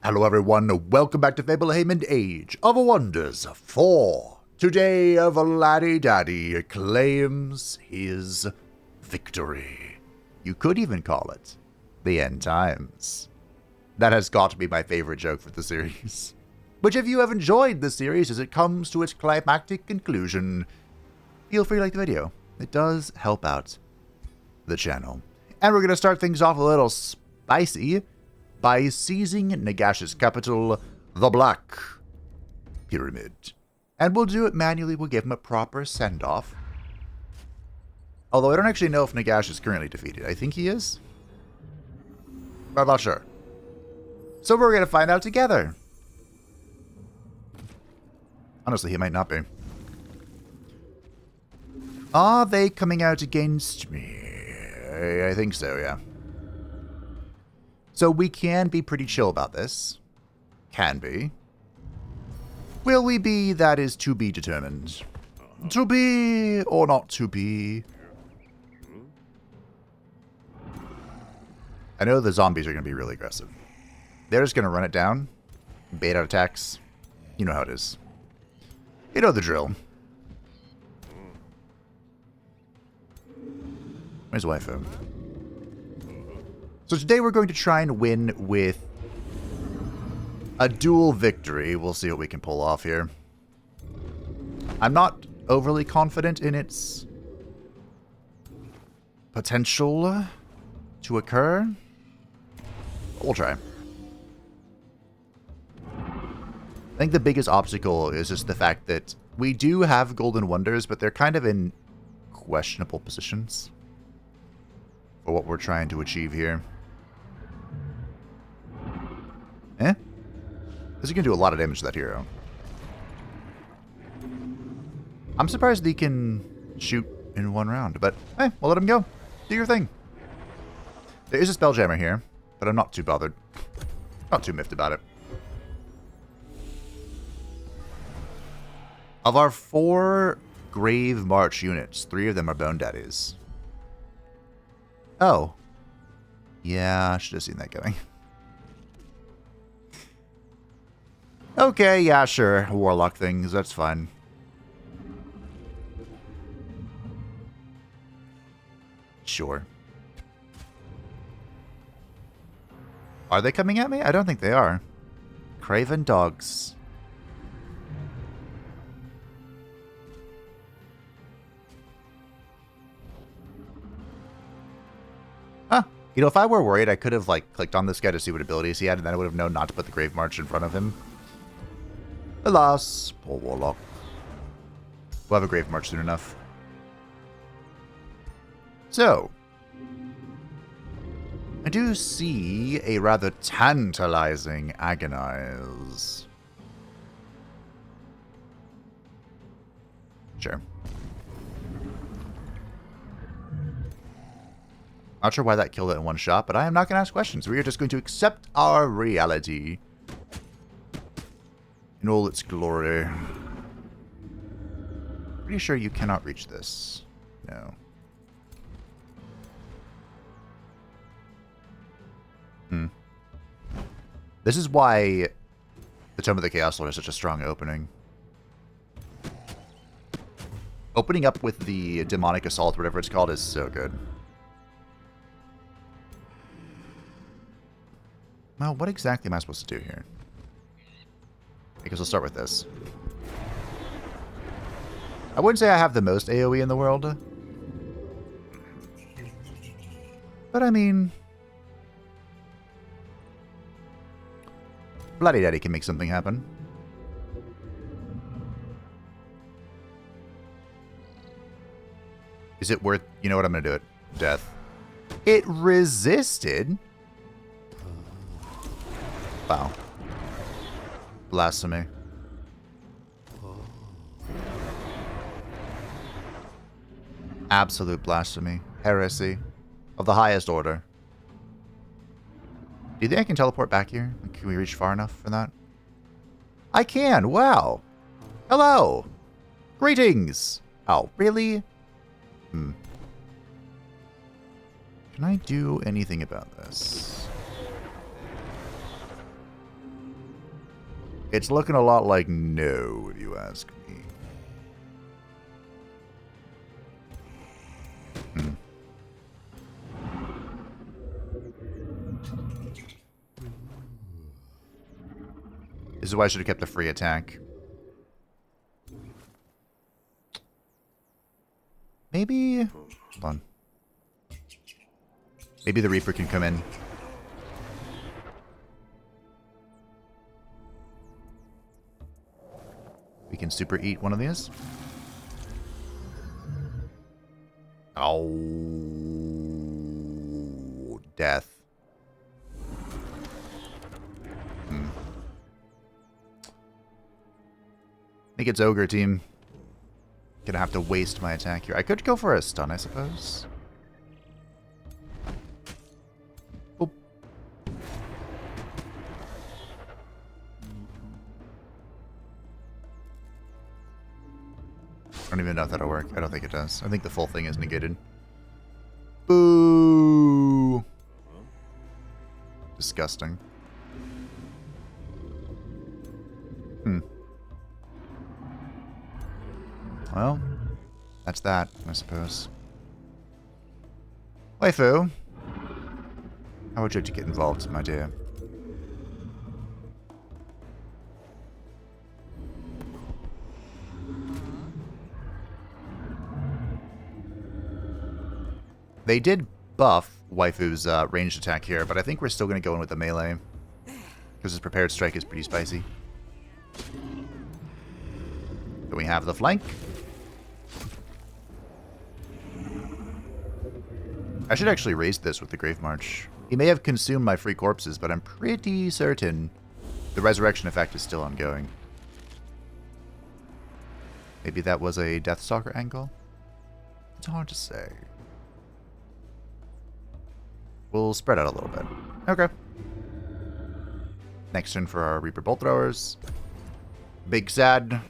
Hello everyone, welcome back to Fablehaven Age of Wonders 4. Today, Vladdy Daddy claims his victory. You could even call it the end times. That has got to be my favorite joke for the series. Which if you have enjoyed the series as it comes to its climactic conclusion, feel free to like the video. It does help out the channel. And we're going to start things off a little spicy by seizing Nagash's capital, the Black Pyramid. And we'll do it manually, we'll give him a proper send-off. Although I don't actually know if Nagash is currently defeated. I think he is, but I'm not sure. So we're going to find out together. Honestly, he might not be. Are they coming out against me? I think so, yeah. So we can be pretty chill about this. Can be. Will we be? That is to be determined. To be or not to be. I know the zombies are going to be really aggressive. They're just going to run it down. Bait out attacks. You know how it is. You know the drill. Where's waifu? So today we're going to try and win with a dual victory. We'll see what we can pull off here. I'm not overly confident in its potential to occur. But we'll try. I think the biggest obstacle is just the fact that we do have Golden Wonders, but they're kind of in questionable positions for what we're trying to achieve here. Eh? Because he can do a lot of damage to that hero. I'm surprised he can shoot in one round, but hey, we'll let him go. Do your thing. There is a Spelljammer here, but I'm not too bothered. Not too miffed about it. Of our 4 Grave March units, 3 of them are Bone Daddies. Oh. Yeah, I should have seen that coming. Okay, yeah, sure. Warlock things, that's fine. Sure. Are they coming at me? I don't think they are. Craven dogs. Huh. You know, if I were worried, I could have, like, clicked on this guy to see what abilities he had, and then I would have known not to put the Grave March in front of him. Alas, poor Warlock. We'll have a Grave March soon enough. So, I do see a rather tantalizing Agonize. Sure. Not sure why that killed it in one shot, but I am not going to ask questions. We are just going to accept our reality in all its glory. Pretty sure you cannot reach this. No. This is why the Tome of the Chaos Lord is such a strong opening. Opening up with the Demonic Assault, whatever it's called, is so good. Well, what exactly am I supposed to do here? I guess we'll start with this. I wouldn't say I have the most AoE in the world. But I mean, Vladdy Daddy can make something happen. Is it worth... You know what? I'm going to do it. Death. It resisted? Wow. Blasphemy. Absolute blasphemy. Heresy. Of the highest order. Do you think I can teleport back here? Can we reach far enough for that? I can! Wow! Hello! Greetings! Oh, really? Can I do anything about this? It's looking a lot like no, if you ask me. This is why I should have kept the free attack. Maybe... Hold on. Maybe the Reaper can come in. We can super eat one of these. Oh, death. I think it's Ogre team. Gonna have to waste my attack here. I could go for a stun, I suppose. Boop. I don't even know if that'll work. I don't think it does. I think the full thing is negated. Boo! Disgusting. Well, that's that, I suppose. Waifu, how would you like to get involved, my dear? They did buff Waifu's ranged attack here, but I think we're still going to go in with the melee. Because his prepared strike is pretty spicy. Then we have the flank. I should actually raise this with the Grave March. He may have consumed my free corpses, but I'm pretty certain the resurrection effect is still ongoing. Maybe that was a Deathstalker angle? It's hard to say. We'll spread out a little bit. Okay. Next turn for our Reaper Bolt Throwers. Big Sad.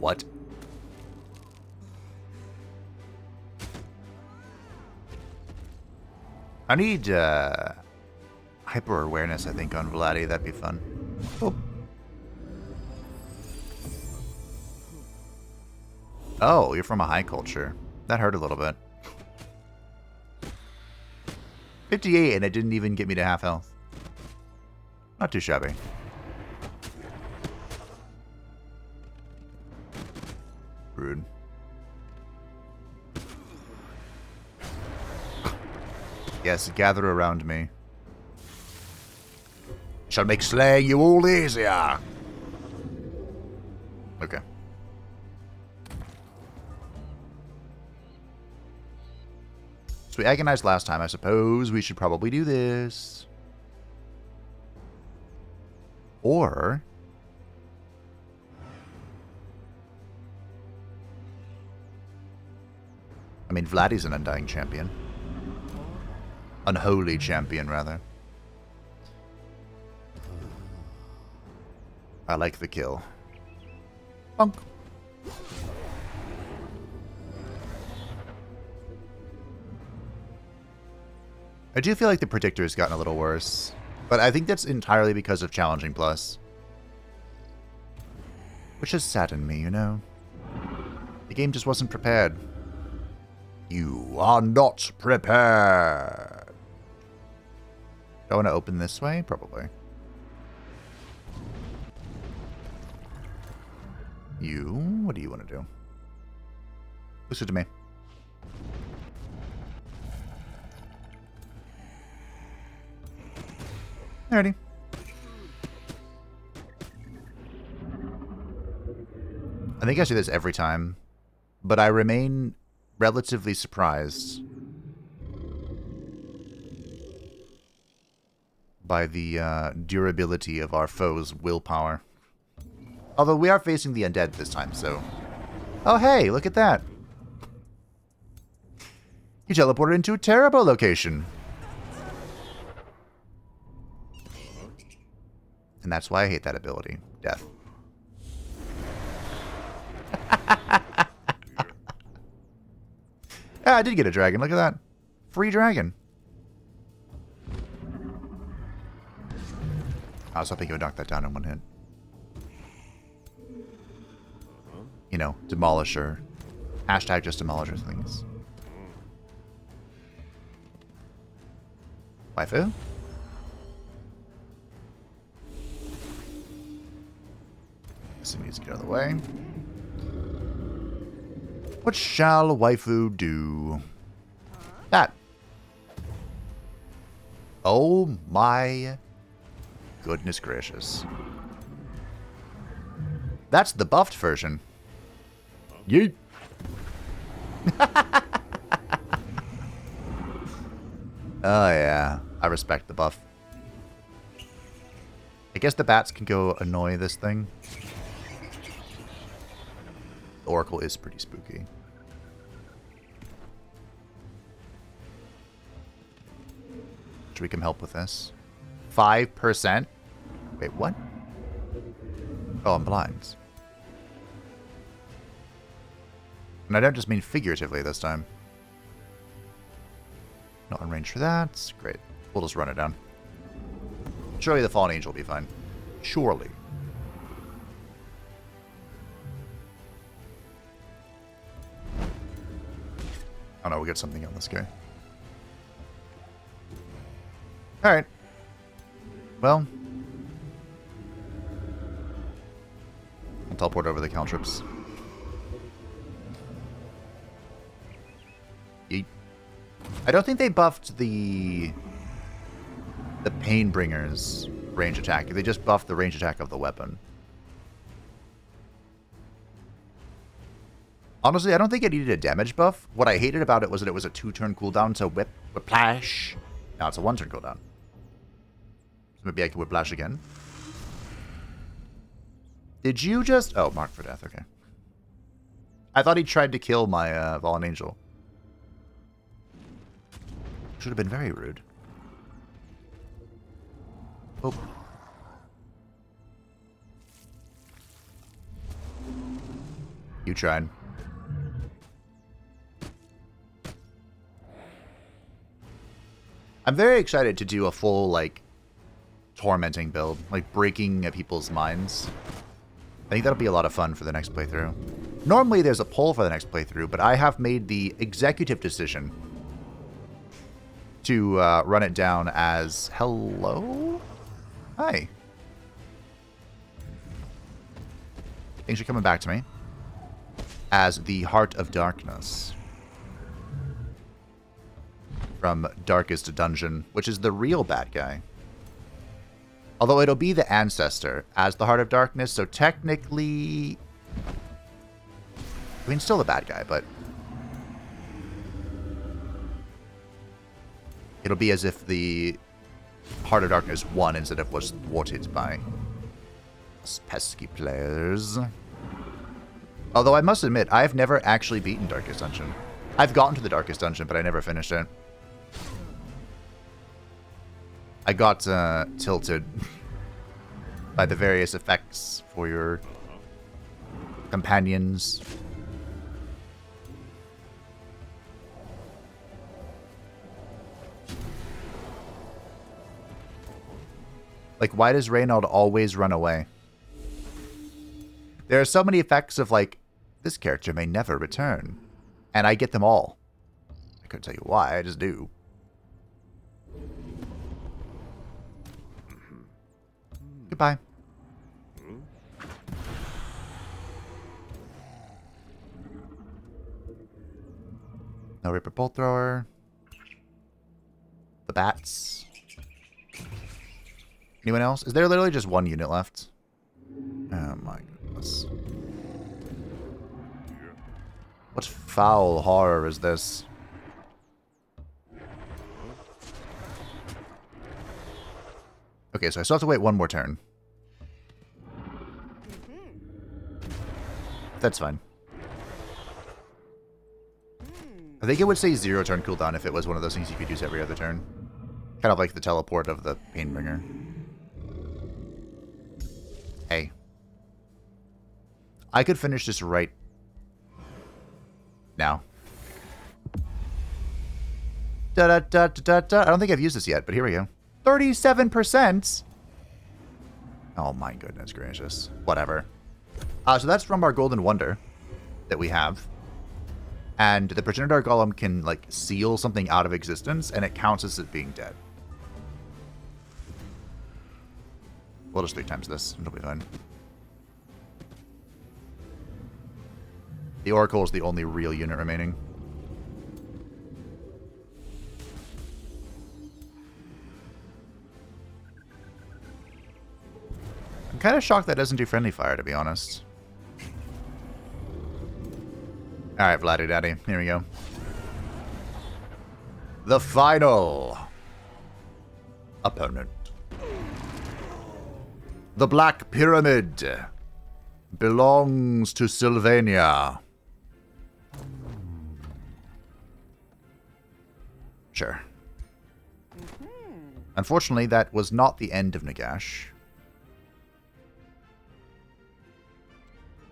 What? I need hyper awareness, I think, on Vladdy. That'd be fun. Oh. Oh, you're from a high culture. That hurt a little bit. 58, and it didn't even get me to half health. Not too shabby. Rude. Yes, gather around me. Shall make slaying you all easier. Okay. So we agonized last time. I suppose we should probably do this. Or... I mean, Vladdy's an undying champion. Unholy champion, rather. I like the kill. Bonk. I do feel like the predictor has gotten a little worse, but I think that's entirely because of Challenging Plus. Which has saddened me, you know? The game just wasn't prepared. You are not prepared. Do I want to open this way? Probably. You? What do you want to do? Looks good to me. Alrighty. I think I say this every time, but I remain relatively surprised by the durability of our foe's willpower. Although we are facing the undead this time, so... Oh hey, look at that! He teleported into a terrible location! And that's why I hate that ability. Death. I did get a dragon. Look at that. Free dragon. I was hoping you would knock that down in one hit. You know, demolisher. Hashtag just demolisher things. Waifu? This needs to get out of the way. What shall waifu do? That. Oh my goodness gracious. That's the buffed version. Yeet. Oh yeah, I respect the buff. I guess the bats can go annoy this thing. The Oracle is pretty spooky. Should we come help with this? 5%? Wait, what? Oh, I'm blind. And I don't just mean figuratively this time. Not in range for that. Great. We'll just run it down. Surely the Fallen Angel will be fine. Surely. Oh no, we'll get something on this guy. Alright. Well. I'll teleport over the cantrips. Yeet. I don't think they buffed the Painbringer's range attack. They just buffed the range attack of the weapon. Honestly, I don't think it needed a damage buff. What I hated about it was that it was a 2-turn cooldown, so whiplash. Now it's a 1-turn cooldown. So maybe I can whiplash again. Did you just... Oh, mark for death, okay. I thought he tried to kill my Fallen Angel. Should have been very rude. Oh. You tried. I'm very excited to do a full, like, tormenting build. Like, breaking people's minds. I think that'll be a lot of fun for the next playthrough. Normally there's a poll for the next playthrough, but I have made the executive decision to run it down as... Hello? Hi. Things are coming back to me. As the Heart of Darkness. From Darkest Dungeon, which is the real bad guy. Although it'll be the Ancestor as the Heart of Darkness, so technically... I mean, still the bad guy, but... It'll be as if the Heart of Darkness won instead of was thwarted by us pesky players. Although I must admit, I've never actually beaten Darkest Dungeon. I've gotten to the Darkest Dungeon, but I never finished it. I got tilted by the various effects for your companions. Like, why does Reynald always run away? There are so many effects of, like, this character may never return. And I get them all. I couldn't tell you why, I just do. Goodbye. No Reaper Bolt Thrower. The bats. Anyone else? Is there literally just one unit left? Oh my goodness. What foul horror is this? Okay, so I still have to wait one more turn. That's fine. I think it would say 0-turn cooldown if it was one of those things you could use every other turn. Kind of like the teleport of the Painbringer. Hey. I could finish this right now. Da-da-da-da-da. I don't think I've used this yet, but here we go. 37%? Oh my goodness gracious. Whatever. So that's from our Golden Wonder that we have. And the Progenitor Golem can, like, seal something out of existence, and it counts as it being dead. We'll just 3 times this. It'll be fine. The Oracle is the only real unit remaining. I'm kind of shocked that doesn't do friendly fire, to be honest. Alright, Vladdy Daddy. Here we go. The final opponent. The Black Pyramid belongs to Sylvania. Sure. Unfortunately, that was not the end of Nagash.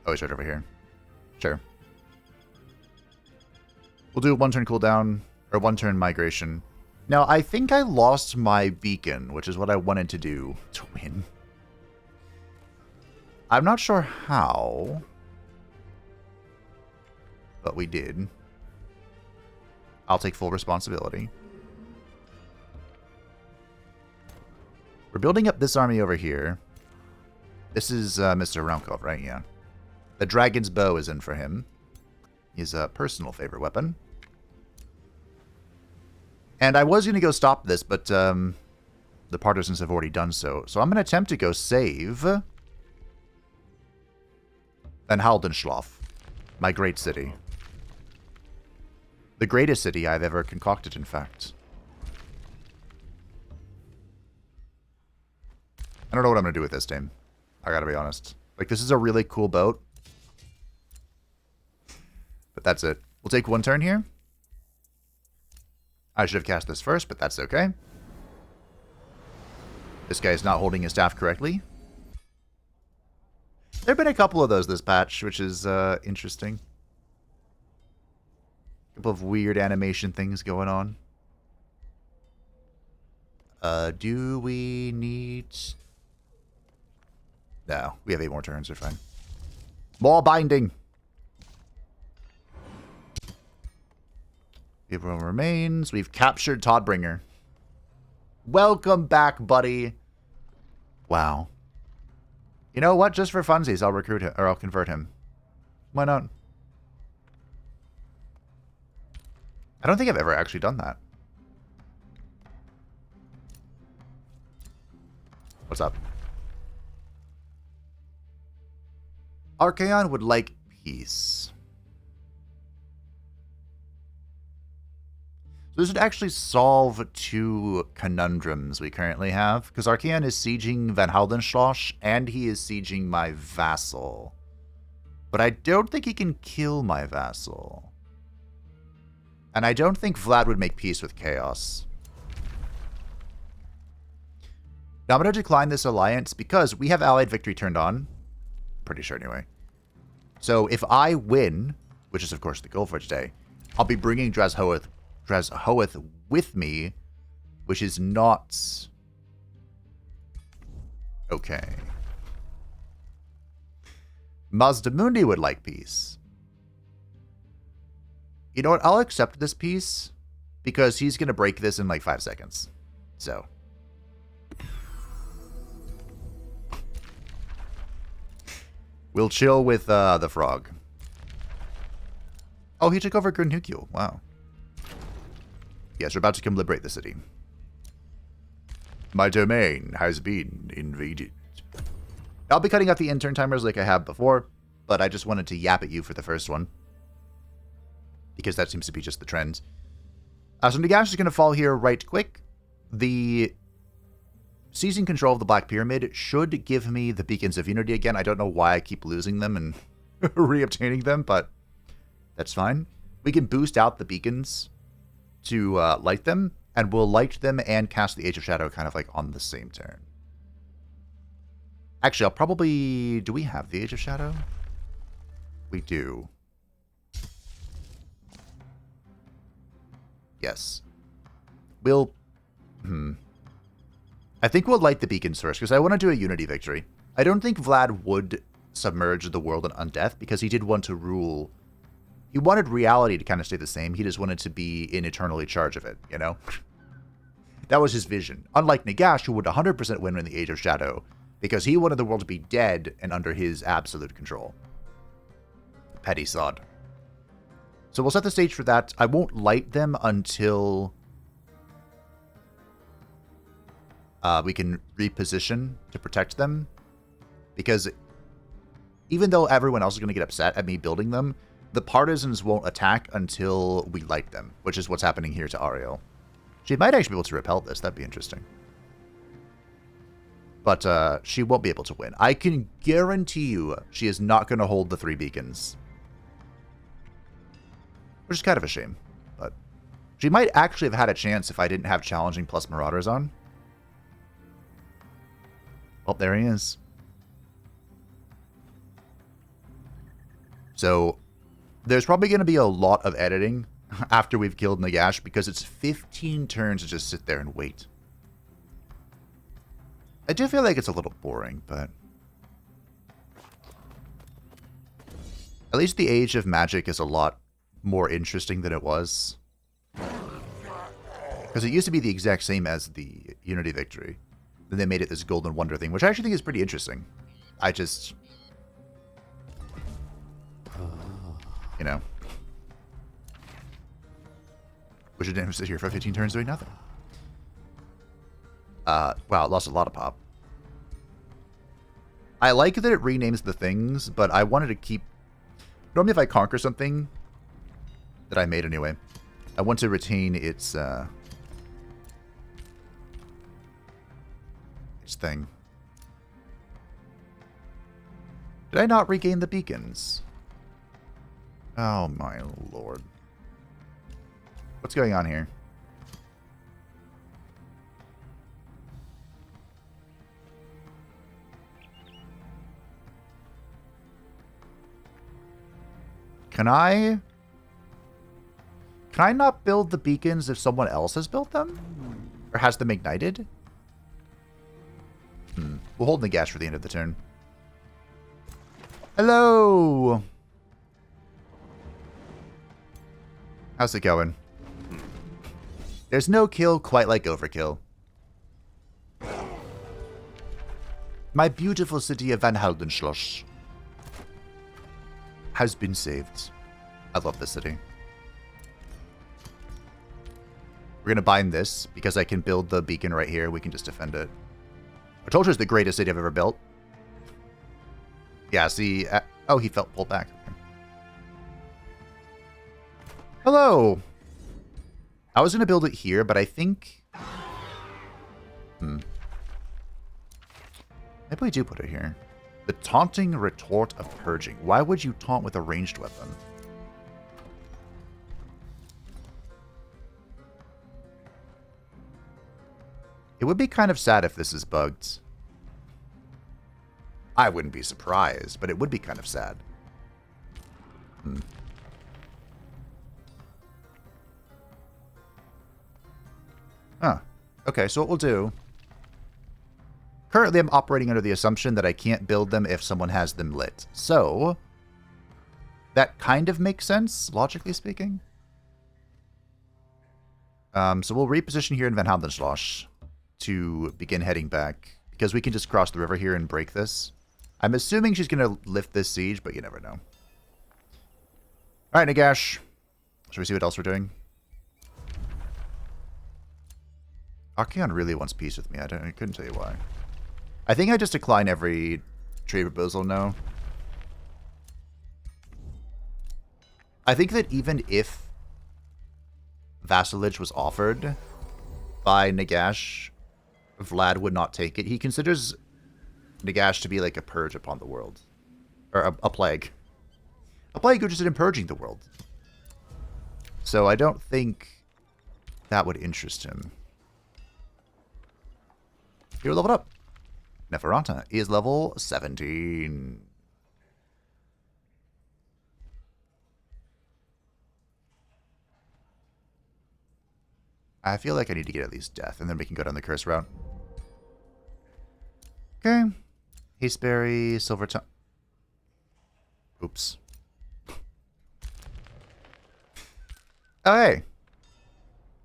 Oh, he's right over here. Sure. We'll do a 1-turn cooldown, or 1-turn migration. Now, I think I lost my beacon, which is what I wanted to do to win. I'm not sure how, but we did. I'll take full responsibility. We're building up this army over here. This is Mr. Raumkov, right? Yeah. The Dragon's Bow is in for him. His personal favorite weapon. And I was going to go stop this, but the partisans have already done so. So I'm going to attempt to go save Van Haldenschloff, my great city. The greatest city I've ever concocted, in fact. I don't know what I'm going to do with this team. I gotta be honest. Like, this is a really cool boat. But that's it. We'll take 1 turn here. I should have cast this first, but that's okay. This guy's not holding his staff correctly. There have been a couple of those this patch, which is interesting. A couple of weird animation things going on. Do we need... No, we have 8 more turns, we're fine. More binding! Everyone remains. We've captured Toddbringer. Welcome back, buddy. Wow. You know what? Just for funsies, I'll recruit him, or I'll convert him. Why not? I don't think I've ever actually done that. What's up? Archaon would like peace. So this would actually solve 2 conundrums we currently have, because Archaon is sieging Van Haldenschloss, and he is sieging my vassal. But I don't think he can kill my vassal. And I don't think Vlad would make peace with Chaos. Now I'm going to decline this alliance because we have Allied Victory turned on. Pretty sure anyway. So if I win, which is of course the goal for today, I'll be bringing Drazhoath with me, which is not okay. Mazdamundi would like peace. You know what? I'll accept this peace because he's going to break this in like 5 seconds. So. We'll chill with the frog. Oh, he took over Grenukul. Wow. Yes, we're about to come liberate the city. My domain has been invaded. I'll be cutting out the intern timers like I have before, but I just wanted to yap at you for the first one. Because that seems to be just the trend. So Nagash is going to fall here right quick. The seizing control of the Black Pyramid should give me the Beacons of Unity again. I don't know why I keep losing them and re-obtaining them, but that's fine. We can boost out the beacons to light them, and we'll light them and cast the Age of Shadow kind of like on the same turn. Actually, I'll probably... Do we have the Age of Shadow? We do. Yes. We'll... I think we'll light the beacons first, because I want to do a unity victory. I don't think Vlad would submerge the world in undeath, because he did want to rule... He wanted reality to kind of stay the same. He just wanted to be in eternally charge of it, you know? That was his vision. Unlike Nagash, who would 100% win in the Age of Shadow, because he wanted the world to be dead and under his absolute control. Petty sod. So we'll set the stage for that. I won't light them until we can reposition to protect them. Because even though everyone else is going to get upset at me building them, the partisans won't attack until we light them, which is what's happening here to Ariel. She might actually be able to repel this. That'd be interesting. But she won't be able to win. I can guarantee you she is not going to hold the 3 beacons. Which is kind of a shame. But she might actually have had a chance if I didn't have challenging plus Marauders on. Oh, there he is. So there's probably going to be a lot of editing after we've killed Nagash, because it's 15 turns to just sit there and wait. I do feel like it's a little boring, but at least the Age of Magic is a lot more interesting than it was. Because it used to be the exact same as the Unity Victory. Then they made it this Golden Wonder thing, which I actually think is pretty interesting. I just... You know. Wish I didn't sit here for 15 turns doing nothing. Wow, it lost a lot of pop. I like that it renames the things, but I wanted to keep... Normally if I conquer something that I made anyway, I want to retain its thing. Did I not regain the beacons? Oh my lord. What's going on here? Can I not build the beacons if someone else has built them? Or has them ignited? We'll hold Nagash for the end of the turn. Hello! How's it going? There's no kill quite like overkill. My beautiful city of Van Heldenschloss has been saved. I love this city. We're going to bind this because I can build the beacon right here. We can just defend it. I told you it's the greatest city I've ever built. Yeah, see... oh, he felt pulled back. Okay. Hello! I was going to build it here, but I think... Maybe we do put it here. The taunting retort of purging. Why would you taunt with a ranged weapon? It would be kind of sad if this is bugged. I wouldn't be surprised, but it would be kind of sad. Huh. Okay, so what we'll do... Currently, I'm operating under the assumption that I can't build them if someone has them lit. So, that kind of makes sense, logically speaking. So we'll reposition here in Van Heldenschloss to begin heading back, because we can just cross the river here and break this. I'm assuming she's going to lift this siege, but you never know. Alright, Nagash. Should we see what else we're doing? Archeon really wants peace with me. I couldn't tell you why. I think I just decline every trade proposal now. I think that even if vassalage was offered by Nagash, Vlad would not take it. He considers Nagash to be like a purge upon the world. Or a plague. A plague interested in purging the world. So I don't think that would interest him. You're leveled up. Neferata is level 17. I feel like I need to get at least death, and then we can go down the curse route. Okay. Hasteberry, silver tongue. Oops. Oh, hey.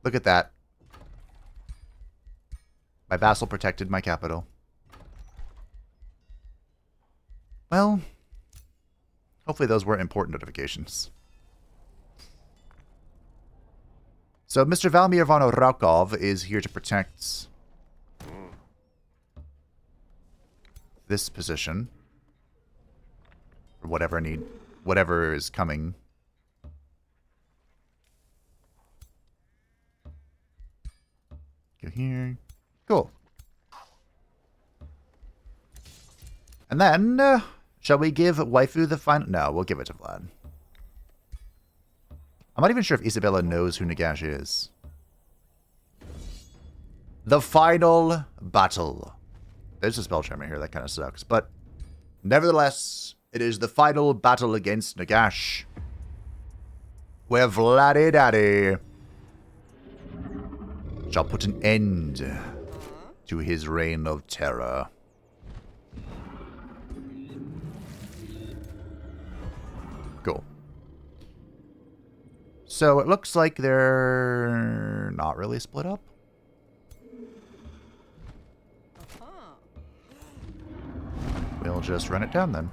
Look at that. My vassal protected my capital. Well, hopefully those weren't important notifications. So Mr. Valmir von Rakov is here to protect this position. Or whatever is coming. Go here. Cool. And then, shall we give Waifu the final... No, we'll give it to Vlad. I'm not even sure if Isabella knows who Nagash is. The final battle. There's a spell charmer here, that kind of sucks. But, nevertheless, it is the final battle against Nagash. Where Vladdy Daddy shall put an end to his reign of terror. Cool. So it looks like they're not really split up. We'll just run it down then.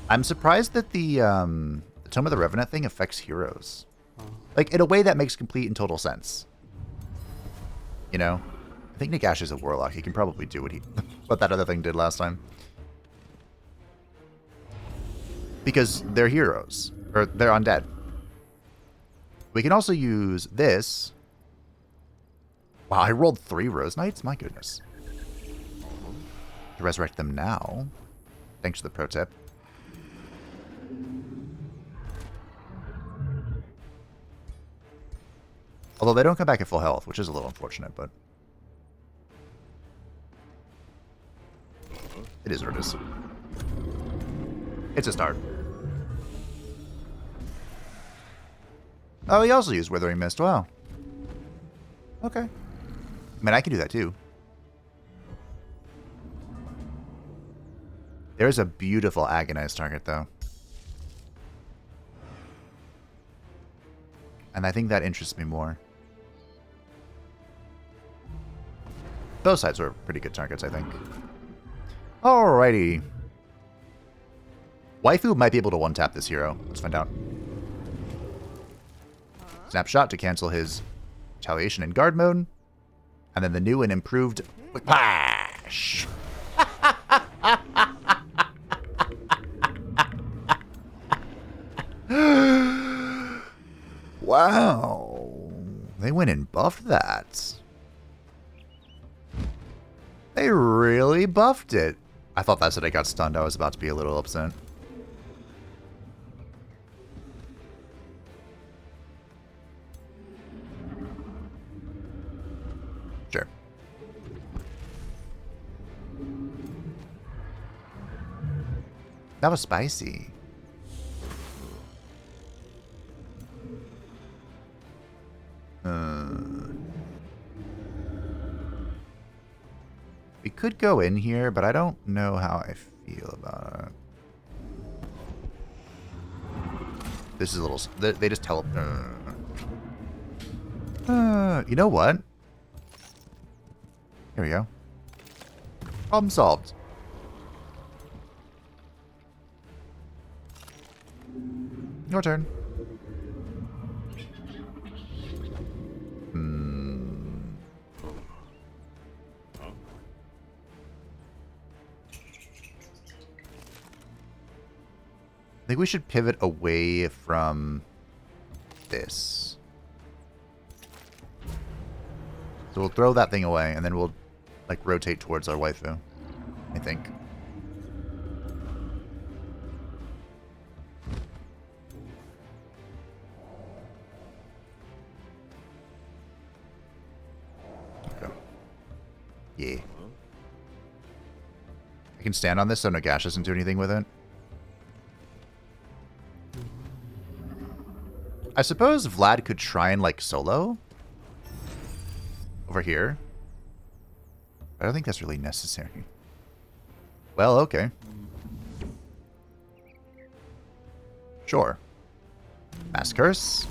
I'm surprised that the Tome of the Revenant thing affects heroes. Like, in a way that makes complete and total sense. You know? I think Nagash is a warlock. He can probably do what that other thing did last time. Because they're heroes. Or they're undead. We can also use this. Wow, I rolled 3 Rose Knights? My goodness. To resurrect them now. Thanks for the pro tip. Although they don't come back at full health, which is a little unfortunate, but... It is what it is. It's a start. Oh, he also used Withering Mist. Wow. Okay. I mean, I can do that too. There's a beautiful Agonized target, though. And I think that interests me more. Both sides are pretty good targets, I think. Alrighty. Waifu might be able to one-tap this hero. Let's find out. Snapshot to cancel his retaliation in guard mode. And then the new and improved Whiplash. Wow. They went and buffed that. They really buffed it. I thought that's it. I got stunned. I was about to be a little upset. Sure. That was spicy. We could go in here, but I don't know how I feel about it. This is a little... They just tell... you know what? Here we go. Problem solved. Your turn. I think we should pivot away from this. So we'll throw that thing away, and then we'll, like, rotate towards our waifu, I think. Okay. Yeah. I can stand on this so Nagash doesn't do anything with it. I suppose Vlad could try and, like, solo over here. I don't think that's really necessary. Well, okay. Sure. Mass Curse.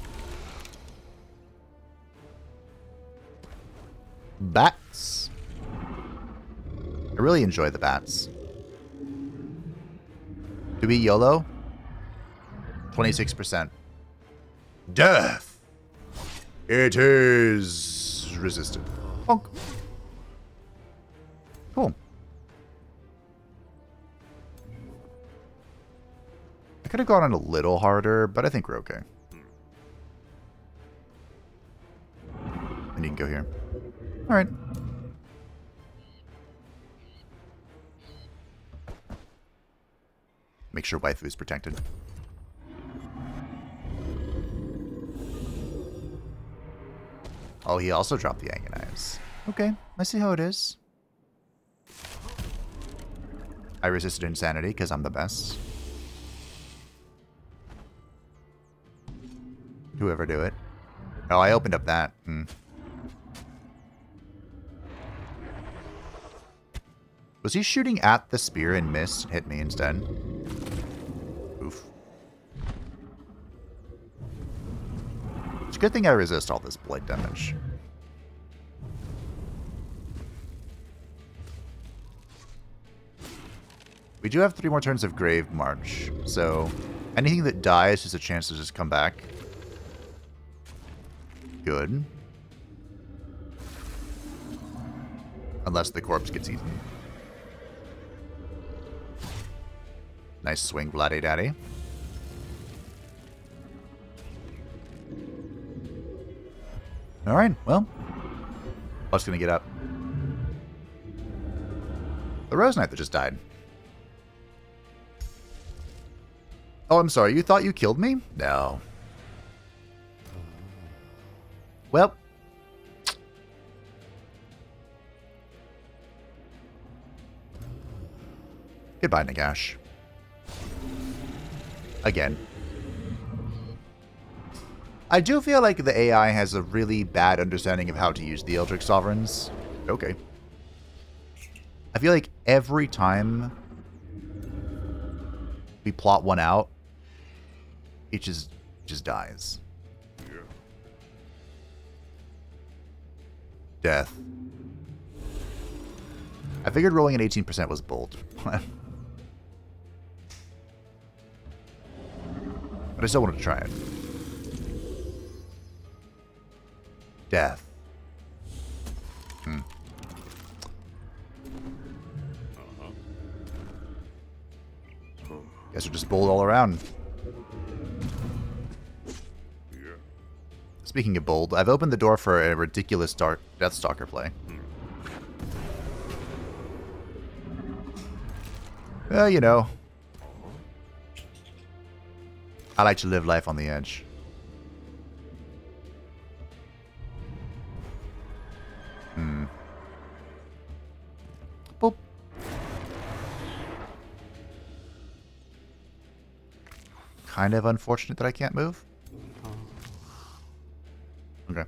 Bats. I really enjoy the bats. Do we YOLO? 26%. Death! It is resisted. Bonk. Cool. I could have gone on a little harder, but I think we're okay. And you can go here. Alright. Make sure waifu's protected. Oh, he also dropped the Agonize. Okay, I see how it is. I resisted Insanity because I'm the best. Whoever do it. Oh, I opened up that. Was he shooting at the spear and missed and hit me instead? Oof. It's a good thing I resist all this blade damage. We do have 3 more turns of Grave March, so anything that dies is a chance to just come back. Good. Unless the corpse gets eaten. Nice swing, Vladdy Daddy. Alright, well. I was gonna get up. The Rose Knight that just died. Oh, I'm sorry. You thought you killed me? No. Well. Goodbye, Nagash. Again. I do feel like the AI has a really bad understanding of how to use the Eldritch Sovereigns. Okay. I feel like every time we plot one out, it just dies. Death. I figured rolling at 18% was bold. But I still wanted to try it. Death. Guess we're just bold all around. Speaking of bold, I've opened the door for a ridiculous Deathstalker play. Well, you know. I like to live life on the edge. Boop. Kind of unfortunate that I can't move. Okay.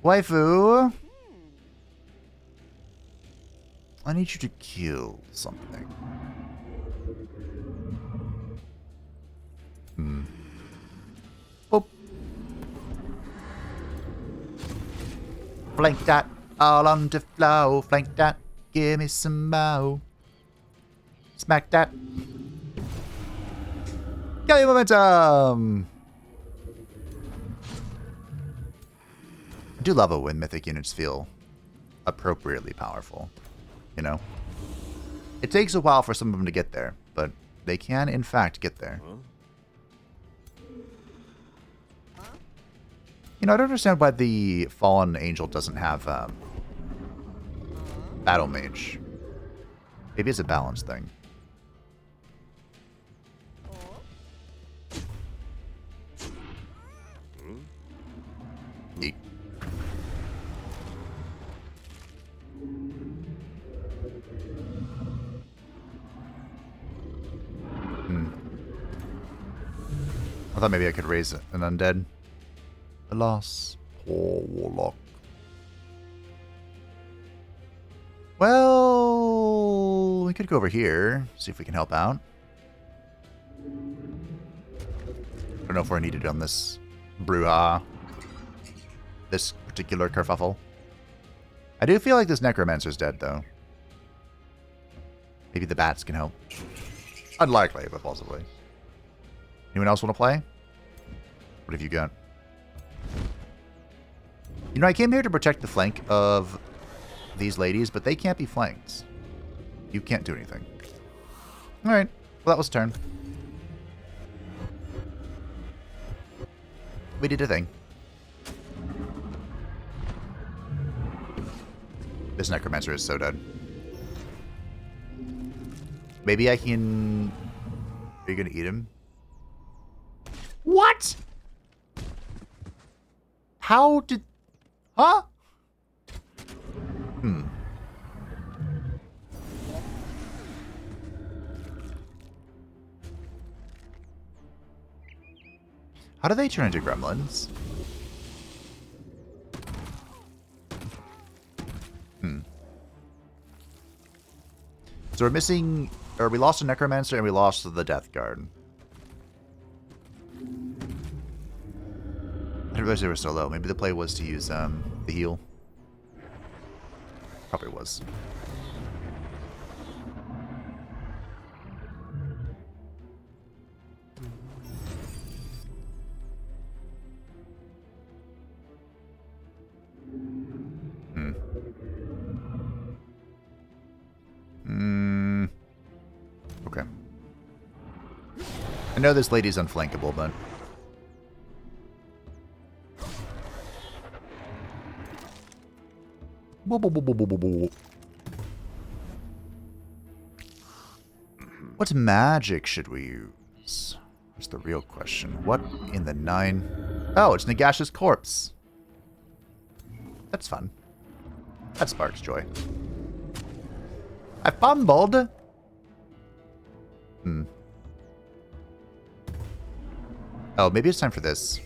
Waifu. I need you to kill something. Boop. Flank that. All on the flow. Flank that. Give me some more. Smack that. Get your momentum. I do love it when mythic units feel appropriately powerful. You know? It takes a while for some of them to get there, but they can, in fact, get there. You know, I don't understand why the Fallen Angel doesn't have Battle Mage. Maybe it's a balance thing. Yeet. thought maybe I could raise an undead. Alas, poor warlock. Well, we could go over here, see if we can help out. I don't know if we're needed on this brouhaha. This particular kerfuffle. I do feel like this necromancer's dead, though. Maybe the bats can help. Unlikely, but possibly. Anyone else want to play? What have you got? You know, I came here to protect the flank of these ladies, but they can't be flanked. You can't do anything. Alright. Well, that was a turn. We did a thing. This necromancer is so dead. Maybe I can... Are you going to eat him? What? How did... Huh? How do they turn into gremlins? So we're missing... Or we lost a necromancer and we lost the death guard. I didn't realize they were so low. Maybe the play was to use the heal. Probably was. Okay. I know this lady's unflankable, but... What magic should we use? That's the real question. What in the nine? Oh, it's Nagash's corpse. That's fun. That sparks joy. I fumbled. Oh, maybe it's time for this.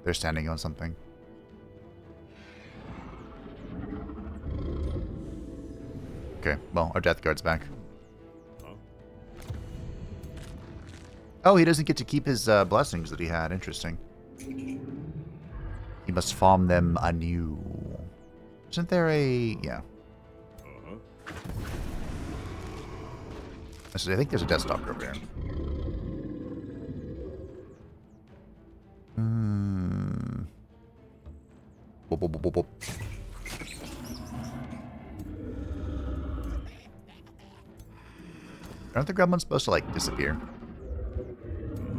They're standing on something. Okay, well, our death guard's back. Oh, he doesn't get to keep his blessings that he had. Interesting. He must farm them anew. Isn't there a... Yeah. I think there's a Death Stalker over here. Boop, boop, boop, boop, boop. Aren't the gremlins supposed to, like, disappear?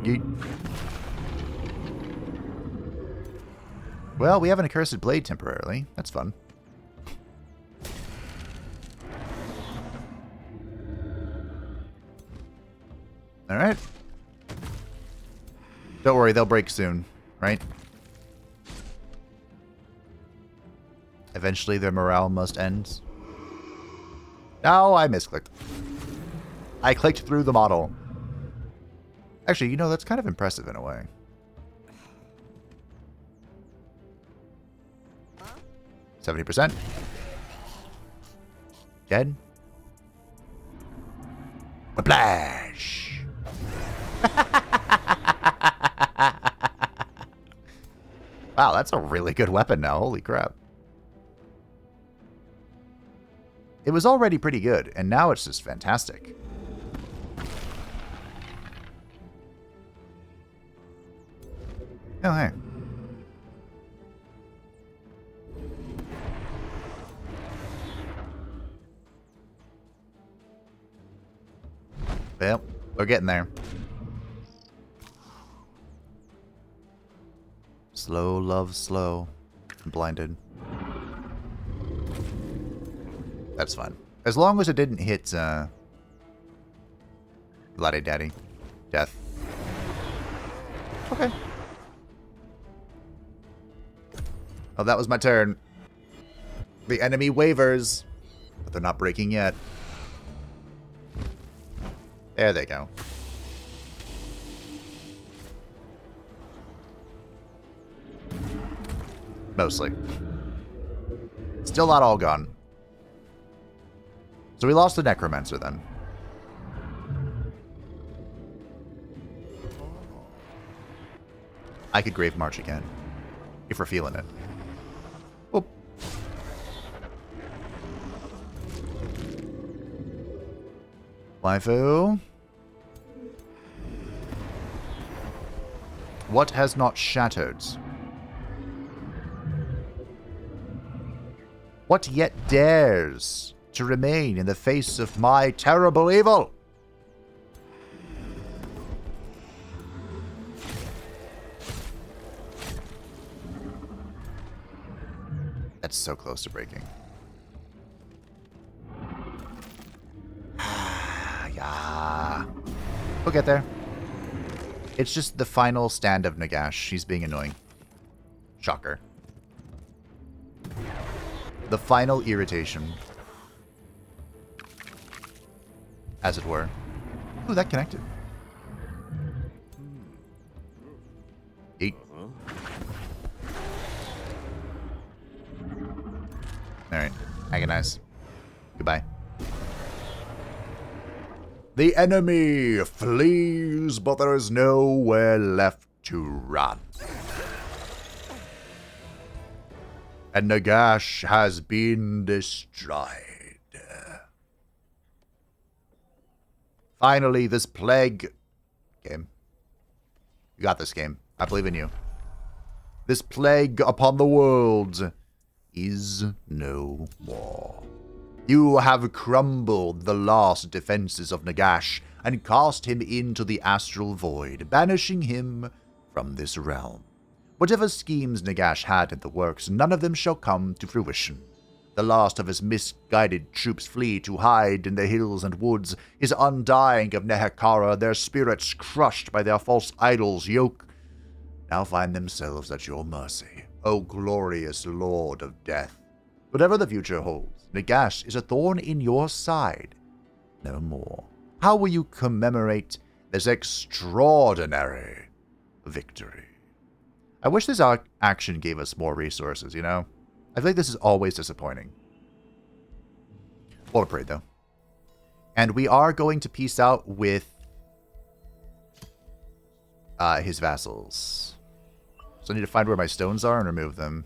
Yeet. Well, we have an accursed blade temporarily. That's fun. Alright. Don't worry, they'll break soon, right? Eventually their morale must end. No, I misclicked. I clicked through the model. Actually, you know, that's kind of impressive in a way. 70%. Dead. Whiplash. Wow, that's a really good weapon now. Holy crap. It was already pretty good, and now it's just fantastic. Oh, hey. Well, we're getting there. Slow, love, slow. I'm blinded. That's fine. As long as it didn't hit, Vladdy Daddy. Death. Okay. Oh, that was my turn. The enemy wavers, but they're not breaking yet. There they go. Mostly. Still not all gone. So we lost the Necromancer then. I could Grave March again. If we're feeling it. Oop. Waifu. What has not shattered? What yet dares to remain in the face of my terrible evil? That's so close to breaking. Yeah. We'll get there. It's just the final stand of Nagash. She's being annoying. Shocker. The final irritation. As it were. Ooh, that connected. 8. Alright. Agonize. Goodbye. The enemy flees, but there is nowhere left to run. And Nagash has been destroyed. Finally, this plague... Game. You got this, game. I believe in you. This plague upon the world is no more. You have crumbled the last defenses of Nagash and cast him into the astral void, banishing him from this realm. Whatever schemes Nagash had in the works, none of them shall come to fruition. The last of his misguided troops flee to hide in the hills and woods, his undying of Nehekara, their spirits crushed by their false idols' yoke, now find themselves at your mercy, O glorious Lord of Death. Whatever the future holds, Nagash is a thorn in your side, no more. How will you commemorate this extraordinary victory? I wish this action gave us more resources, you know? I feel like this is always disappointing. Well prayed, though. And we are going to peace out with his vassals. So I need to find where my stones are and remove them.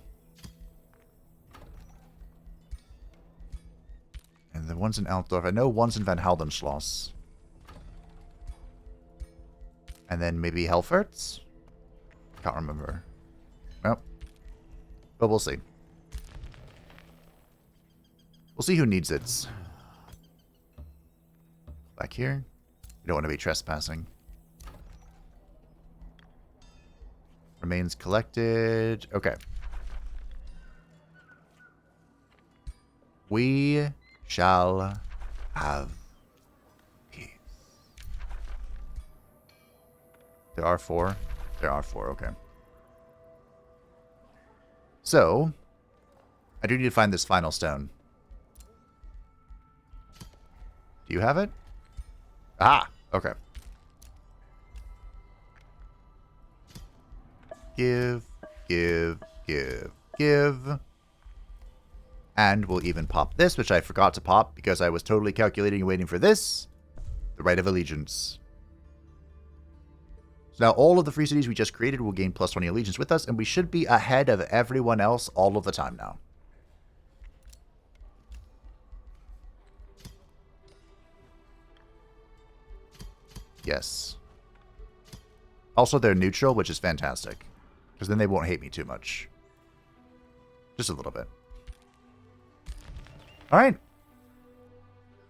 And the one's in Altdorf. I know one's in Van Heldenschloss. And then maybe Helfert's? Can't remember. Nope. But we'll see. We'll see who needs it. Back here. You don't want to be trespassing. Remains collected. Okay. We shall have peace. There are 4. There are 4, okay. So, I do need to find this final stone. Do you have it? Ah, okay. Give. And we'll even pop this, which I forgot to pop because I was totally calculating and waiting for this. The Right of Allegiance. So now all of the free cities we just created will gain plus 20 allegiance with us, and we should be ahead of everyone else all of the time now. Yes. Also, they're neutral, which is fantastic. Because then they won't hate me too much. Just a little bit. Alright.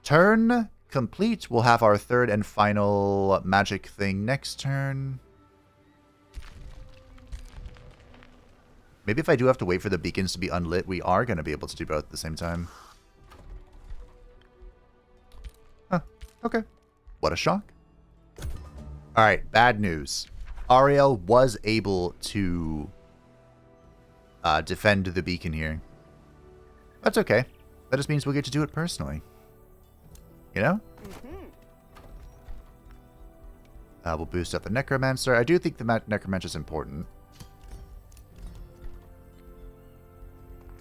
Turn complete. We'll have our third and final magic thing next turn. Maybe if I do have to wait for the beacons to be unlit, we are going to be able to do both at the same time. Huh. Okay. What a shock. Alright, bad news. Ariel was able to defend the beacon here. That's okay. That just means we'll get to do it personally. You know? We'll boost up the Necromancer. I do think the Necromancer is important.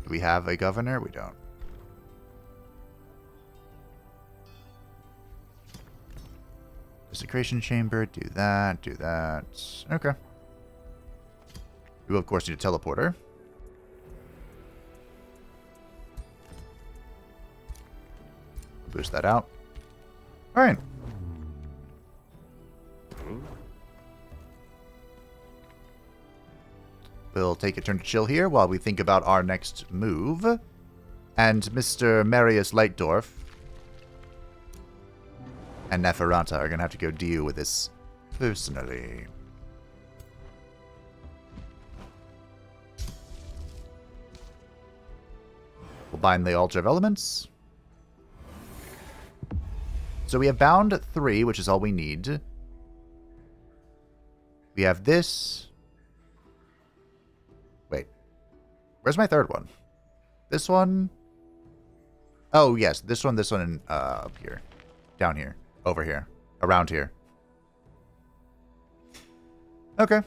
Do we have a governor? We don't. Desecration Chamber. Do that. Do that. Okay. We will, of course, need a teleporter. Boost that out. All right. We'll take a turn to chill here while we think about our next move. And Mr. Marius Lightdorf and Neferata are going to have to go deal with this personally. We'll bind the Altar of Elements. So we have bound 3, which is all we need. We have this. Wait. Where's my third one? This one? Oh, yes. This one, and up here. Down here. Over here. Around here. Okay.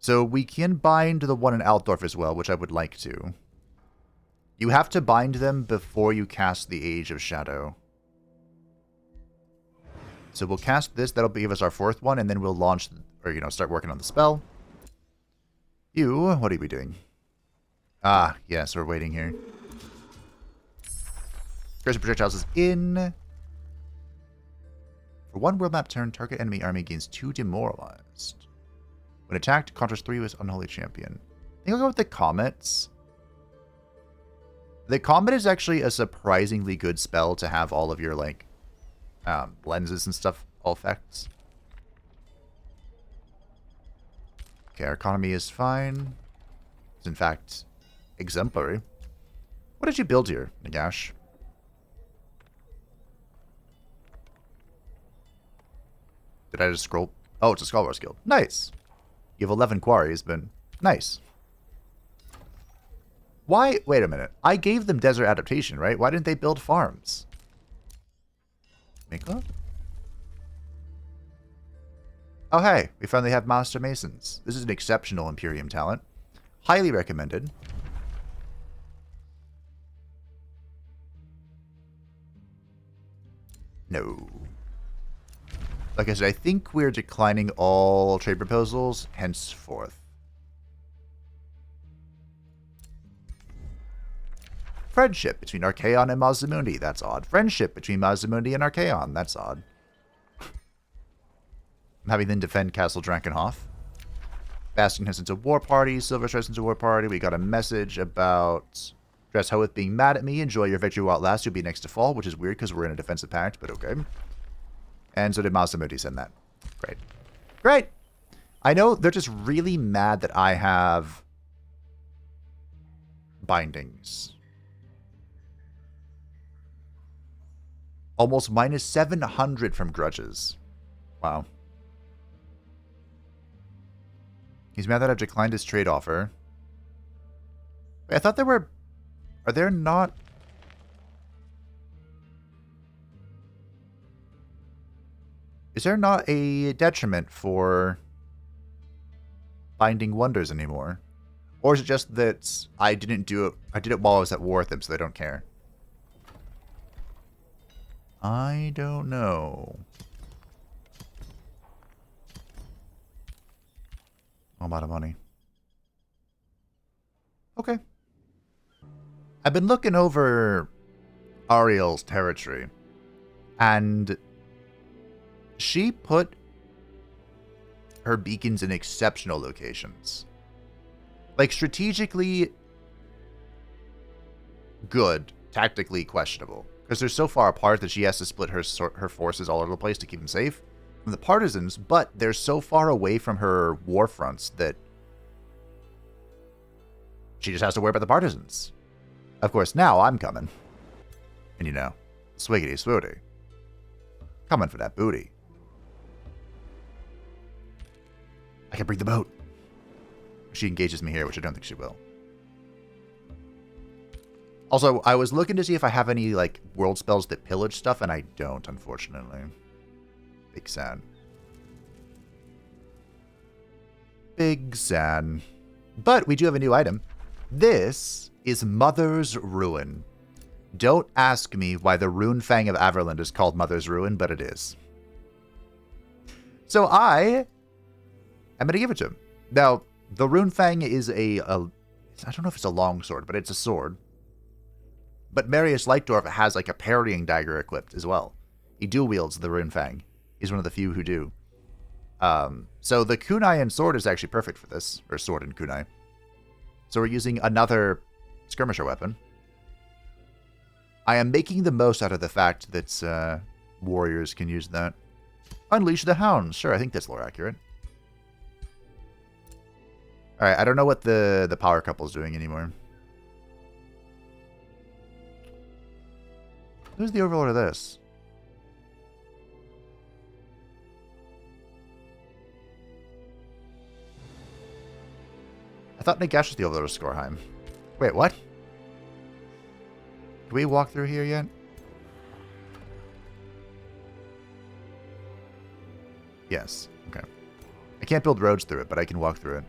So we can bind the one in Altdorf as well, which I would like to. You have to bind them before you cast the Age of Shadow. So we'll cast this. That'll give us our 4th one, and then we'll launch, or, start working on the spell. You, what are we doing? Ah, yes, we're waiting here. Curse of Projectiles is in. For 1 world map turn, target enemy army gains 2 demoralized. When attacked, counters 3 with Unholy Champion. I think I'll go with the Comets. The Comet is actually a surprisingly good spell to have all of your, lenses and stuff, all effects. Okay, our economy is fine. It's, in fact, exemplary. What did you build here, Nagash? Did I just scroll? Oh, it's a Scholar's Guild. Nice. You have 11 quarries, but nice. Why? Wait a minute. I gave them desert adaptation, right? Why didn't they build farms? Mika? Oh, hey. We finally have Master Masons. This is an exceptional Imperium talent. Highly recommended. No. Like I said, I think we're declining all trade proposals henceforth. Friendship between Archaon and Mazamundi. That's odd. Friendship between Mazamundi and Archaon. That's odd. I'm having them defend Castle Drakenhof. Bastion has into war party. Silver Stress into war party. We got a message about Dress Hoeth being mad at me. Enjoy your victory while it lasts. You'll be next to fall, which is weird because we're in a defensive pact, but okay. And so did Mazamundi send that. Great. Great! I know they're just really mad that I have bindings. Almost minus 700 from grudges. Wow. He's mad that I've declined his trade offer. Wait, I thought there were... Are there not... Is there not a detriment for binding wonders anymore? Or is it just that I didn't do it... I did it while I was at war with them, so they don't care? I don't know. A lot of money. Okay. I've been looking over Ariel's territory, and she put her beacons in exceptional locations. Like, strategically good, tactically questionable. Because they're so far apart that she has to split her forces all over the place to keep them safe from the partisans, but they're so far away from her war fronts that she just has to worry about the partisans. Of course, now I'm coming. And swiggity swooty. Coming for that booty. I can bring the boat. She engages me here, which I don't think she will. Also, I was looking to see if I have any, like, world spells that pillage stuff, and I don't, unfortunately. Big sad. Big sad. But we do have a new item. This is Mother's Ruin. Don't ask me why the Rune Fang of Averland is called Mother's Ruin, but it is. So I'm going to give it to him. Now, the Rune Fang is I don't know if it's a long sword, but it's a sword. But Marius Lightdorf has like a parrying dagger equipped as well. He dual wields the Rune Fang. He's one of the few who do. So the kunai and sword is actually perfect for this, or sword and kunai. So we're using another skirmisher weapon. I am making the most out of the fact that warriors can use that. Unleash the Hounds. Sure, I think that's lore accurate. Alright, I don't know what the power couple's doing anymore. Who's the overlord of this? I thought Nagash was the overlord of Skorheim. Wait, what? Can we walk through here yet? Yes. Okay. I can't build roads through it, but I can walk through it.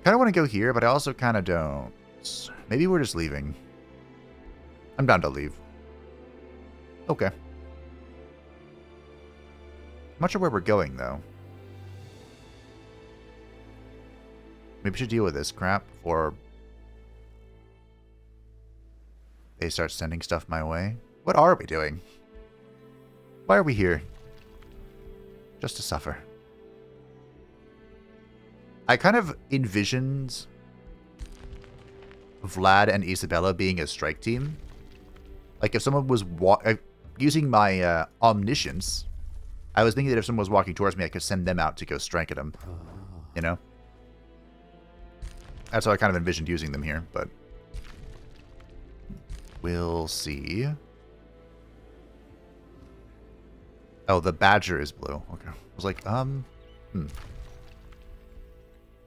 Kind of want to go here, but I also kind of don't. Maybe we're just leaving. I'm down to leave. Okay. I'm not sure where we're going, though. Maybe we should deal with this crap before they start sending stuff my way. What are we doing? Why are we here? Just to suffer. I kind of envisioned Vlad and Isabella being a strike team. Like if someone was using my omniscience, I was thinking that if someone was walking towards me, I could send them out to go strike at them. You know? That's how I kind of envisioned using them here, but we'll see. Oh, the badger is blue. Okay. I was like,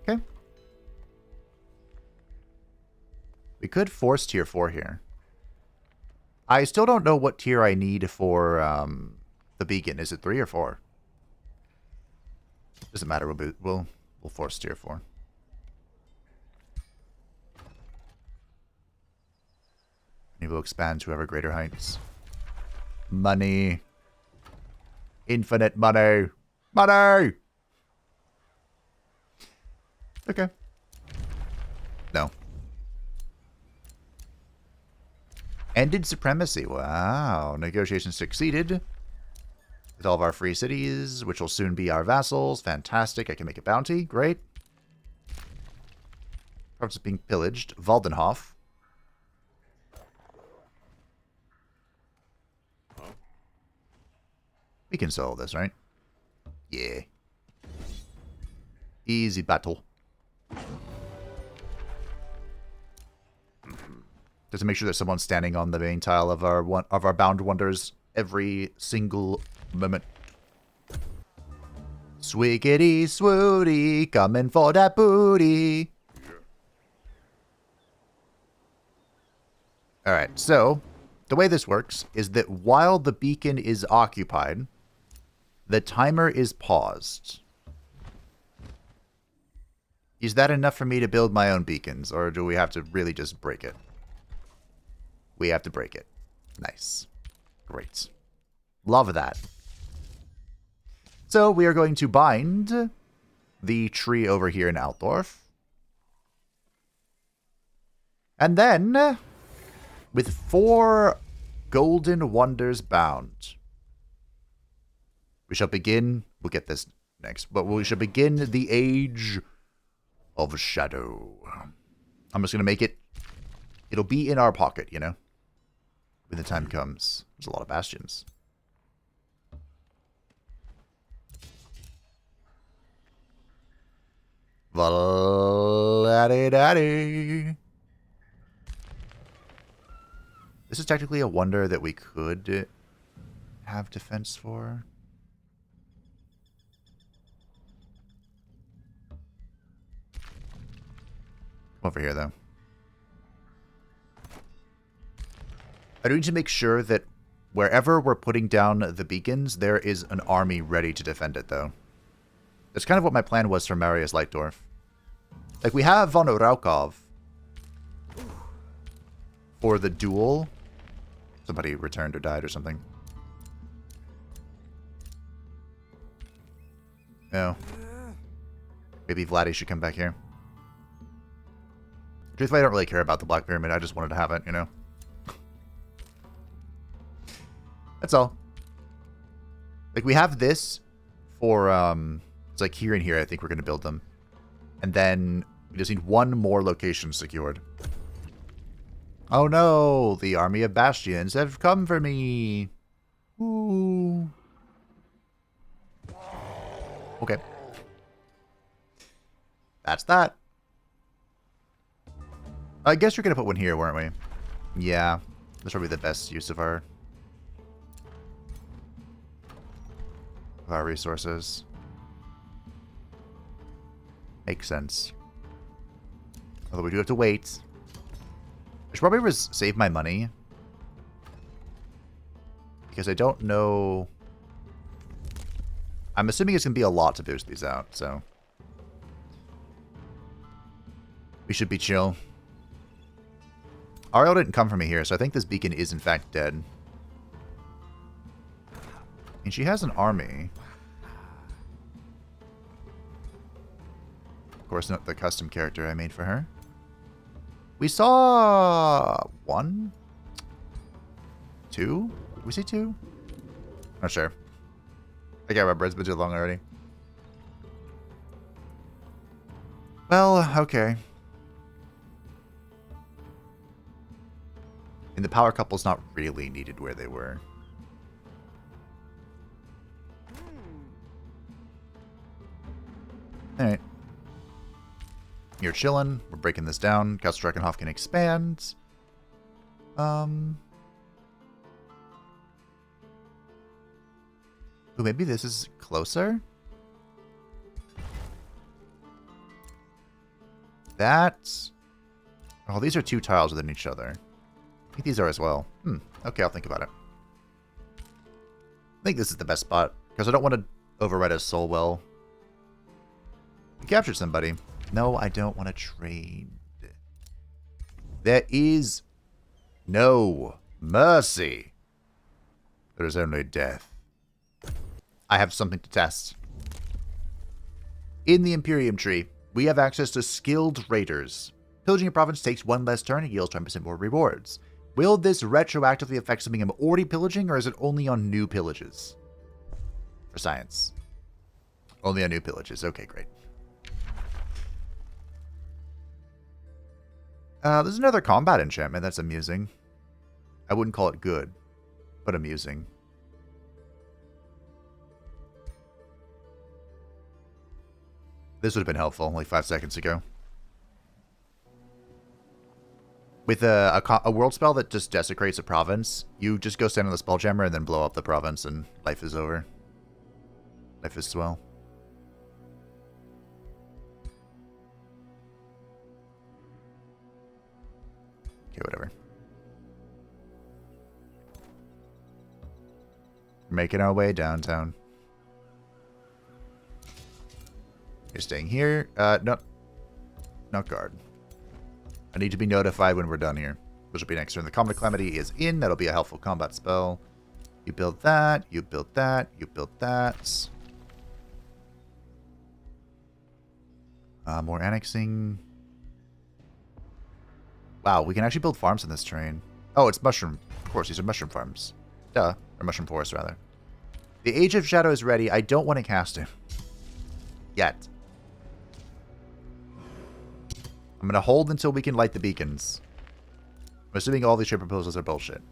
Okay. We could force tier 4 here. I still don't know what tier I need for the beacon. Is it 3 or 4? Doesn't matter. We'll force tier 4. Maybe we'll expand to ever greater heights. Money. Infinite money. Money! Okay. No. Ended supremacy. Wow. Negotiations succeeded. With all of our free cities, which will soon be our vassals. Fantastic. I can make a bounty. Great. Province being pillaged. Waldenhof. We can solve this, right? Yeah. Easy battle. Just to make sure that someone's standing on the main tile of our bound wonders every single moment. Swiggity swooty, coming for that booty. Alright, so the way this works is that while the beacon is occupied, the timer is paused. Is that enough for me to build my own beacons, or do we have to really just break it? We have to break it. Nice. Great. Love that. So we are going to bind the tree over here in Altdorf. And then, with 4 golden wonders bound, we shall begin, we'll get this next, but we shall begin the Age of Shadow. I'm just going to make it, it'll be in our pocket, you know, when the time comes. There's a lot of bastions. Vladdy daddy. This is technically a wonder that we could have defense for. Come over here, though. I need to make sure that wherever we're putting down the beacons, there is an army ready to defend it, though. That's kind of what my plan was for Marius Lightdorf. Like, we have Von Raukov for the duel. Somebody returned or died or something. No. Maybe Vladdy should come back here. Truthfully, I don't really care about the Black Pyramid. I just wanted to have it, you know? That's all. Like, we have this for, it's like here and here, I think we're going to build them. And then we just need one more location secured. Oh no, the army of Bastions have come for me. Ooh. Okay. That's that. I guess we're going to put one here, weren't we? Yeah. That's probably the best use of our resources. Makes sense. Although we do have to wait. I should probably save my money. Because I don't know... I'm assuming it's going to be a lot to boost these out, so... we should be chill. Ariel didn't come from me here, so I think this beacon is in fact dead. And she has an army. Of course, not the custom character I made for her. We saw... 1? 2? Did we see 2? Not sure. I can't remember. It's been too long already. Well, okay. And the power couple's not really needed where they were. Alright. You're chilling. We're breaking this down. Castle Drakenhof can expand. Ooh, maybe this is closer? That's... oh, these are 2 tiles within each other. I think these are as well. Okay, I'll think about it. I think this is the best spot, because I don't want to override a Soulwell. We captured somebody. No, I don't want to trade. There is no mercy. There is only death. I have something to test. In the Imperium tree, we have access to skilled raiders. Pillaging a province takes 1 less turn and yields 10% more rewards. Will this retroactively affect something I'm already pillaging, or is it only on new pillages? For science. Only on new pillages. Okay, great. There's another combat enchantment that's amusing. I wouldn't call it good, but amusing. This would have been helpful like 5 seconds ago. With a world spell that just desecrates a province, you just go stand on the Spelljammer and then blow up the province and life is over. Life is swell. Okay, whatever. We're making our way downtown. You're staying here. No. Not guard. I need to be notified when we're done here. Which will be next turn. The Comet Calamity is in. That'll be a helpful combat spell. You build that. You build that. You build that. More annexing. Wow, we can actually build farms in this terrain. Oh, it's mushroom. Of course, these are mushroom farms. Duh. Or mushroom forests, rather. The Age of Shadow is ready. I don't want to cast it. Yet. I'm going to hold until we can light the beacons. I'm assuming all these trade proposals are bullshit.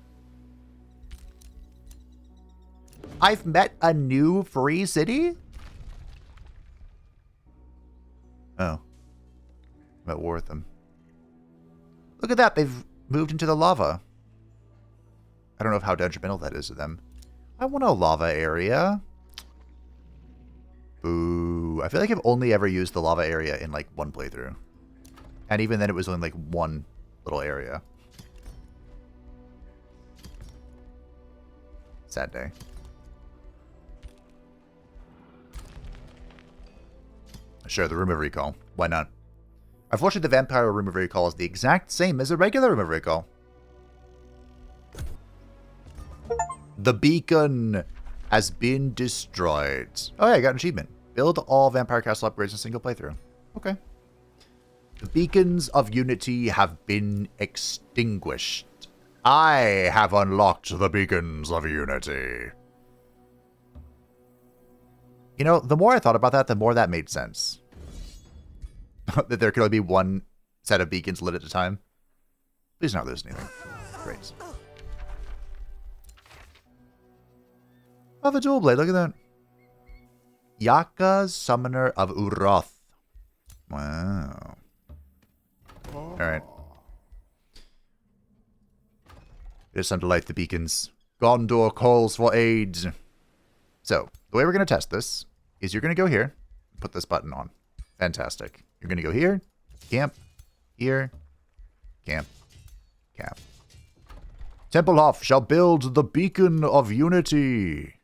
I've met a new free city? Oh. I'm at war with them. Look at that. They've moved into the lava. I don't know how detrimental that is to them. I want a lava area. Ooh. I feel like I've only ever used the lava area in like 1 playthrough. And even then it was only like 1 little area. Sad day. Sure, the Room of Recall. Why not? Unfortunately, the Vampire Room of Recall is the exact same as a regular Room of Recall. The beacon has been destroyed. Oh yeah, I got an achievement. Build all Vampire Castle upgrades in single playthrough. Okay. The beacons of Unity have been extinguished. I have unlocked the beacons of Unity. You know, the more I thought about that, the more that made sense. That there could only be one set of beacons lit at a time. Please not lose anything. Great. Oh, the dual blade, look at that. Yaka's Summoner of Uroth. Wow. Alright. It's time to light the beacons. Gondor calls for aid. So, the way we're going to test this is you're going to go here, put this button on. Fantastic. You're going to go here, camp, here, camp, camp. Templehof shall build the beacon of Unity.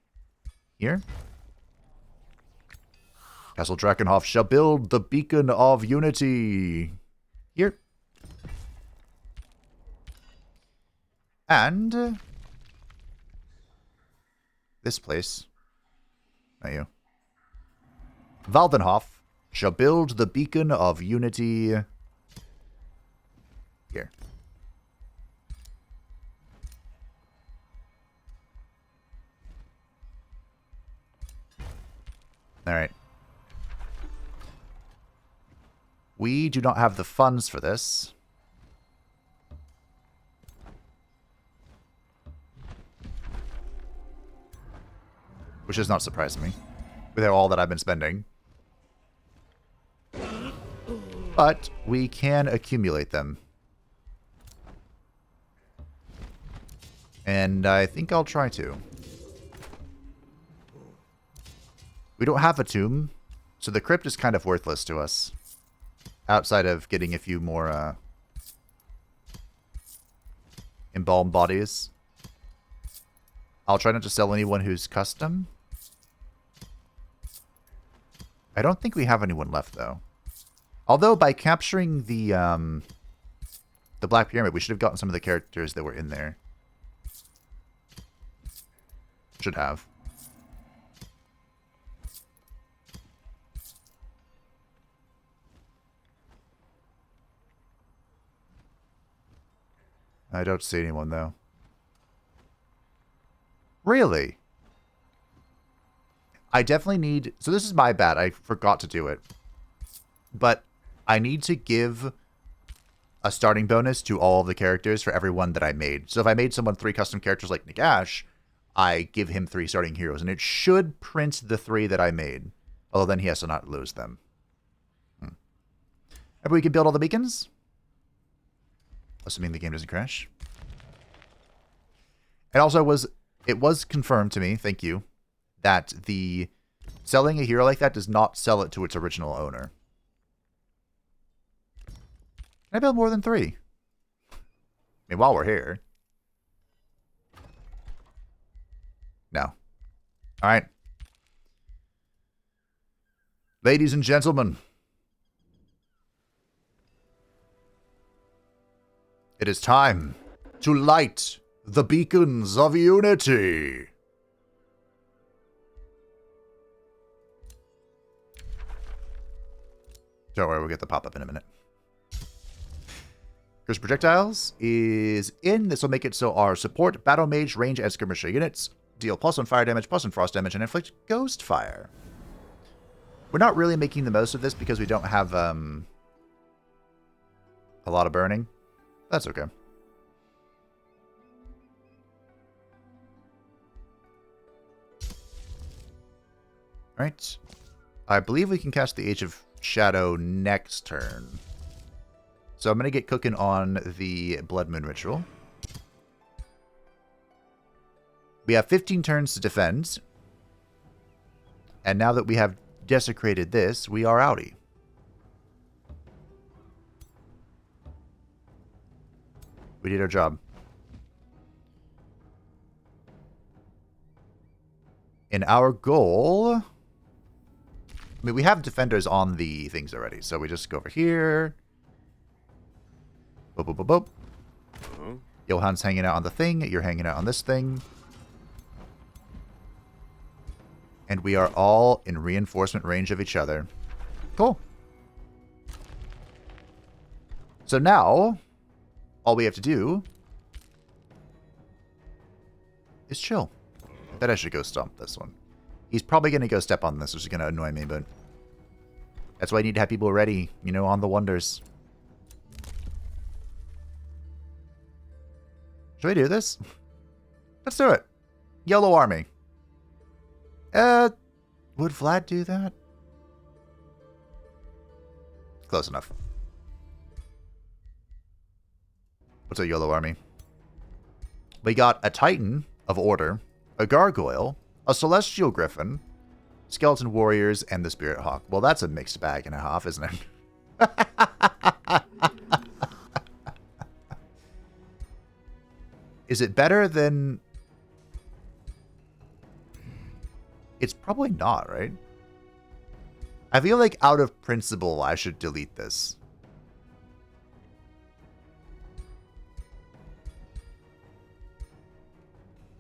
Here. Castle Drakenhof shall build the beacon of Unity. Here. And this place. Not you. Valdenhof shall build the beacon of Unity. Here. Alright. We do not have the funds for this. Which is not surprising me, with all that I've been spending. But we can accumulate them. And I think I'll try to. We don't have a tomb, so the crypt is kind of worthless to us. Outside of getting a few more embalmed bodies. I'll try not to sell anyone who's custom. I don't think we have anyone left, though. Although, by capturing the Black Pyramid, we should have gotten some of the characters that were in there. Should have. I don't see anyone, though. Really? I definitely need... So this is my bad. I forgot to do it. But I need to give a starting bonus to all of the characters for everyone that I made. So if I made someone 3 custom characters like Nagash, I give him 3 starting heroes. And it should print the 3 that I made. Although then he has to not lose them. Maybe we can build all the beacons? Assuming the game doesn't crash. And also it was confirmed to me, thank you, that the selling a hero like that does not sell it to its original owner. Can I build more than 3? I mean, while we're here. No. Alright. Ladies and gentlemen. It is time to light the beacons of Unity. Don't worry, we'll get the pop-up in a minute. Curse projectiles is in. This will make it so our support, battle mage, range, and skirmisher units deal +1 fire damage, +1 frost damage, and inflict ghost fire. We're not really making the most of this because we don't have a lot of burning. That's okay. Alright. I believe we can cast the Age of Shadow next turn. So I'm going to get cooking on the Blood Moon Ritual. We have 15 turns to defend. And now that we have desecrated this, we are outie. We did our job. And our goal... I mean, we have defenders on the things already, so we just go over here. Boop, boop, boop, boop. Johan's hanging out on the thing. You're hanging out on this thing. And we are all in reinforcement range of each other. Cool. So now, all we have to do is chill. I bet I should go stomp this one. He's probably going to go step on this, which is going to annoy me, but that's why I need to have people ready, you know, on the wonders. Should we do this? Let's do it. Yellow army. Would Vlad do that? Close enough. What's a yellow army? We got a Titan of Order, a Gargoyle, a Celestial Griffin, Skeleton Warriors, and the Spirit Hawk. Well, that's a mixed bag and a half, isn't it? Is it better than... It's probably not, right? I feel like out of principle, I should delete this.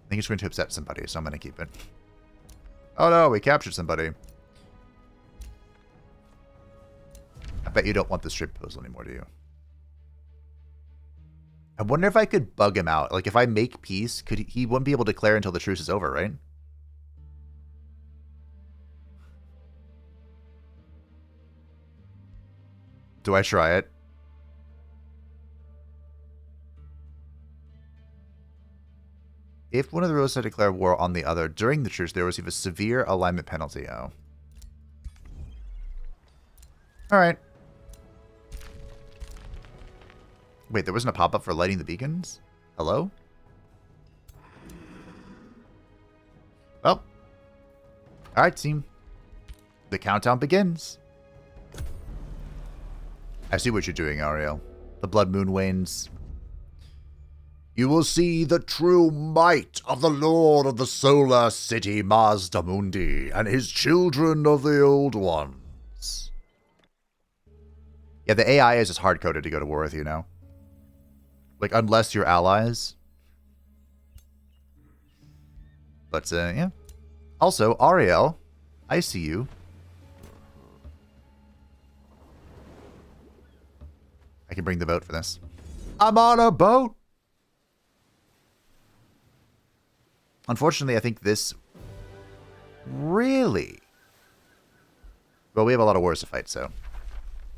I think it's going to upset somebody, so I'm going to keep it. Oh no, we captured somebody. I bet you don't want this trade proposal anymore, do you? I wonder if I could bug him out. Like, if I make peace, he wouldn't be able to declare until the truce is over, right? Do I try it? If one of the rulers had declared war on the other during the truce, they will receive a severe alignment penalty. Oh. Alright. Wait, there wasn't a pop-up for lighting the beacons? Hello? Well. Alright, team. The countdown begins. I see what you're doing, Ariel. The blood moon wanes. You will see the true might of the Lord of the Solar City, Mazda Mundi, and his children of the Old Ones. Yeah, the AI is just hard-coded to go to war with you now. Like, unless you're allies. But, yeah. Also, Ariel, I see you. I can bring the boat for this. I'm on a boat! Unfortunately, I think this really... Well, we have a lot of wars to fight, so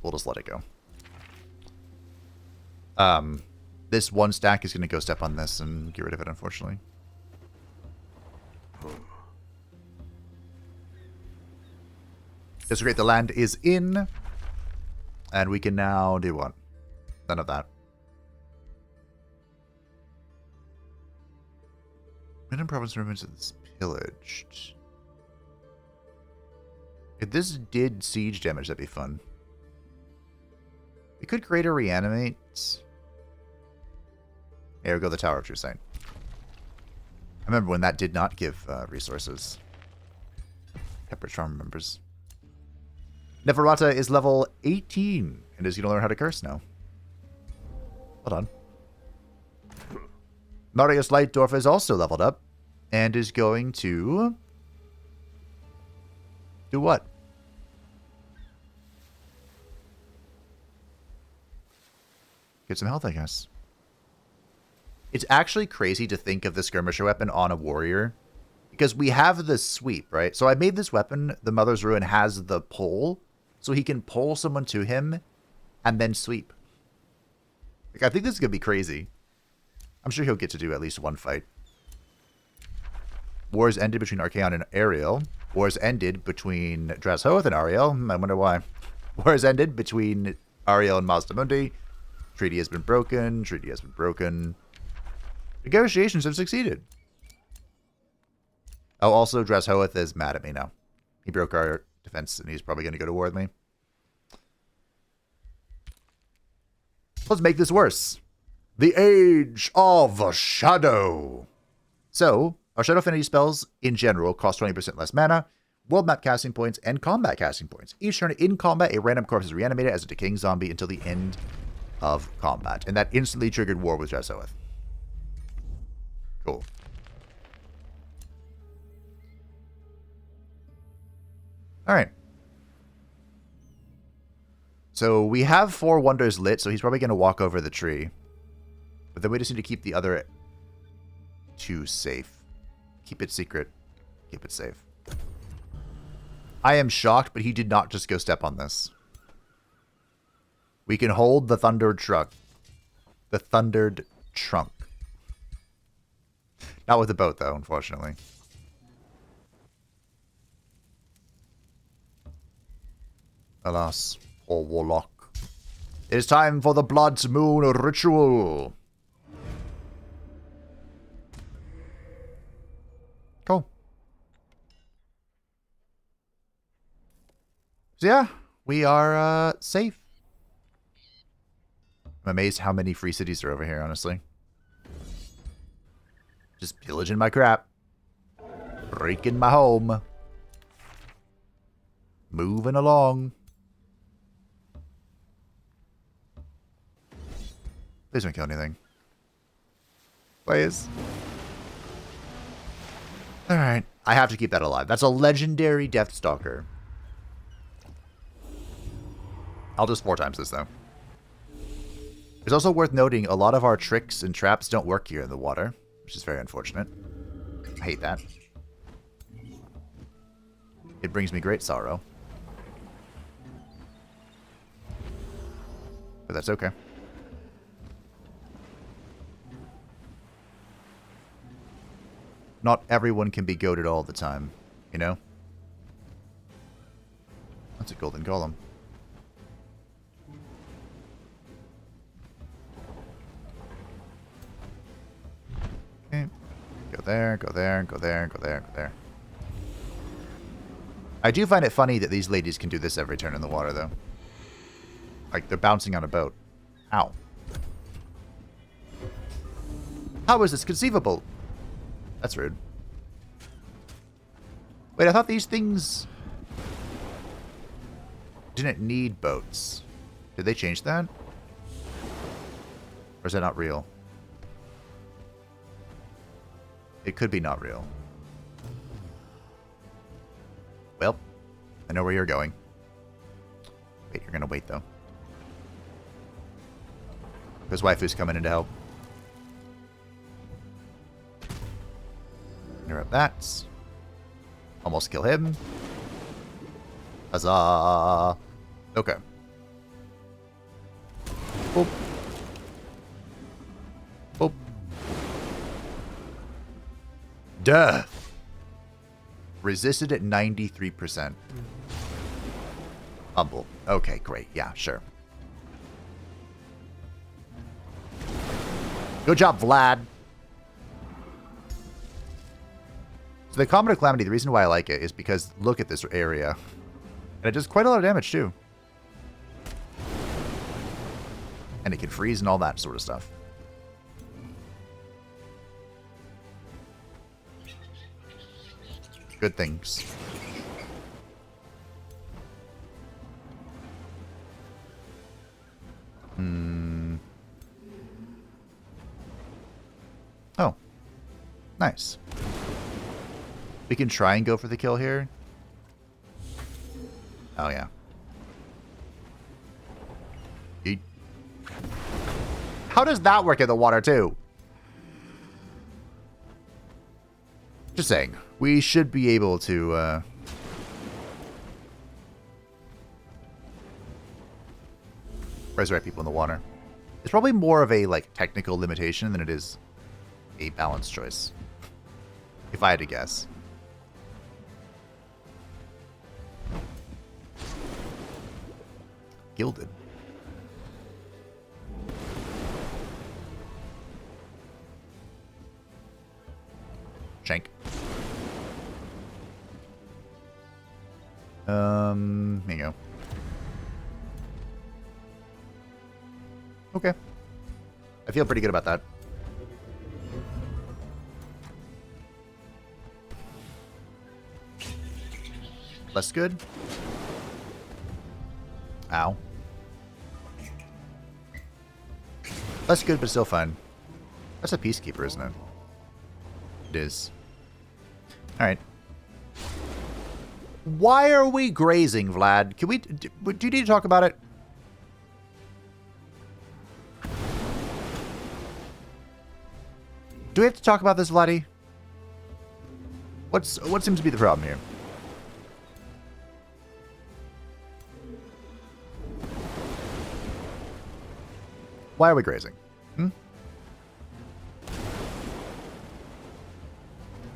we'll just let it go. This one stack is going to go step on this and get rid of it, unfortunately. It's great. The land is in. And we can now do what? None of that. Random province remains is pillaged. If this did siege damage, that'd be fun. We could create a reanimate. Here we go, the Tower of True Sight. I remember when that did not give resources. Pepper Charm members. Neferata is level 18 and is going to learn how to curse now. Hold on. Marius Lightdorf is also leveled up and is going to do what? Get some health, I guess. It's actually crazy to think of the skirmisher weapon on a warrior because we have the sweep, right? So I made this weapon, the Mother's Ruin has the pull, so he can pull someone to him and then sweep. Like, I think this is going to be crazy. I'm sure he'll get to do at least one fight. Wars ended between Archaon and Ariel. Wars ended between Drashoath and Ariel. I wonder why. Wars ended between Ariel and Mazda Mundi. Treaty has been broken. Treaty has been broken. Negotiations have succeeded. Oh, also, Drashoath is mad at me now. He broke our defense, and he's probably going to go to war with me. Let's make this worse. The Age of Shadow. So, Our Shadow Affinity spells, in general, cost 20% less mana, world map casting points, and combat casting points. Each turn in combat, a random corpse is reanimated as a decaying zombie until the end of combat. And that instantly triggered War with Jasoeth. Cool. Alright. So we have 4 wonders lit, so he's probably going to walk over the tree. But then we just need to keep the other 2 safe. Keep it secret. Keep it safe. I am shocked, but he did not just go step on this. We can hold the thundered trunk. The thundered trunk. Not with the boat, though, unfortunately. Alas, poor warlock. It is time for the Blood Moon ritual. Cool. So yeah, we are safe. I'm amazed how many free cities are over here, honestly. Just pillaging my crap. Breaking my home. Moving along. Please don't kill anything. Please. Alright. I have to keep that alive. That's a legendary Deathstalker. I'll just 4 times this, though. It's also worth noting a lot of our tricks and traps don't work here in the water, which is very unfortunate. I hate that. It brings me great sorrow. But that's okay. Not everyone can be goated all the time, you know? That's a golden golem. Okay. Go there, go there, go there, go there, go there. I do find it funny that these ladies can do this every turn in the water, though. Like, they're bouncing on a boat. Ow. How is this conceivable? That's rude. Wait, I thought these things didn't need boats. Did they change that? Or is that not real? It could be not real. Well, I know where you're going. Wait, you're gonna wait, though. Because waifu's coming in to help. Interrupt that. Almost kill him. Huzzah! Okay. Boop. Boop. Death! Resisted at 93%. Humble. Okay, great. Yeah, sure. Good job, Vlad. So the Comet of Calamity, the reason why I like it is because look at this area. And it does quite a lot of damage, too. And it can freeze and all that sort of stuff. Good things. Oh. Nice. We can try and go for the kill here. Oh, yeah. Yeet. How does that work in the water, too? Just saying. We should be able to, resurrect people in the water. It's probably more of a, like, technical limitation than it is a balanced choice. If I had to guess. Gilded. Shank. Here you go. Okay. I feel pretty good about that. Less good. Ow. Less good, but still fine. That's a Peacekeeper, isn't it? It is. Alright. Why are we grazing, Vlad? Can we... Do you need to talk about it? Do we have to talk about this, Vladdy? What seems to be the problem here? Why are we grazing?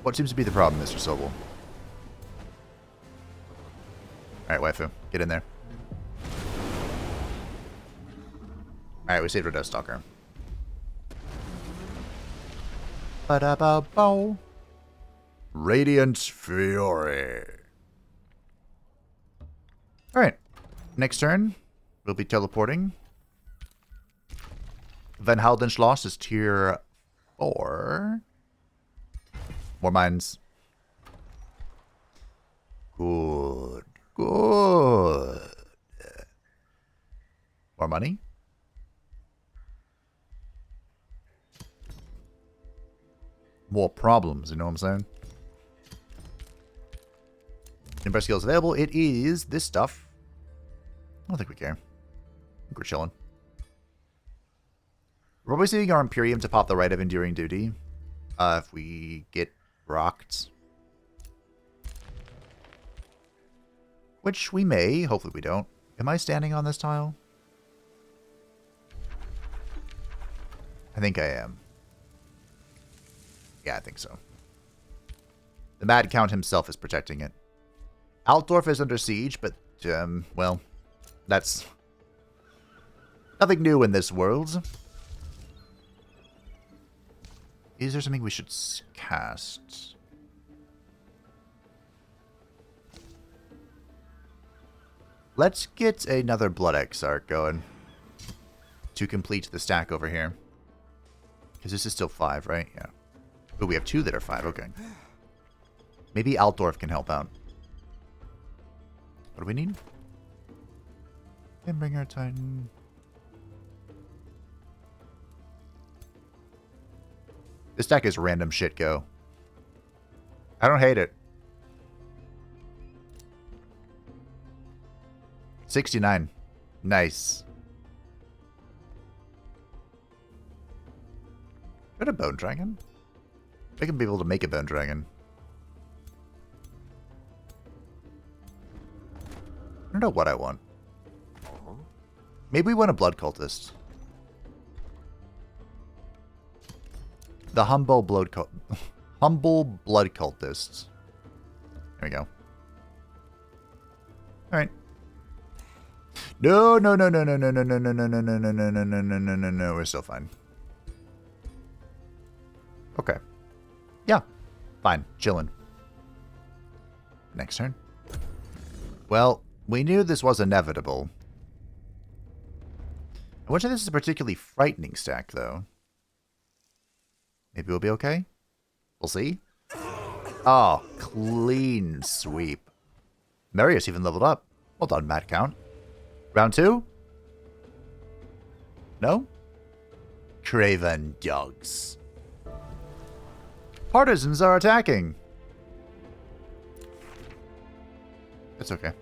What seems to be the problem, Mr. Sobel? Alright, waifu. Get in there. Alright, we saved our Deathstalker. Ba-da-ba-bow. Radiant Fury. Alright. Next turn, we'll be teleporting. Van Haldenschloss is tier 4. More mines. Good. Good. More money. More problems, you know what I'm saying? Number of skills available. It is this stuff. I don't think we care. I think we're chilling. We're always using our Imperium to pop the right of Enduring Duty. If we get rocked. Which we may. Hopefully we don't. Am I standing on this tile? I think I am. Yeah, I think so. The Mad Count himself is protecting it. Altdorf is under siege, but, well, that's nothing new in this world. Is there something we should cast? Let's get another Blood Exarch going to complete the stack over here. Because this is still 5, right? Yeah. Oh, we have 2 that are 5. Okay. Maybe Altdorf can help out. What do we need? And bring our Titan. This deck is random shit go. I don't hate it. 69. Nice. Got a Bone Dragon? I can be able to make a Bone Dragon. I don't know what I want. Maybe we want a Blood Cultist. The Humble Blood Cultist. There we go. Alright. No. We're still fine. Okay. Yeah. Fine. Chillin'. Next turn. Well, we knew this was inevitable. I wonder if this is a particularly frightening stack, though. Maybe we'll be okay? We'll see. Oh, clean sweep. Marius even leveled up. Well done, Mad Count. Round 2? No? Craven dogs. Partisans are attacking. It's okay.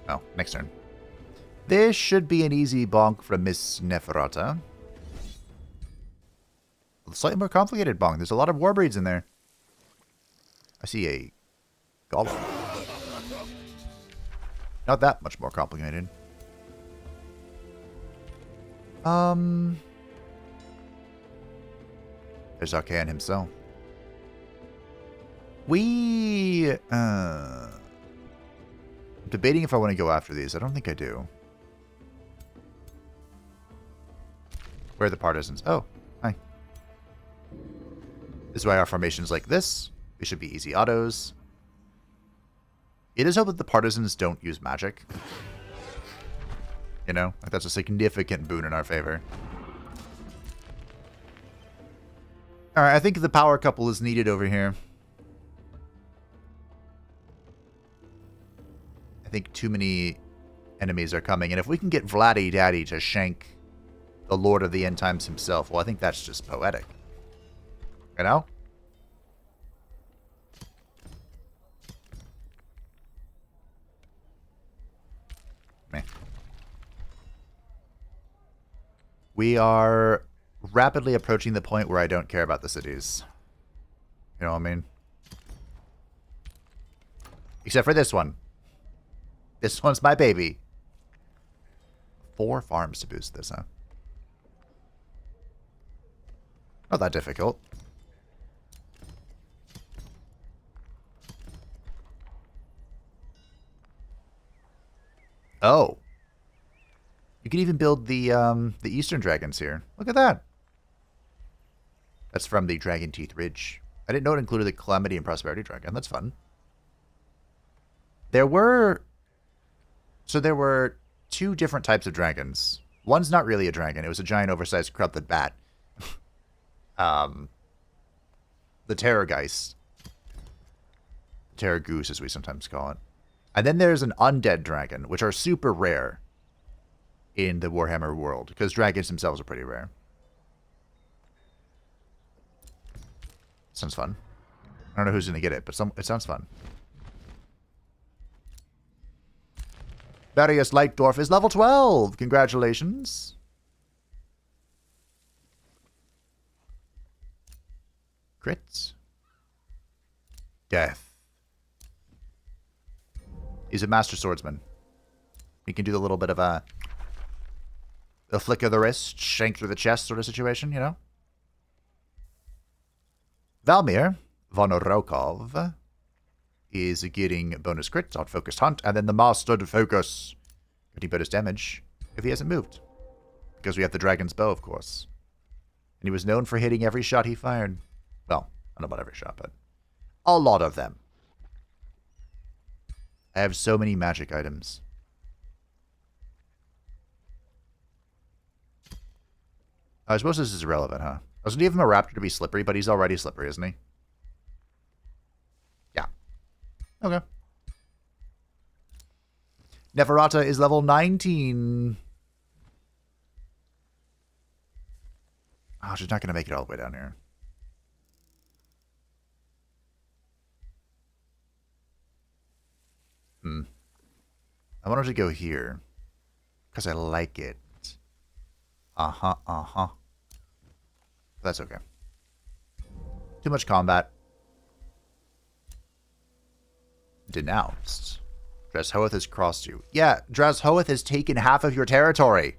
Oh, next turn. This should be an easy bonk from Miss Neferata. Slightly more complicated bonk. There's a lot of Warbreeds in there. I see a Golem. Not that much more complicated. There's Arcan himself. I'm debating if I want to go after these. I don't think I do. Where are the partisans? Oh, hi. This is why our formation is like this. We should be easy autos. It is hope that the partisans don't use magic. You know, like that's a significant boon in our favor. Alright, I think the power couple is needed over here. think too many enemies are coming. And if we can get Vladdy Daddy to shank the Lord of the End Times himself, well, I think that's just poetic. You know? Meh. We are rapidly approaching the point where I don't care about the cities. You know what I mean? Except for this one. This one's my baby. 4 farms to boost this, huh? Not that difficult. Oh. You can even build the Eastern Dragons here. Look at that. That's from the Dragon Teeth Ridge. I didn't know it included the Calamity and Prosperity Dragon. That's fun. There were 2 different types of dragons. One's not really a dragon. It was a giant, oversized, corrupted bat. The Terrorgeist. Terror Goose, as we sometimes call it. And then there's an undead dragon, which are super rare in the Warhammer world, because dragons themselves are pretty rare. Sounds fun. I don't know who's going to get it, but it sounds fun. Various Light Dwarf is level 12. Congratulations. Crits. Death. He's a master swordsman. He can do the little bit of a flick of the wrist, shank through the chest sort of situation, you know? Valmir von Rokov is getting bonus crits on Focused Hunt, and then the Mastered Focus getting bonus damage if he hasn't moved. Because we have the Dragon's Bow, of course. And he was known for hitting every shot he fired. Well, I don't know about every shot, but a lot of them. I have so many magic items. I suppose this is irrelevant, huh? I was going to give him a raptor to be slippery, but he's already slippery, isn't he? Yeah. Okay. Neferata is level 19. Oh, she's not going to make it all the way down here. I want her to go here. Because I like it. That's okay. Too much combat. Denounced. Dreshoeth has crossed you. Yeah, Dreshoeth has taken half of your territory.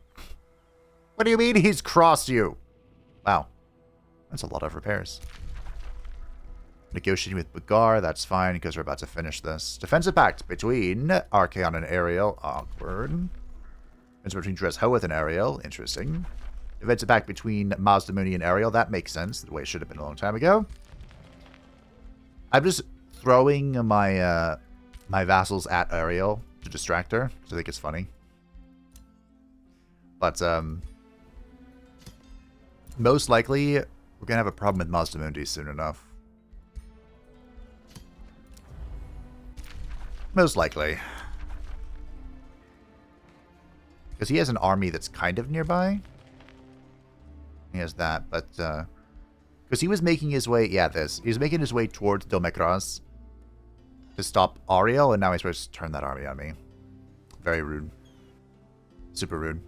What do you mean he's crossed you? Wow. That's a lot of repairs. Negotiating with Bagar, that's fine because we're about to finish this. Defensive pact between Archaon and Ariel. Awkward. Defense between Dreshoeth and Ariel. Interesting. Defensive pact between Mazdamuni and Ariel. That makes sense. The way it should have been a long time ago. I'm just throwing my my vassals at Ariel to distract her, because I think it's funny. But most likely, we're going to have a problem with Mazdamundi soon enough. Most likely. Because he has an army that's kind of nearby. He has that, but... because he was making his way... Yeah, this. He was making his way towards Domekras to stop Ariel, and now he's supposed to turn that army on me. Very rude. Super rude.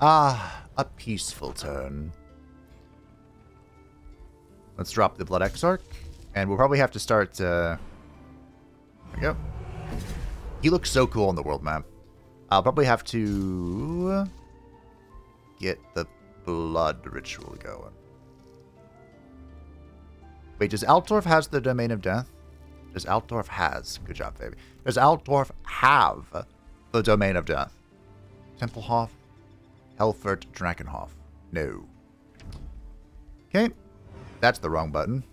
Ah, a peaceful turn. Let's drop the Blood Exarch, and we'll probably have to start... There we go. He looks so cool on the world map. I'll probably have to get the blood ritual going. Wait, does Altdorf has the Domain of Death? Does Altdorf has? Good job, baby. Does Altdorf have the Domain of Death? Templehof, Helfert, Drakenhof. No. Okay. That's the wrong button.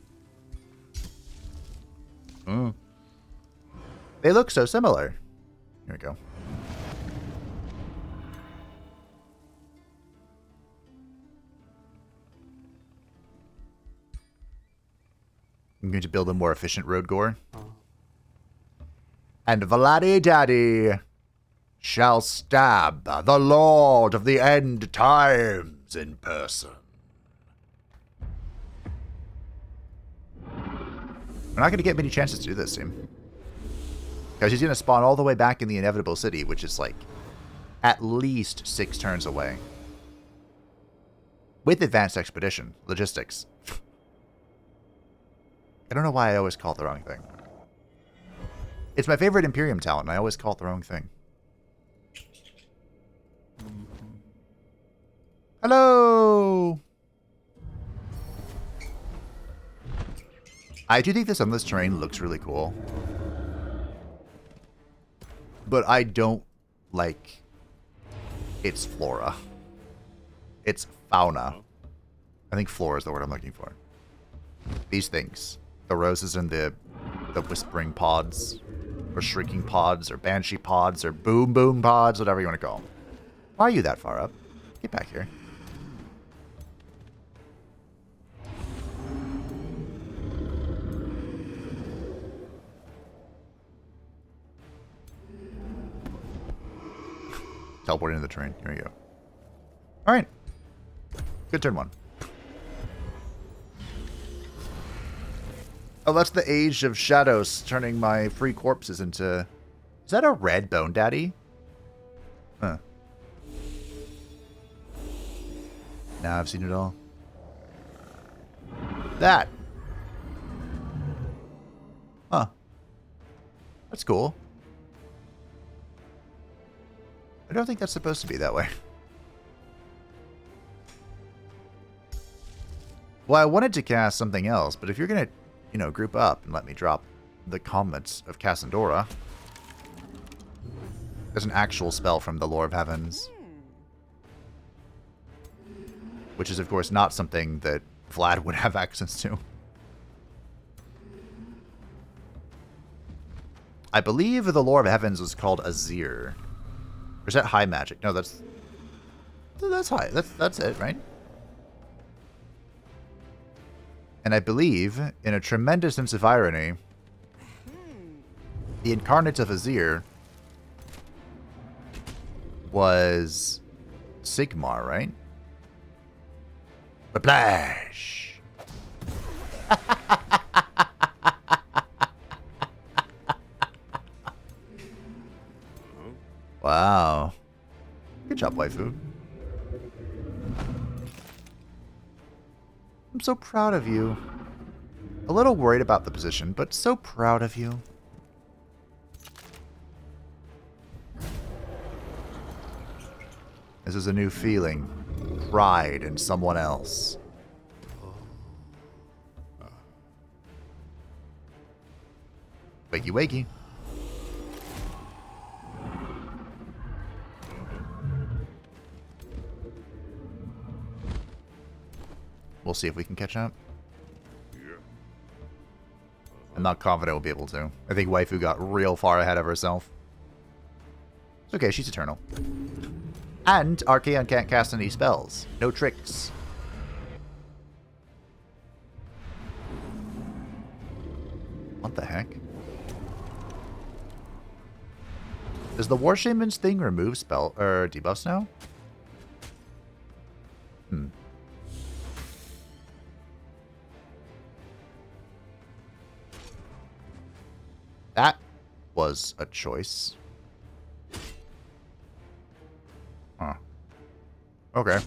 They look so similar. Here we go. I'm going to build a more efficient road gore. and Vladdy Daddy shall stab the Lord of the End Times in person. We're not going to get many chances to do this, team. Because he's going to spawn all the way back in the Inevitable City, which is like at least 6 turns away. With Advanced Expedition, Logistics. I don't know why I always call it the wrong thing. It's my favorite Imperium talent, and I always call it the wrong thing. Hello! I do think this endless terrain looks really cool. But I don't like its flora. Its fauna. I think flora is the word I'm looking for. These things. The roses and the whispering pods. Or shrieking pods. Or banshee pods. Or boom boom pods. Whatever you want to call them. Why are you that far up? Get back here. Teleport into the train. Here we go. Alright. Good turn 1. Oh, that's the Age of Shadows turning my free corpses into... Is that a red Bone Daddy? Huh. Now I've seen it all. That. Huh. That's cool. I don't think that's supposed to be that way. Well, I wanted to cast something else, but if you're going to, you know, group up and let me drop the Comets of Cassandora. There's an actual spell from the Lore of Heavens. Which is, of course, not something that Vlad would have access to. I believe the Lore of Heavens was called Azir. Or is that high magic? No, that's high. That's it, right? And I believe, in a tremendous sense of irony, the incarnate of Azir was Sigmar, right? Baplash! Wow. Good job, waifu. I'm so proud of you. A little worried about the position, but so proud of you. This is a new feeling. Pride in someone else. Wakey wakey. We'll see if we can catch up. I'm not confident we'll be able to. I think waifu got real far ahead of herself. It's okay, she's eternal. And Archaon can't cast any spells. No tricks. What the heck? Does the War Shaman's thing remove spell or debuffs now? That was a choice. Huh. Okay.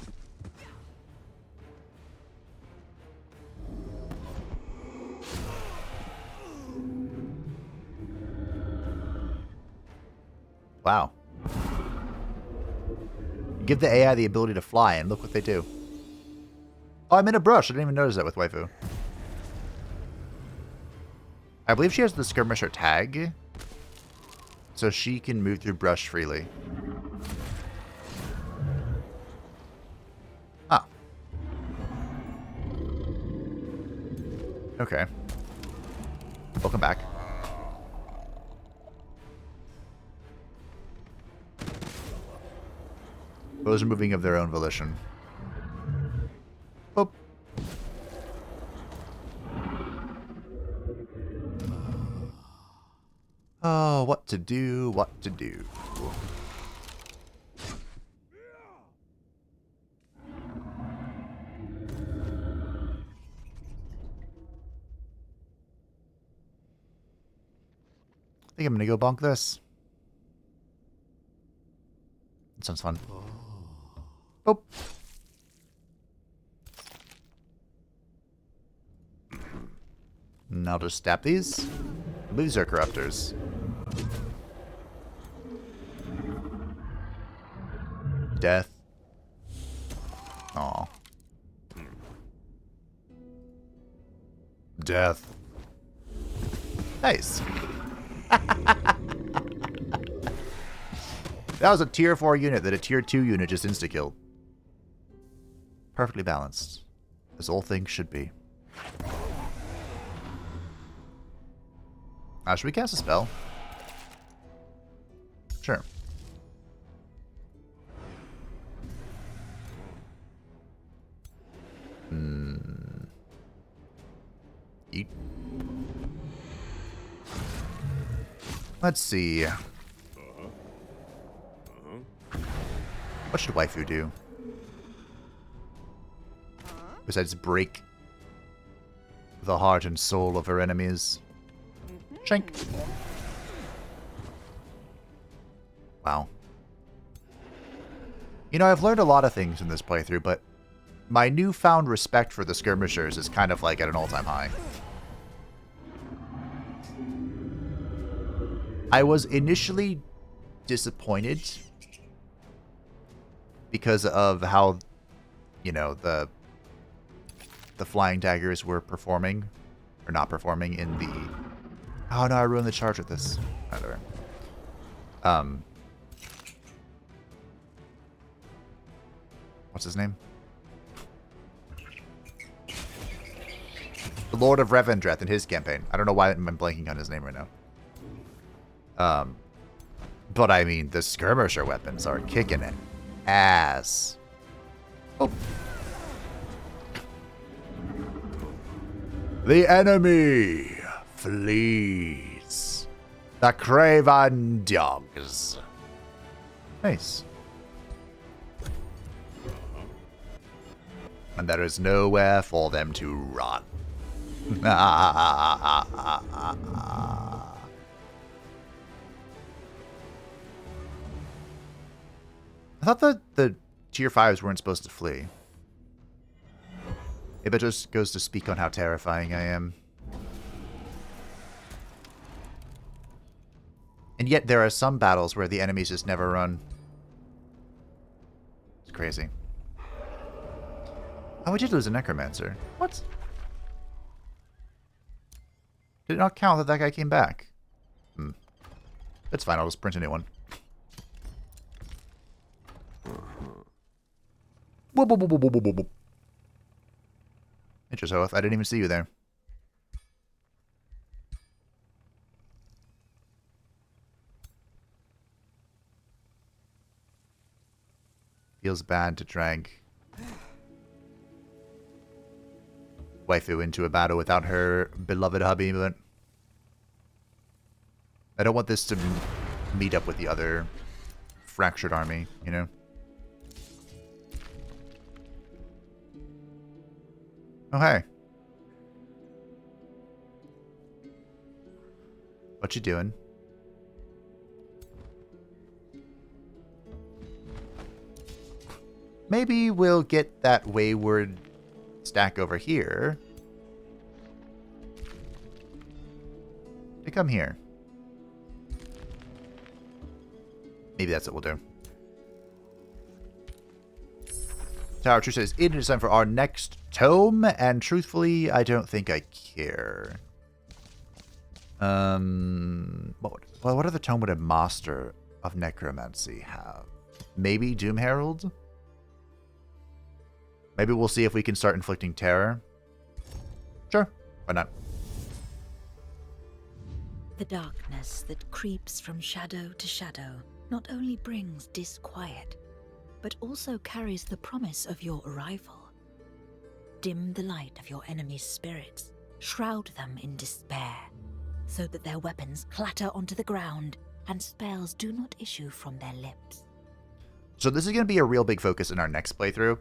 Wow. You give the AI the ability to fly, and look what they do. Oh, I'm in a brush. I didn't even notice that with waifu. I believe she has the skirmisher tag, so she can move through brush freely. Ah. Okay. Welcome back. Those are moving of their own volition. Boop. Oh, what to do, what to do. I think I'm gonna go bonk this. That sounds fun. Oh. And I'll just stab these. These are corruptors. Death. Aw. Death. Nice. That was a tier 4 unit that a tier 2 unit just insta-killed. Perfectly balanced. As all things should be. Should we cast a spell? Sure. Eat. Let's see. What should waifu do? Besides break the heart and soul of her enemies. Shank. Wow. You know, I've learned a lot of things in this playthrough, but my newfound respect for the skirmishers is kind of like at an all-time high. I was initially disappointed because of how, you know, the flying daggers were performing, or not performing in the... Oh no, I ruined the charge with this. Whatever. What's his name? The Lord of Revendreth in his campaign. I don't know why I'm blanking on his name right now. But I mean, the skirmisher weapons are kicking it ass. Oh. The enemy flees. The craven dogs. Nice. And there is nowhere for them to run. I thought the tier 5s weren't supposed to flee. Maybe it just goes to speak on how terrifying I am. And yet there are some battles where the enemies just never run. It's crazy. Oh, we did lose a necromancer. What? Did it not count that that guy came back? It's fine, I'll just print a new one. Whoop, whoop, whoop, whoop, whoop, whoop, whoop. Interesting, I didn't even see you there. Feels bad to drag waifu into a battle without her beloved hubby, but I don't want this to meet up with the other fractured army, you know? Oh, hey. What you doing? Maybe we'll get that wayward stack over here to come here. Maybe that's what we'll do. Tower True says, it is time for our next tome, and truthfully, I don't think I care. What other tome would a Master of Necromancy have? Maybe Doom Herald? Maybe we'll see if we can start inflicting terror. Sure, why not? The darkness that creeps from shadow to shadow not only brings disquiet, but also carries the promise of your arrival. Dim the light of your enemy's spirits, shroud them in despair, so that their weapons clatter onto the ground and spells do not issue from their lips. So this is going to be a real big focus in our next playthrough.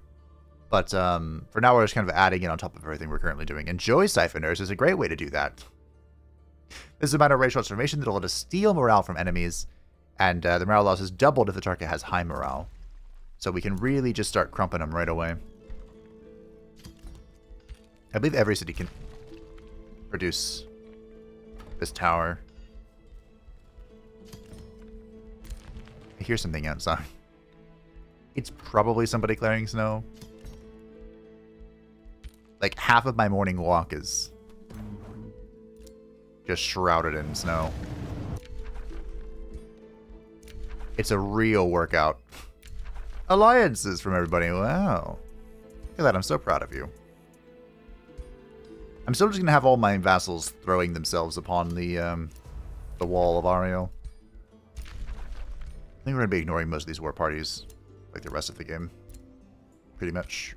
But for now, we're just kind of adding it on top of everything we're currently doing. And Joy Siphoners is a great way to do that. This is a minor racial transformation that will let us steal morale from enemies. And the morale loss is doubled if the target has high morale. So we can really just start crumping them right away. I believe every city can produce this tower. I hear something outside. It's probably somebody clearing snow. Like, half of my morning walk is just shrouded in snow. It's a real workout. Alliances from everybody. Wow. Look at that. I'm so proud of you. I'm still just going to have all my vassals throwing themselves upon the wall of Ario. I think we're going to be ignoring most of these war parties, like the rest of the game. Pretty much.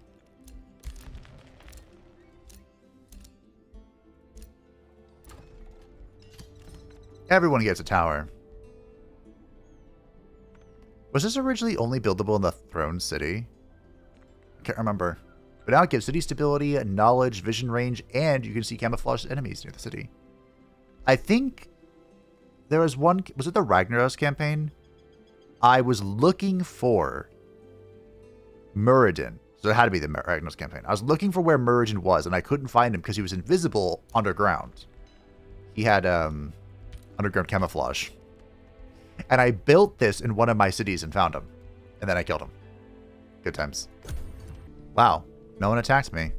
Everyone gets a tower. Was this originally only buildable in the Throne City? I can't remember. But now it gives city stability, knowledge, vision range, and you can see camouflaged enemies near the city. I think there was one... Was it the Ragnaros campaign? I was looking for Muradin. So it had to be the Ragnaros campaign. I was looking for where Muradin was, and I couldn't find him because he was invisible underground. He had underground camouflage. And I built this in one of my cities and found him. And then I killed him. Good times. Wow. No one attacked me.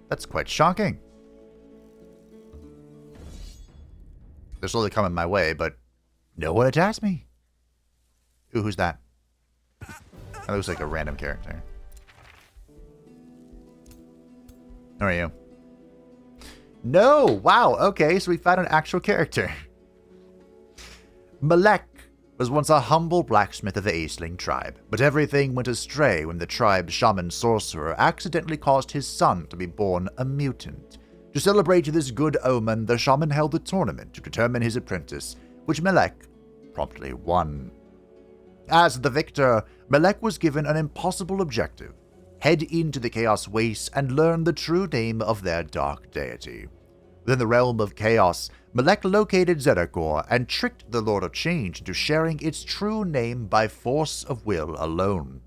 That's quite shocking. They're slowly coming my way, but no one attacked me. Ooh, who's that? That looks like a random character. How are you? No! Wow, okay, so we found an actual character. Malek was once a humble blacksmith of the Aisling tribe, but everything went astray when the tribe's shaman sorcerer accidentally caused his son to be born a mutant. To celebrate this good omen, the shaman held a tournament to determine his apprentice, which Malek promptly won. As the victor, Malek was given an impossible objective: head into the Chaos Wastes and learn the true name of their dark deity. Within the realm of chaos, Malek located Zedakor and tricked the Lord of Change into sharing its true name by force of will alone.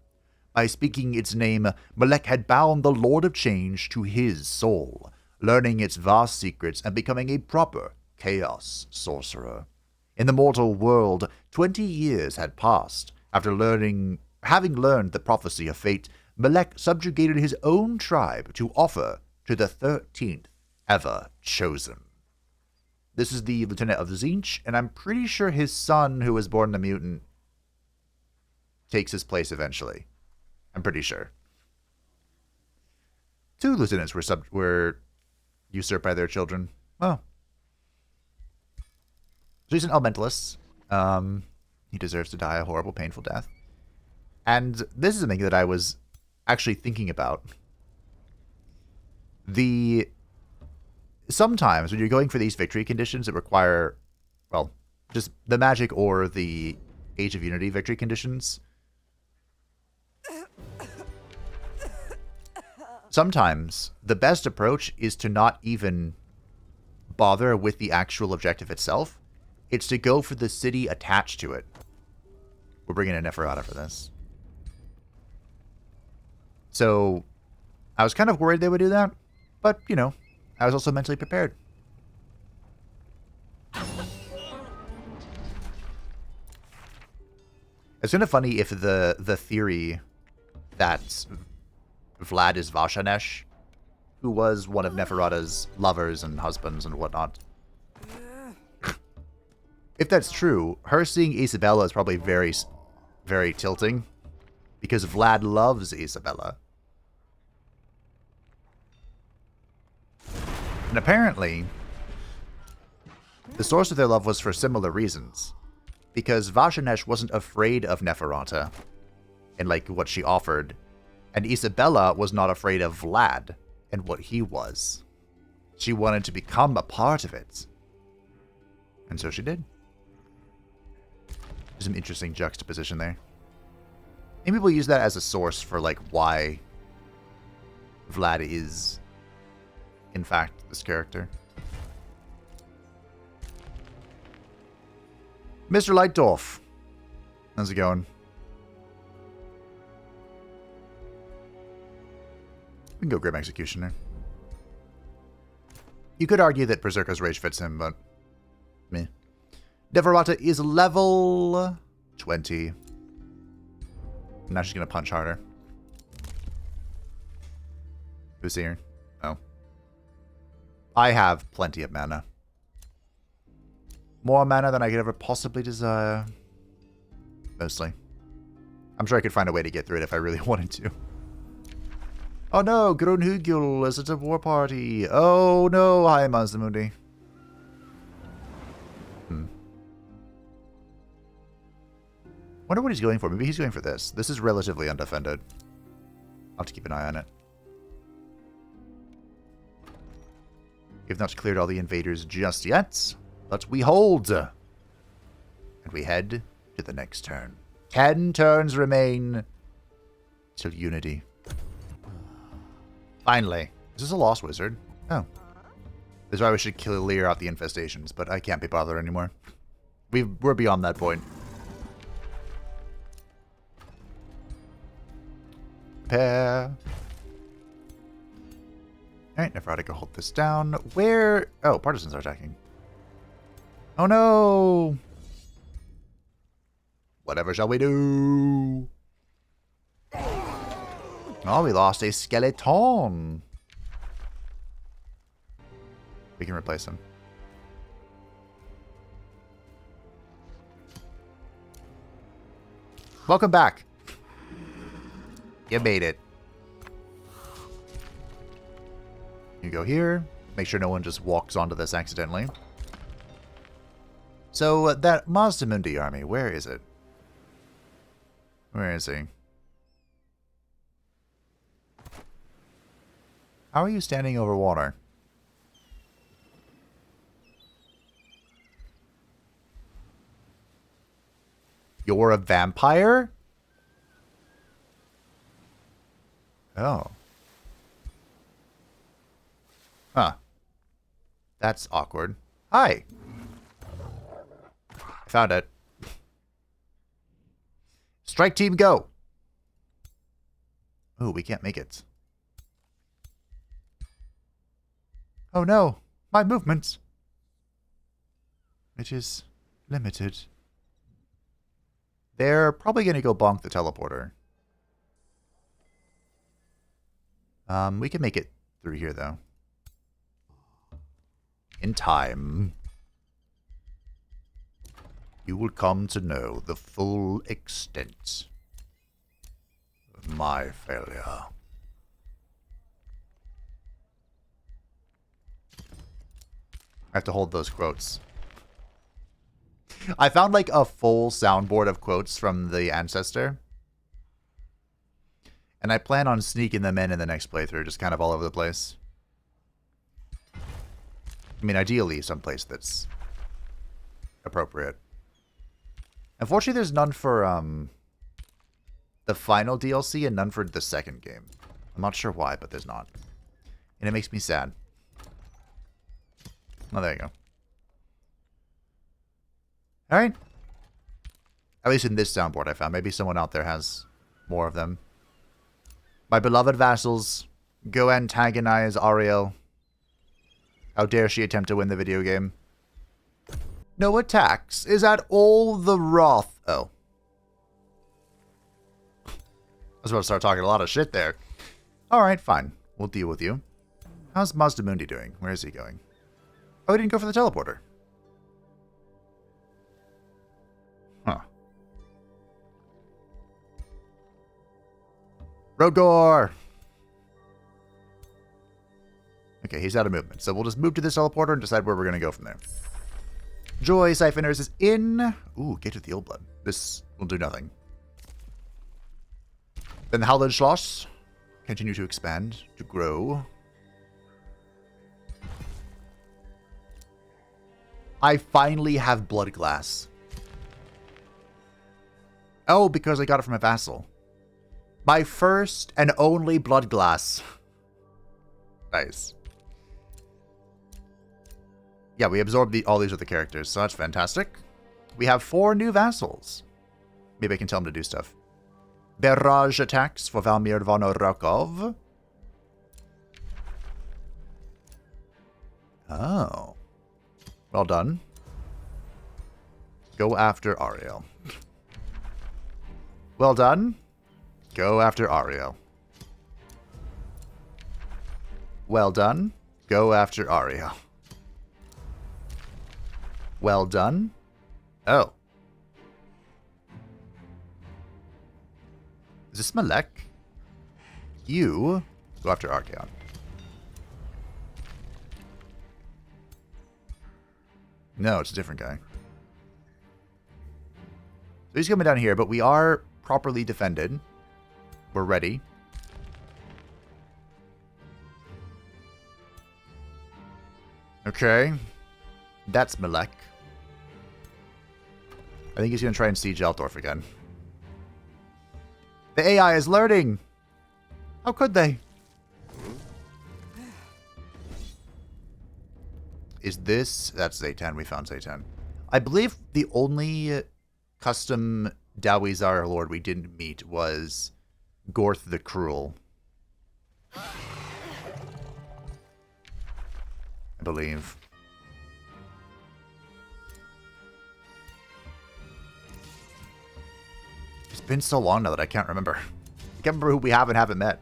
By speaking its name, Malek had bound the Lord of Change to his soul, learning its vast secrets and becoming a proper chaos sorcerer. In the mortal world, 20 years had passed. After having learned the prophecy of fate, Malek subjugated his own tribe to offer to the 13th Everchosen. This is the lieutenant of Zinch, and I'm pretty sure his son, who was born a mutant, takes his place eventually. I'm pretty sure. 2 lieutenants were usurped by their children. Well, so he's an elementalist. He deserves to die a horrible, painful death. And this is something that I was actually thinking about. Sometimes when you're going for these victory conditions that require, well, just the magic or the Age of Unity victory conditions, sometimes the best approach is to not even bother with the actual objective itself. It's to go for the city attached to it. We're bringing in Neferata for this. So I was kind of worried they would do that, but, you know, I was also mentally prepared. It's kind of funny if the theory that Vlad is Vashanesh, who was one of Neferata's lovers and husbands and whatnot. If that's true, her seeing Isabella is probably very, very tilting, because Vlad loves Isabella. And apparently, the source of their love was for similar reasons, because Vashanesh wasn't afraid of Neferata and like what she offered, and Isabella was not afraid of Vlad and what he was. She wanted to become a part of it. And so she did. There's some interesting juxtaposition there. Maybe we'll use that as a source for, like, why Vlad is, in fact, this character. Mr. Lightdorf. How's it going? We can go Grim Executioner. You could argue that Berserker's Rage fits him, but meh. Deverata is level 20. Now she's going to punch harder. Who's here? Oh. I have plenty of mana. More mana than I could ever possibly desire. Mostly. I'm sure I could find a way to get through it if I really wanted to. Oh no, Grunhugul is at a war party. Oh no, hi Mazdamundi. Wonder what he's going for. Maybe he's going for this. This is relatively undefended. I'll have to keep an eye on it. We've not cleared all the invaders just yet, but we hold. And we head to the next turn. 10 turns remain till Unity. Finally. Is this a Lost Wizard? Oh. This is why we should clear out the infestations, but I can't be bothered anymore. We're beyond that point. Prepare. Alright, Nephrotic will hold this down. Where? Oh, partisans are attacking. Oh no! Whatever shall we do? Oh, we lost a skeleton. We can replace him. Welcome back. You made it. You go here. Make sure no one just walks onto this accidentally. So, that Mazdamundi army, where is it? Where is he? How are you standing over water? You're a vampire? Oh. Huh. That's awkward. Hi. I found it. Strike team, go. Oh, we can't make it. Oh no, my movement. It is limited. They're probably going to go bonk the teleporter. We can make it through here, though. In time, you will come to know the full extent of my failure. I have to hold those quotes. I found like a full soundboard of quotes from the Ancestor. And I plan on sneaking them in the next playthrough, just kind of all over the place. I mean, ideally, someplace that's appropriate. Unfortunately, there's none for the final DLC and none for the second game. I'm not sure why, but there's not. And it makes me sad. Oh, there you go. Alright. At least in this soundboard I found. Maybe someone out there has more of them. My beloved vassals, go antagonize Ariel. How dare she attempt to win the video game? No attacks. Is that all the wrath? Oh. I was about to start talking a lot of shit there. Alright, fine. We'll deal with you. How's Mazdamundi doing? Where is he going? Oh, he didn't go for the teleporter. Huh. Rodgor! Okay, he's out of movement. So we'll just move to this teleporter and decide where we're going to go from there. Joy Siphoners is in. Ooh, get with the old blood. This will do nothing. Then the Howland Schloss. Continue to expand, to grow. I finally have blood glass. Oh, because I got it from a vassal. My first and only blood glass. Nice. Yeah, we absorbed all these other characters, so that's fantastic. We have 4 new vassals. Maybe I can tell them to do stuff. Barrage attacks for Valmir von Rokov. Oh. Well done. Go after Ariel. Well done. Go after Ariel. Well done. Go after Ariel. Well done. Oh. Is this Malek? You go after Archeon. No, it's a different guy. So he's coming down here, but we are properly defended. We're ready. Okay. That's Malek. I think he's going to try and siege Altdorf again. The AI is learning! How could they? Is this... That's Zaytan. We found Zaytan. I believe the only custom Dawizar Lord we didn't meet was Gorth the Cruel. I believe. It's been so long now that I can't remember. I can't remember who we have and haven't met.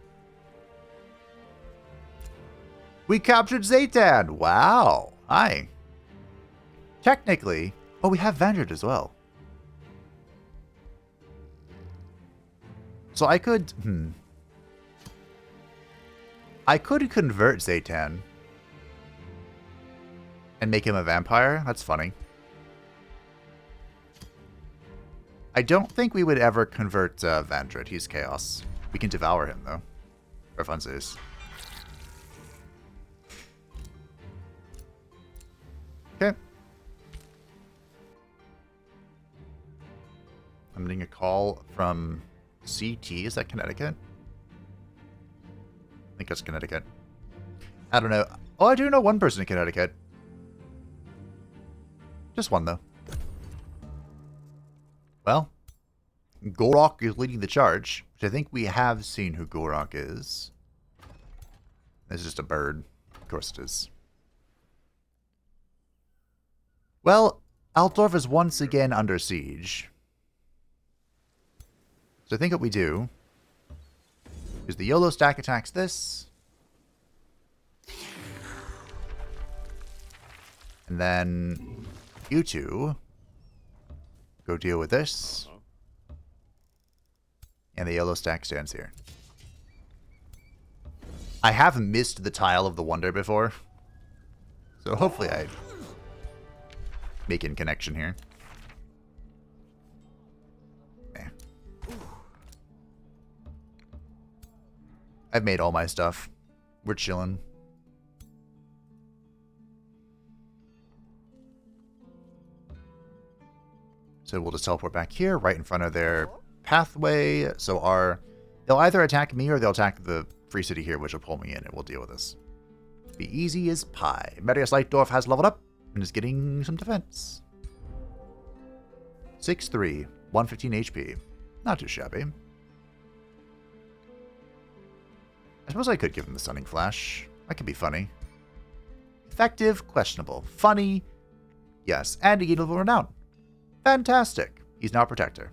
We captured Zaytan! Wow! Hi. Technically... Oh, we have Vanguard as well. So I could... I could convert Zaytan. And make him a vampire? That's funny. I don't think we would ever convert Vandred. He's chaos. We can devour him, though. For funsies. Okay. I'm getting a call from CT. Is that Connecticut? I think that's Connecticut. I don't know. Oh, I do know one person in Connecticut. Just one, though. Well, Gorok is leading the charge, which I think we have seen who Gorok is. It's just a bird. Of course it is. Well, Altdorf is once again under siege. So I think what we do is the YOLO stack attacks this. And then you two go deal with this. And the yellow stack stands here. I have missed the Tile of the Wonder before. So hopefully I make in connection here. Nah. I've made all my stuff. We're chilling. So we'll just teleport back here, right in front of their pathway. So they'll either attack me or they'll attack the free city here, which will pull me in, and we'll deal with this. Be easy as pie. Marius Lightdorf has leveled up and is getting some defense. 6-3, 115 HP. Not too shabby. I suppose I could give him the Stunning Flash. That could be funny. Effective? Questionable. Funny? Yes. And he gained level renown. Fantastic. He's now Protector.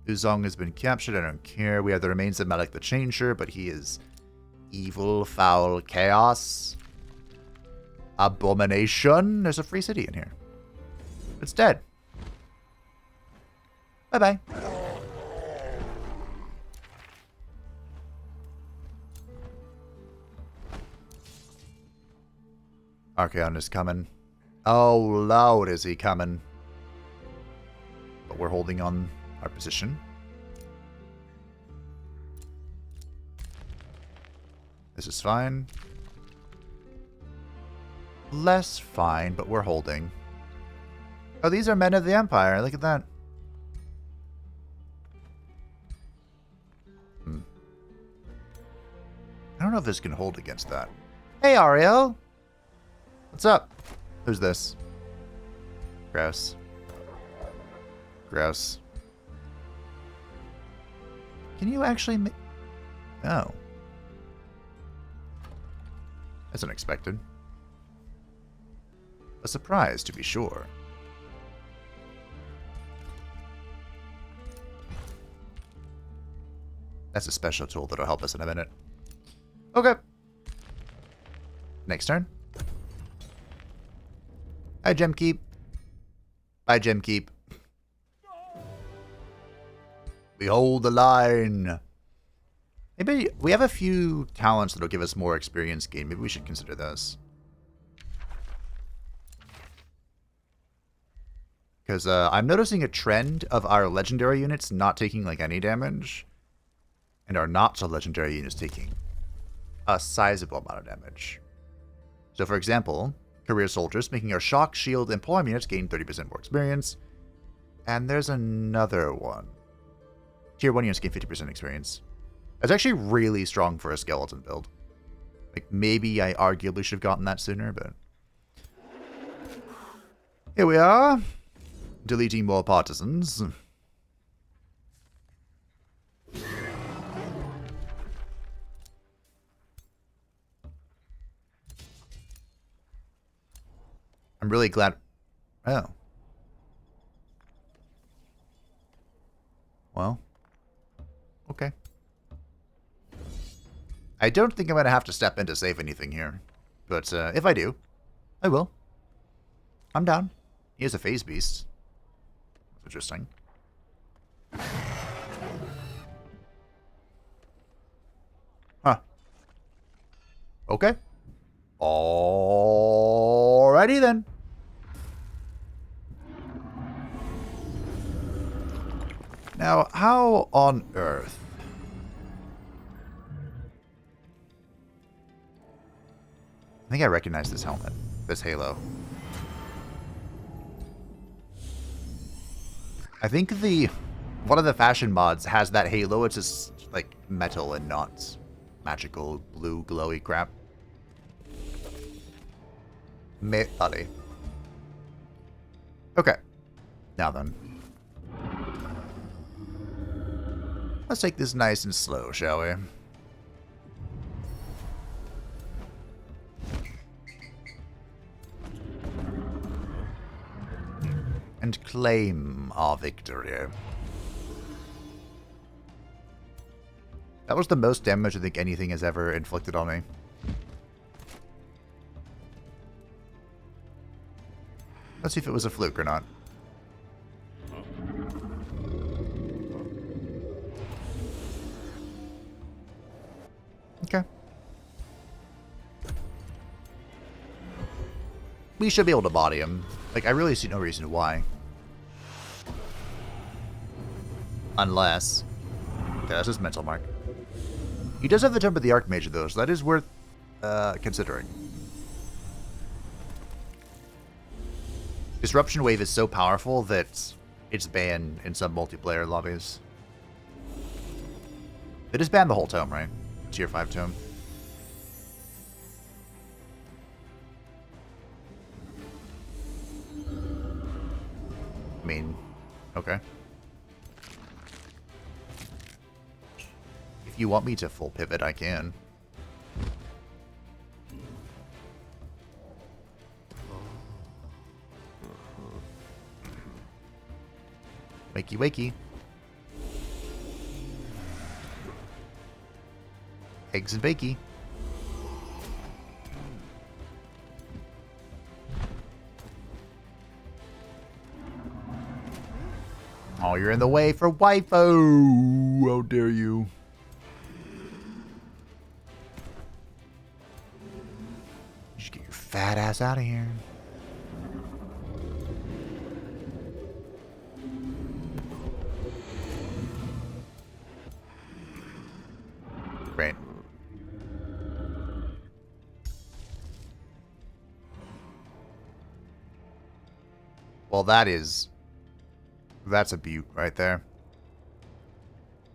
Uzong has been captured. I don't care. We have the remains of Malek the Changer, but he is evil, foul, chaos. Abomination. There's a free city in here. It's dead. Bye-bye. Archeon is coming. Oh, loud is he coming. But we're holding on our position. This is fine. less fine, but we're holding. Oh, these are men of the Empire. Look at that. I don't know if this can hold against that. Hey, Ariel. What's up? Who's this? Gross. Gross. Can you actually make... Oh. That's unexpected. A surprise, to be sure. That's a special tool that'll help us in a minute. Okay. Next turn. Hi, Gemkeep. Bye, Gemkeep. We hold the line. Maybe we have a few talents that'll give us more experience gain. Maybe we should consider those. Because I'm noticing a trend of our legendary units not taking like any damage. And our not so legendary units taking a sizable amount of damage. So for example, career soldiers making our shock, shield, and polearm units gain 30% more experience. And there's another one. Tier 1 units gain 50% experience. That's actually really strong for a skeleton build. Like, maybe I arguably should have gotten that sooner, but... Here we are. Deleting more partisans. I'm really glad... Oh. Well. Okay. I don't think I'm going to have to step in to save anything here. But if I do, I will. I'm down. He has a phase beast. That's interesting. Huh. Okay. Alrighty then. Now, how on earth? I think I recognize this helmet, this halo. I think one of the fashion mods has that halo. It's just like metal and not magical blue glowy crap. Vladdy. Okay. Now then. Let's take this nice and slow, shall we? And claim our victory. That was the most damage I think anything has ever inflicted on me. Let's see if it was a fluke or not. Okay. We should be able to body him. Like, I really see no reason why. Unless... Okay, that's his mental mark. He does have the Temper of the Archmage, though, so that is worth considering. Disruption Wave is so powerful that it's banned in some multiplayer lobbies. It is banned the whole tome, right? Tier 5 tome. I mean, okay. If you want me to full pivot, I can. Wakey, wakey. Eggs and bakey. Oh, you're in the way for waifu. How dare you. You should get your fat ass out of here. Great. Well, that's a beaut right there.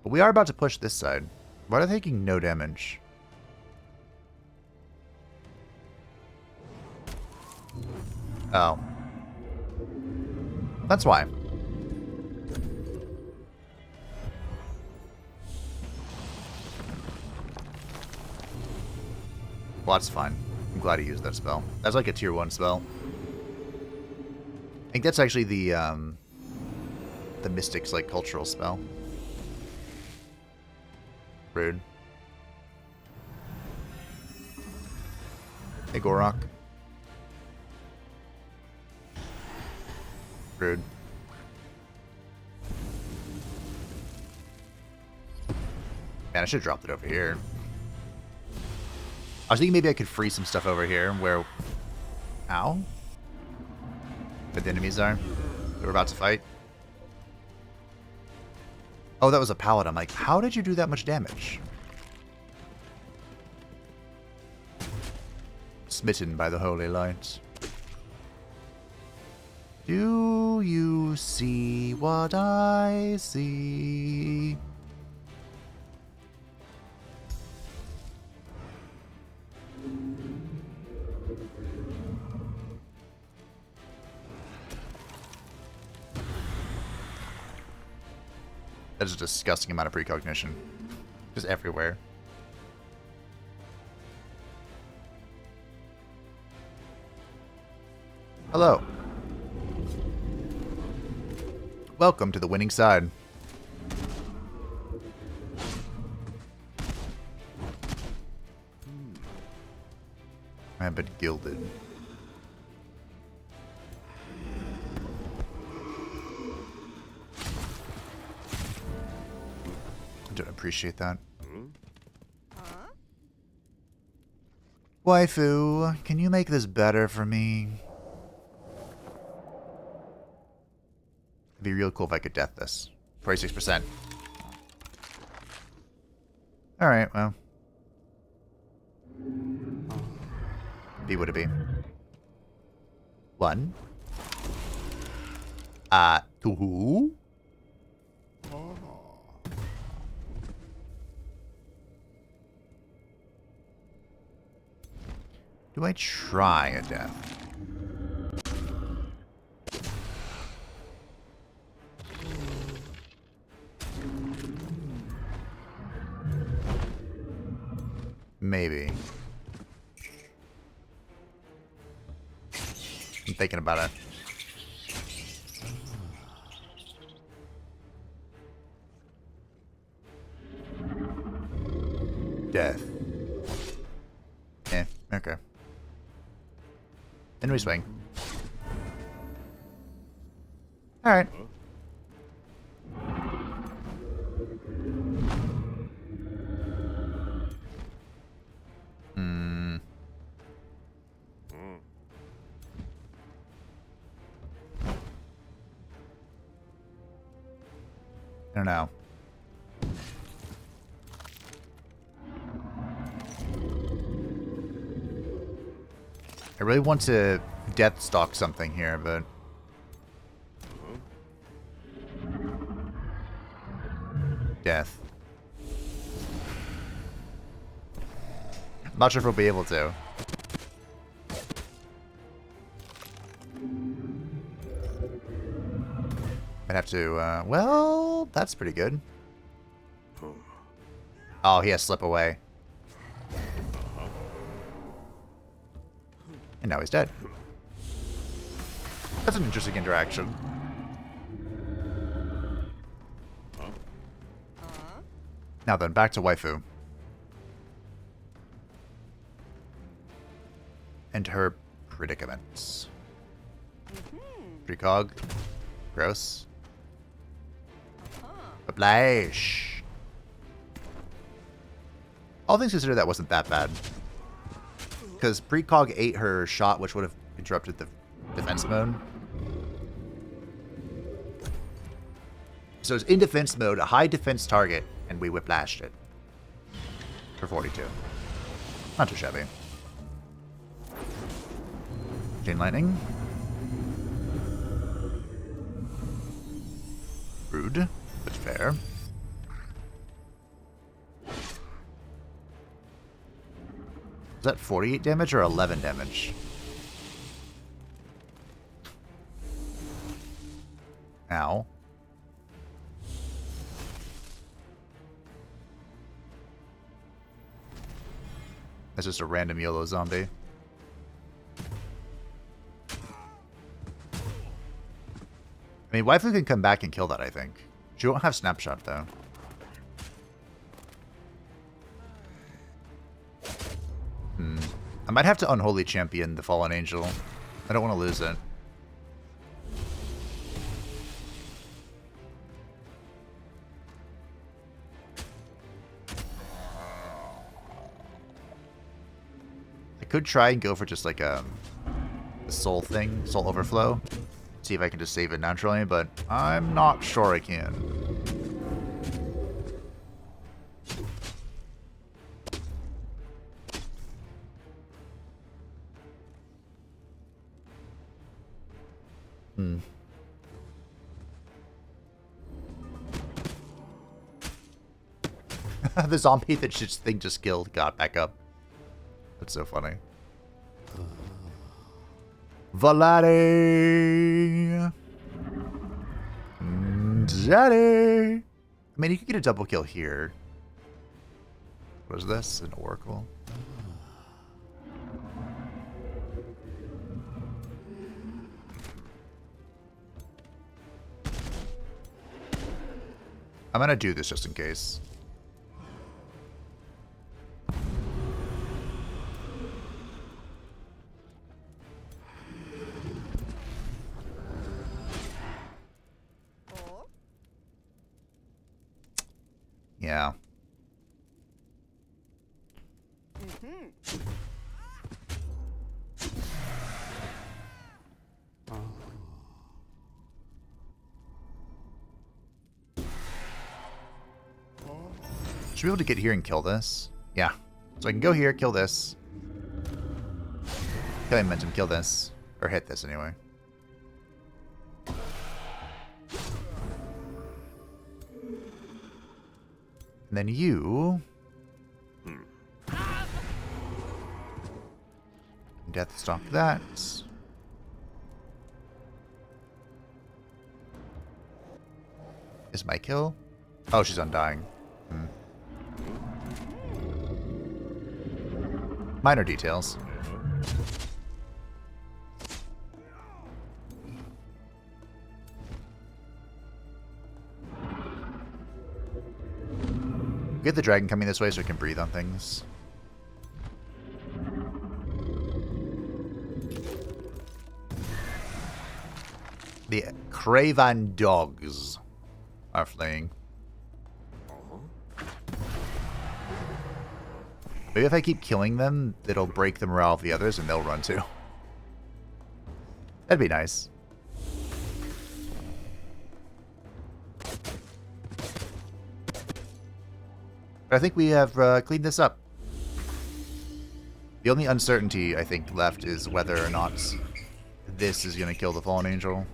But we are about to push this side. Why are they taking no damage? Oh. That's why. Well, that's fine. I'm glad he used that spell. That's like a tier 1 spell. I think that's actually the Mystic's, like, cultural spell. Rude. Hey, Gorok. Rude. Man, I should have dropped it over here. I was thinking maybe I could free some stuff over here where... Ow? Where the enemies are. We're about to fight. Oh, that was a paladin. I'm like, how did you do that much damage? Smitten by the holy light. Do you see what I see? That is a disgusting amount of precognition. Just everywhere. Hello. Welcome to the winning side. I have been gilded. I don't appreciate that. Waifu, can you make this better for me? It'd be real cool if I could death this. 26%. Alright, well. Be what it be. 1. 2. Do I try a death? Maybe. I'm thinking about it. Death. Eh, okay. Then we swing. Alright. I don't know. I really want to death stalk something here, but death. I'm not sure if we'll be able to. Might have to, well, that's pretty good. Oh, he has slip away. And now he's dead. That's an interesting interaction. Now then, back to waifu. And her predicaments. Precog. Gross. Oblige. All things considered, that wasn't that bad. Because precog ate her shot, which would have interrupted the defense mode. So it's in defense mode, a high defense target, and we whiplashed it. For 42. Not too shabby. Chain lightning. Rude, but fair. Is that 48 damage or 11 damage? Ow. That's just a random YOLO zombie. I mean, Waifu can come back and kill that, I think. She won't have Snapshot, though. I might have to Unholy Champion the Fallen Angel. I don't want to lose it. I could try and go for just like a soul thing, soul overflow. See if I can just save it naturally, but I'm not sure I can. The zombie that this thing just killed got back up. That's so funny. Vladdy! Daddy! I mean, you could get a double kill here. What is this? An oracle? I'm gonna do this just in case. Yeah. Should be able to get here and kill this. Yeah. So I can go here, kill this. Kill momentum, kill this. Or hit this anyway. And then you... Death stalk that. Is my kill? Oh, she's undying. Minor details. Get the dragon coming this way so we can breathe on things. The Craven dogs are fleeing. Maybe if I keep killing them, it'll break the morale of the others and they'll run too. That'd be nice. But I think we have cleaned this up. The only uncertainty I think left is whether or not this is going to kill the Fallen Angel.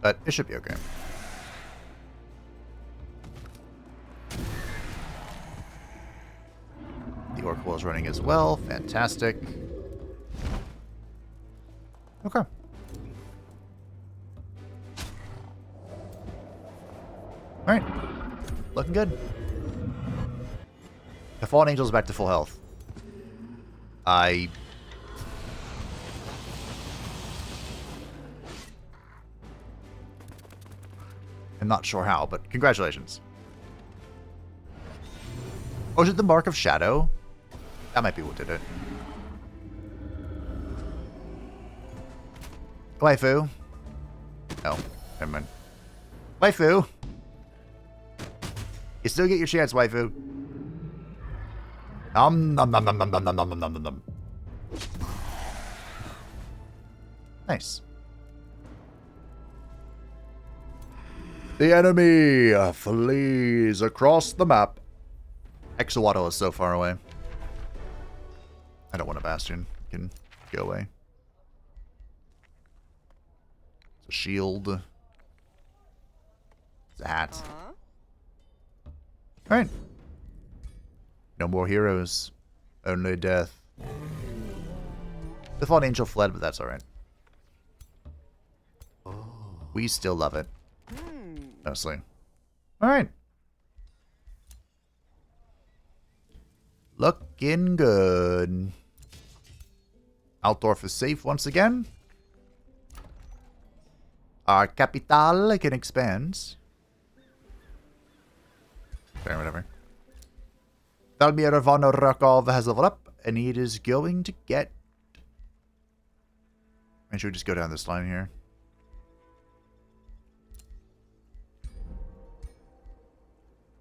But it should be okay. The Oracle is running as well. Fantastic. Okay. Alright. Looking good. The Fallen Angel's back to full health. I'm not sure how, but congratulations. Oh, is it the Mark of Shadow? That might be what did it. Waifu. Oh, never mind. Waifu. You still get your chance, waifu. Nom nom nom nom nom nom nom nom nom nom. Nice. The enemy flees across the map. Exalted is so far away. I don't want a bastion. can go away. It's a shield. It's a hat. Alright. No more heroes. Only death. The fallen angel fled, but that's alright. We still love it. Mostly. Alright. Looking good. Altdorf is safe once again. Our capital can expand. Okay, whatever. Dalmir von Rokov has leveled up, and it is going to get... I should just go down this line here.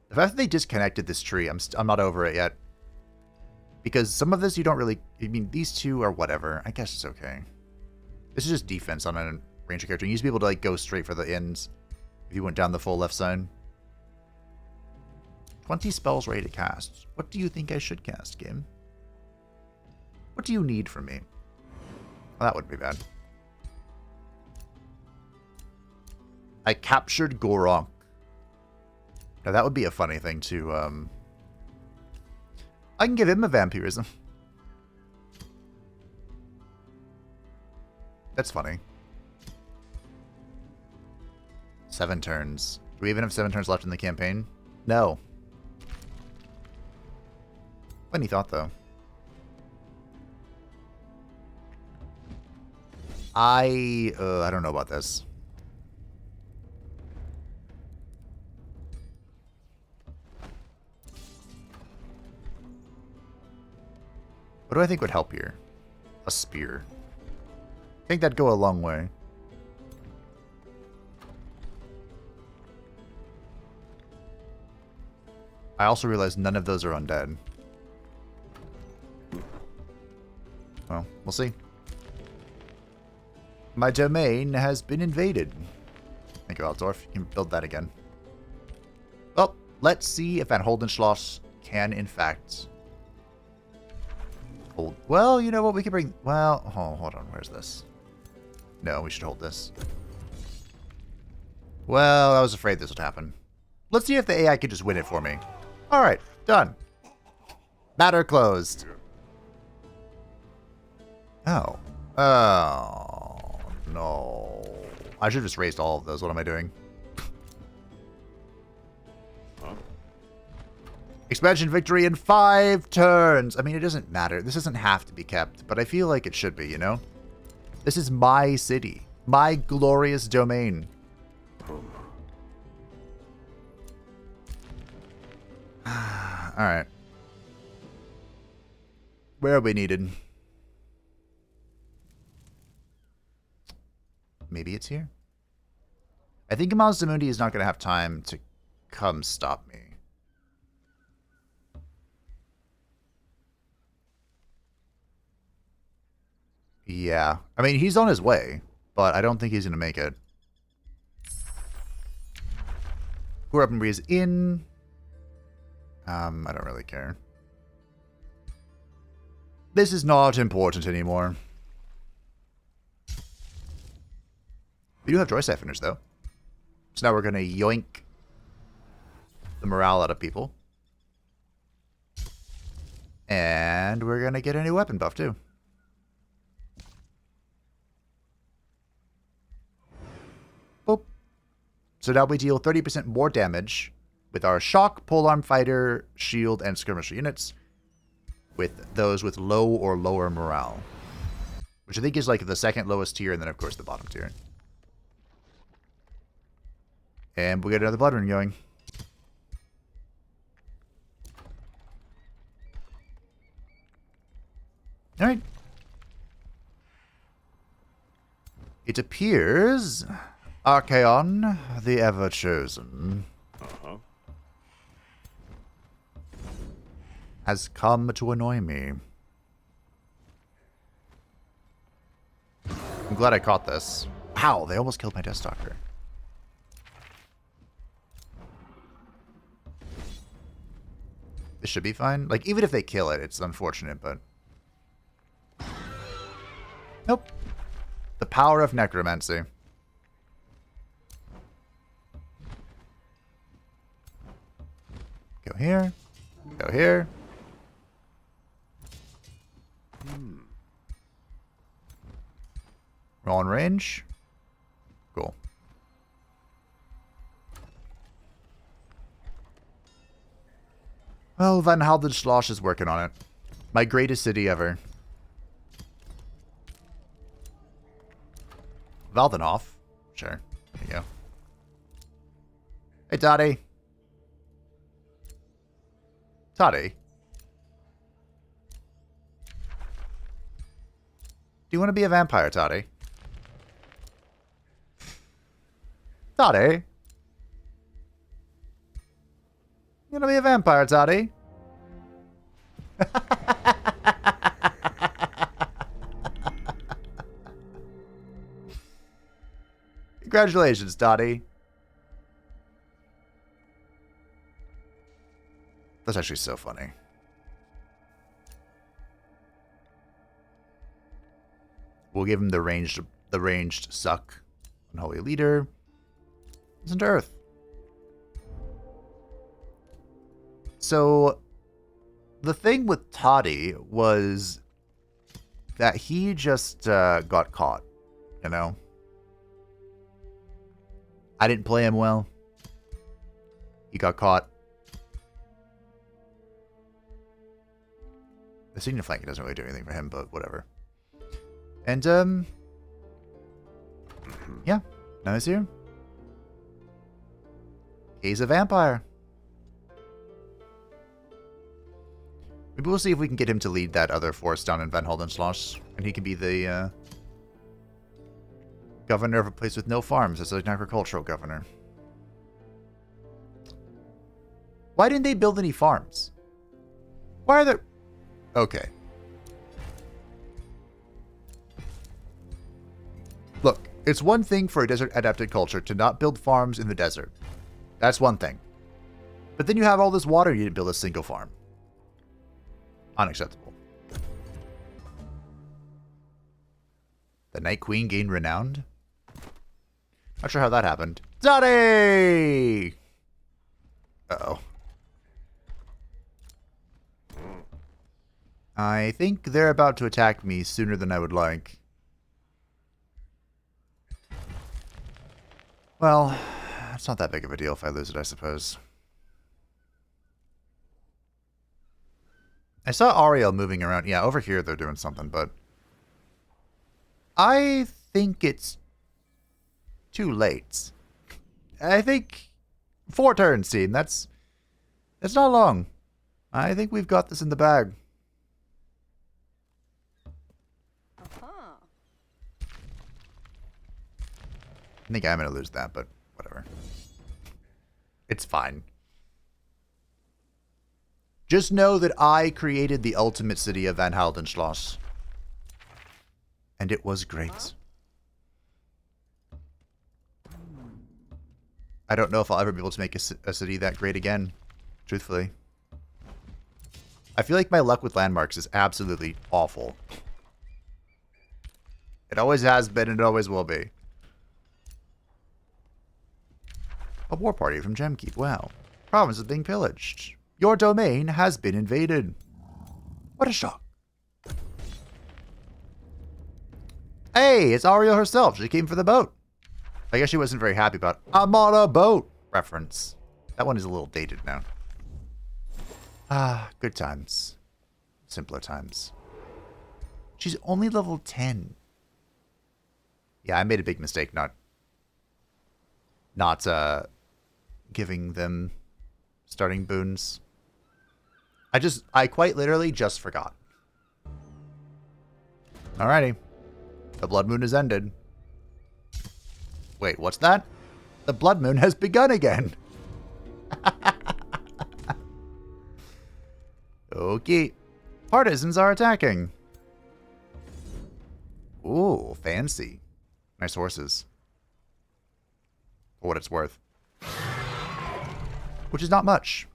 The fact that they disconnected this tree, I'm not over it yet. Because some of this you don't really... I mean, these two are whatever. I guess it's okay. This is just defense on a ranger character. You used to be able to like go straight for the ends if you went down the full left side. 20 spells ready to cast. What do you think I should cast, game? What do you need from me? Well, that wouldn't be bad. I captured Goronk. Now that would be a funny thing to, I can give him a vampirism. That's funny. 7 turns. Do we even have 7 turns left in the campaign? No. Funny thought, though. I don't know about this. What do I think would help here? A spear. I think that'd go a long way. I also realize none of those are undead. Well, we'll see. My domain has been invaded. Thank you, Altdorf. You can build that again. Well, let's see if Van Holdenschloss can, in fact... hold. Well, you know what? We can bring... Well, oh, hold on. Where's this? No, we should hold this. Well, I was afraid this would happen. Let's see if the AI could just win it for me. Alright, done. Matter closed. Oh. Oh, no. I should have just raised all of those. What am I doing? Expansion victory in 5 turns. I mean, it doesn't matter. This doesn't have to be kept, but I feel like it should be, you know? This is my city. My glorious domain. Alright. Where are we needed? Maybe it's here? I think Amal Zamundi is not going to have time to come stop me. Yeah. I mean, he's on his way, but I don't think he's going to make it. Weaponry is in. I don't really care. This is not important anymore. We do have Joy Siphoners, though. So now we're going to yoink the morale out of people. And we're going to get a new weapon buff, too. Boop. So now we deal 30% more damage with our Shock, Polearm Fighter, Shield, and Skirmisher units. With those with low or lower morale. Which I think is like the second lowest tier, and then of course the bottom tier. And we'll get another Blood Rune going. Alright. It appears Archaon, the Everchosen, has come to annoy me. I'm glad I caught this. Wow, they almost killed my Death Stalker. This should be fine. Like, even if they kill it, it's unfortunate, but... Nope. The power of necromancy. Go here. Go here. Roll in range. Cool. Well, Van Heldenschloss is working on it. My greatest city ever. Valdenhof. Sure. There you go. Hey, Toddy. Toddy. Do you want to be a vampire, Toddy? Toddy? You want to be a vampire, Toddy? Congratulations, Toddy. That's actually so funny. We'll give him the ranged suck. Unholy leader. Listen to Earth. So the thing with Toddy was that he just got caught, you know? I didn't play him well. He got caught. The senior flanking doesn't really do anything for him, but whatever. And, yeah, now he's here. He's a vampire. Maybe we'll see if we can get him to lead that other force down in Van Heldenschloss, and he can be the, governor of a place with no farms as an agricultural governor. Why didn't they build any farms? Why are there... Okay. Look, it's one thing for a desert-adapted culture to not build farms in the desert. That's one thing. But then you have all this water, you didn't build a single farm. Unacceptable. The Night Queen gained renowned? Not sure how that happened. Zaddy! Uh-oh. I think they're about to attack me sooner than I would like. Well, it's not that big of a deal if I lose it, I suppose. I saw Ariel moving around. Yeah, over here they're doing something, but... I think it's too late. I think 4 turns, team. That's not long. I think we've got this in the bag. I think I'm going to lose that, but whatever. It's fine. Just know that I created the ultimate city of Van Heldenschloss. And it was great. I don't know if I'll ever be able to make a city that great again, truthfully. I feel like my luck with landmarks is absolutely awful. It always has been and it always will be. A war party from Gemkeep. Wow. Province is being pillaged. Your domain has been invaded. What a shock. Hey, it's Ariel herself. She came for the boat. I guess she wasn't very happy about "I'm on a boat" reference. That one is a little dated now. Ah, good times. Simpler times. She's only level 10. Yeah, I made a big mistake not giving them starting boons. I quite literally just forgot. Alrighty. The blood moon has ended. Wait, what's that? The blood moon has begun again. Okay. Partisans are attacking. Ooh, fancy. Nice horses. For what it's worth. Which is not much.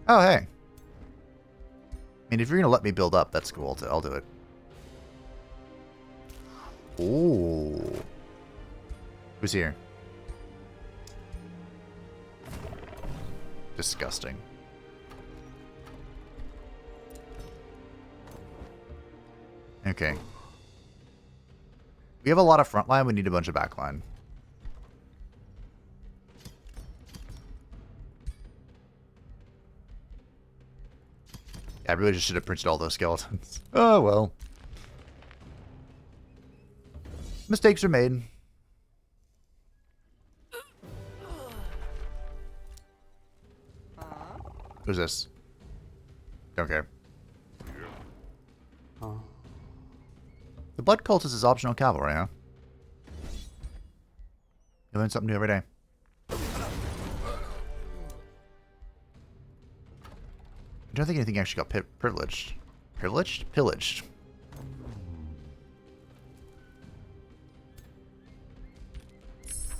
Oh, hey. mean, if you're gonna let me build up, that's cool. I'll do it. Ooh. Who's here? Disgusting. Okay. We have a lot of front line. We need a bunch of back line. I really just should have printed all those skeletons. Oh, well. Mistakes are made. Who's this? Don't care. The Blood Cultist is optional cavalry, huh? You learn something new every day. I don't think anything actually got privileged. Privileged? Pillaged.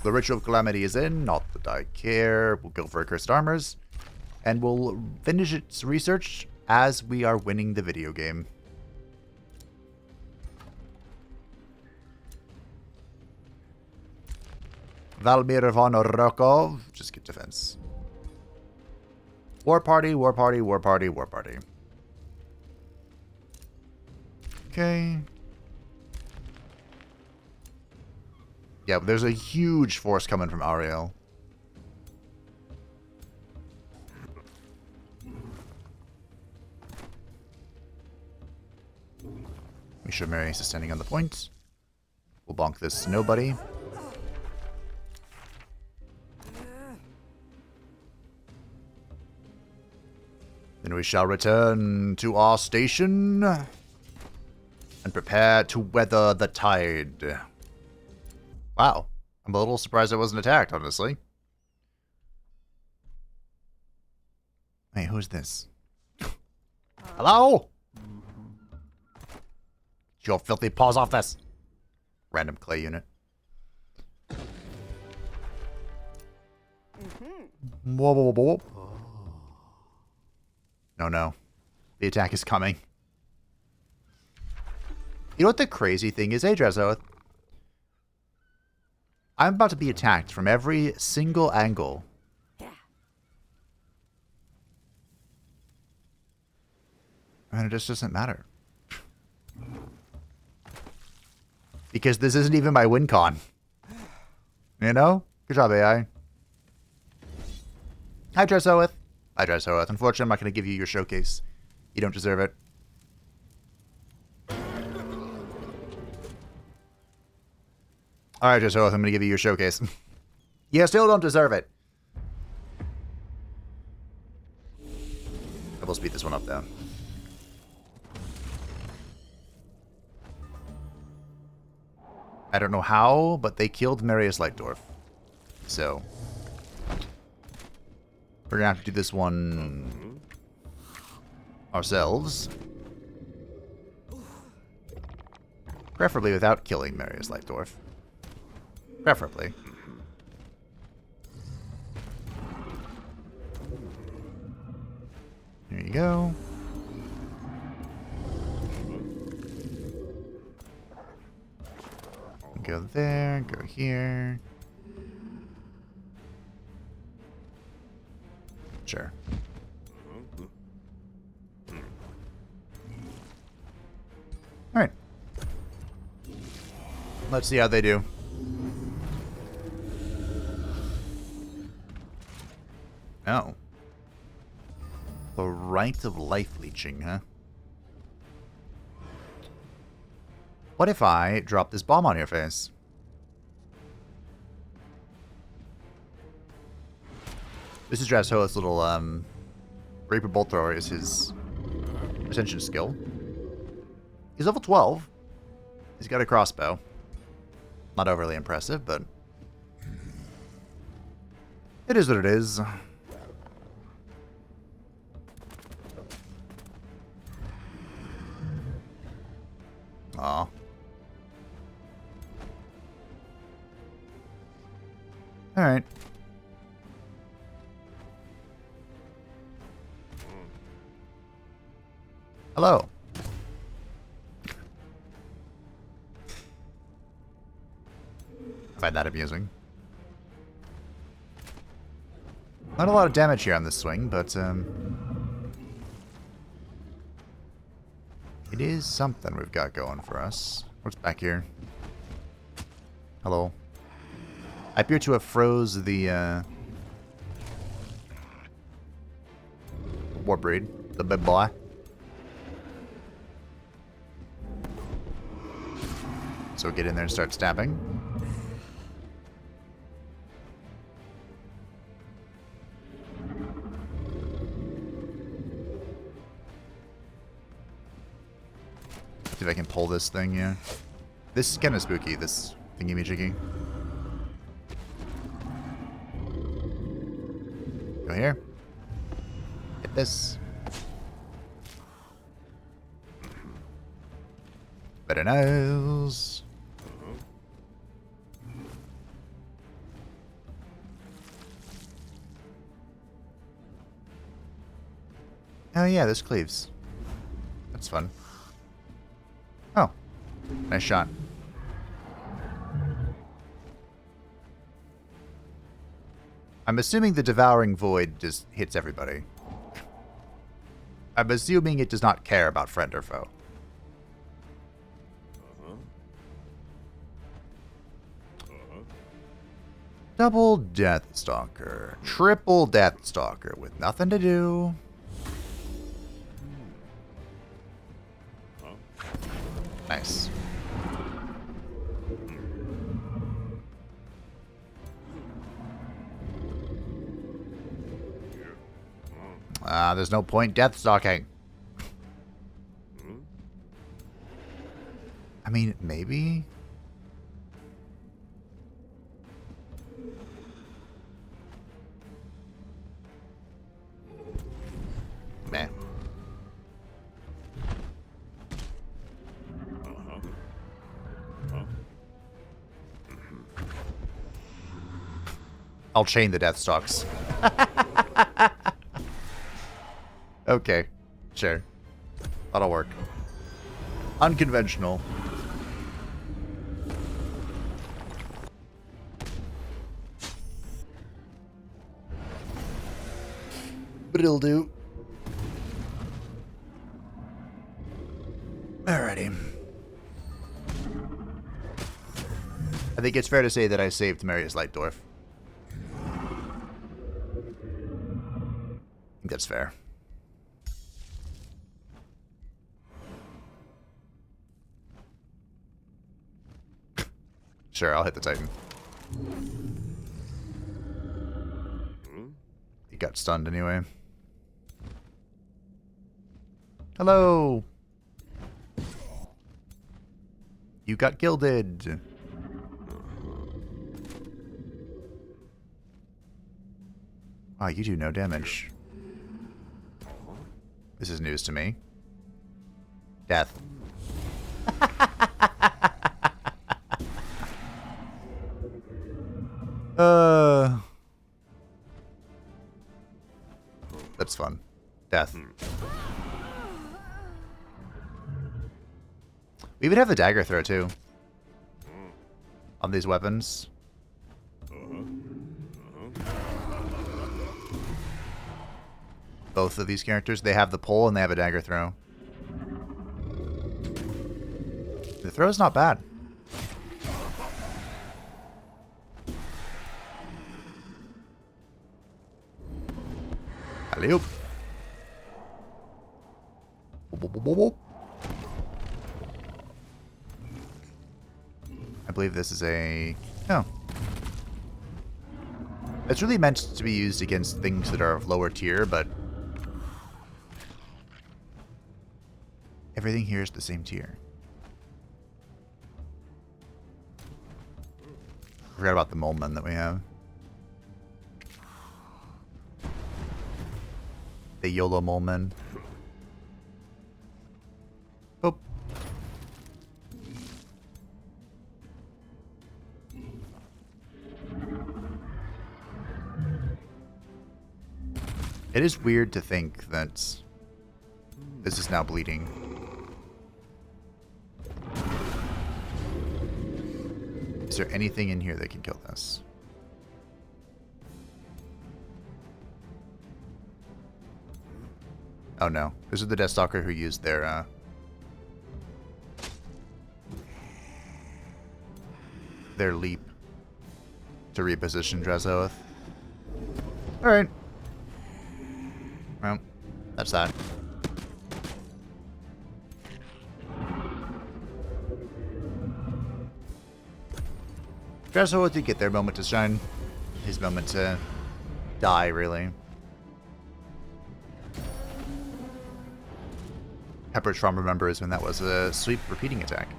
The Ritual of Calamity is in, not that I care. We'll go for Accursed Armors. And we'll finish its research as we are winning the video game. Valmir von Rokov. Just get defense. War party, war party, war party, war party. Okay. Yeah, there's a huge force coming from Ariel. Make sure Marius is standing on the point. We'll bonk this nobody. Then we shall return to our station and prepare to weather the tide. Wow. I'm a little surprised I wasn't attacked, honestly. Hey, who's this? Hello? Get your filthy paws off this. Random clay unit. Whoa, whoa, whoa, whoa. No, no. The attack is coming. You know what the crazy thing is, Adrezoth? I'm about to be attacked from every single angle. And it just doesn't matter. Because this isn't even my win con. You know? Good job, AI. Hi, Dresoeth. Hi, Dresoeth. Unfortunately, I'm not going to give you your showcase. You don't deserve it. Alright, Dresoeth, I'm going to give you your showcase. You still don't deserve it. I will speed this one up, though. I don't know how, but they killed Marius Lightdorf. So we're gonna have to do this one ourselves. Preferably without killing Marius Lightdorf. Preferably. There you go. Go there, go here. Sure. Alright. Let's see how they do. Oh. The Rite of Life Leeching, huh? What if I drop this bomb on your face? This is Drashoa's little, Reaper Bolt Thrower is his Ascension skill. He's level 12. He's got a crossbow. Not overly impressive, but it is what it is. Aw. Alright. Hello. I find that amusing. Not a lot of damage here on this swing, but it is something we've got going for us. What's back here? Hello. I appear to have froze the Warbreed, the big boy. So get in there and start stabbing. See if I can pull this thing, yeah. This is kind of spooky, this thingy-me-jiggy. Go here. Hit this. Better nose. Oh yeah, this cleaves. That's fun. Oh. Nice shot. I'm assuming the Devouring Void just hits everybody. I'm assuming it does not care about friend or foe. Double Deathstalker. Triple Deathstalker with nothing to do. Nice. There's no point Deathstalking. I mean, maybe? Meh. I'll chain the Deathstalks. Okay, sure. That'll work. Unconventional. But it'll do. Alrighty. I think it's fair to say that I saved Marius Lightdorf. I think that's fair. Sure, I'll hit the Titan. He got stunned anyway. Hello! You got gilded! Wow, you do no damage. This is news to me. Death. That's fun. Death. We even have the dagger throw too. On these weapons. Both of these characters, they have the pole and they have a dagger throw. The throw's not bad. Alley-oop. I believe this is a... No. It's really meant to be used against things that are of lower tier, but... everything here is the same tier. Forgot about the Moleman that we have. The YOLO Moleman. Oh. It is weird to think that This is now bleeding. Is there anything in here that can kill this? Oh no. This is the Deathstalker who used their leap to reposition Drazhoath. Alright. Well, that's that. Drazhoath did get their moment to shine. His moment to die, really. Pepper Traum remembers when that was a sweep repeating attack.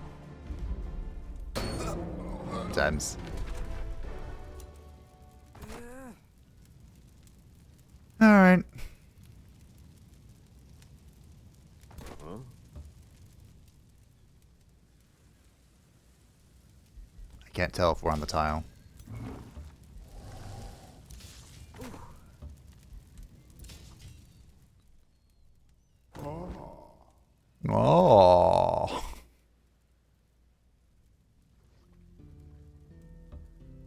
Times. Alright. I can't tell if we're on the tile. Oh.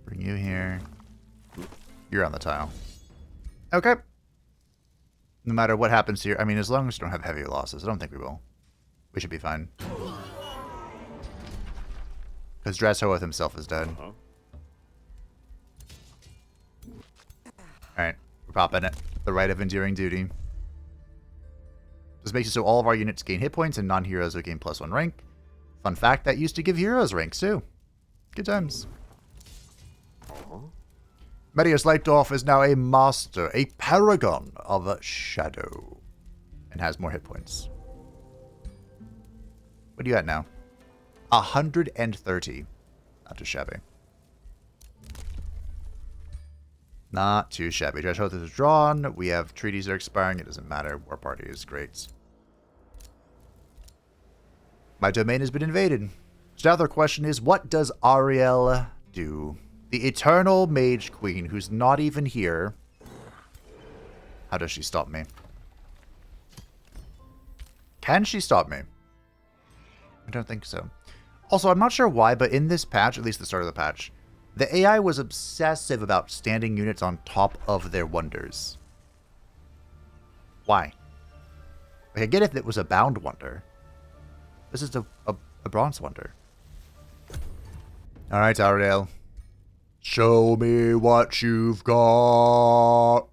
Bring you here. You're on the tile. Okay. No matter what happens here, I mean, as long as we don't have heavy losses, I don't think we will. We should be fine. Because Drazhoath himself is dead. Alright, we're popping it. The Rite of Enduring Duty. This makes it so all of our units gain hit points and non-heroes will gain +1 rank. Fun fact, that used to give heroes ranks too. Good times. Medius Lightdorf is now a master, a paragon of shadow. And has more hit points. What are you at now? 130. Not too shabby. Not too shabby. Drazhoath is drawn. We have treaties are expiring. It doesn't matter. War party is great. My domain has been invaded. So now the question is, what does Ariel do? The Eternal Mage Queen, who's not even here. How does she stop me? Can she stop me? I don't think so. Also, I'm not sure why, but in this patch, at least the start of the patch, the AI was obsessive about standing units on top of their wonders. Why? Like, I get if it was a bound wonder. This is a bronze wonder. Alright, Ariel. Show me what you've got.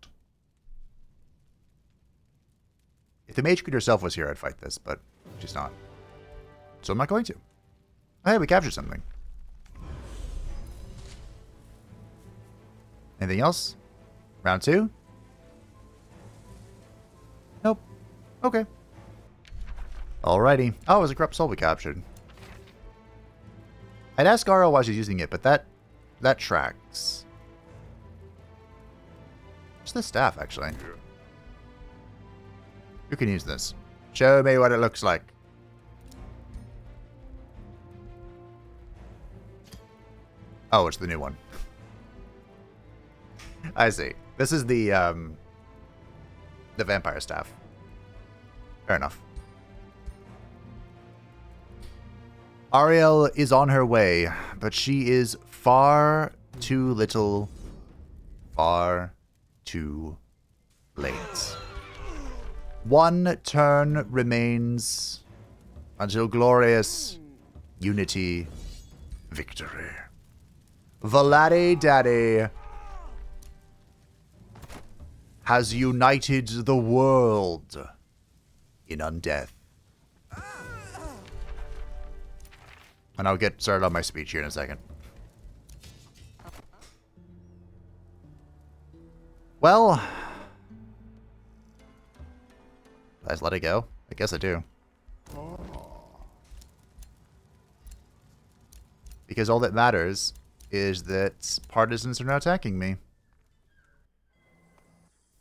If the Mage Queen herself was here, I'd fight this, but she's not. So I'm not going to. Oh, hey, we captured something. Anything else? Round 2? Nope. Okay. Alrighty. Oh, it was a corrupt soul we captured. I'd ask Garo why she's using it, but that tracks. What's the staff, actually? Who can use this? Show me what it looks like. Oh, it's the new one. I see. This is the vampire staff. Fair enough. Ariel is on her way, but she is far too little, far too late. One turn remains until glorious unity victory. Vladdy Daddy has united the world in undeath. And I'll get started on my speech here in a second. Well, let's let it go. I guess I do. Because all that matters is that partisans are now attacking me.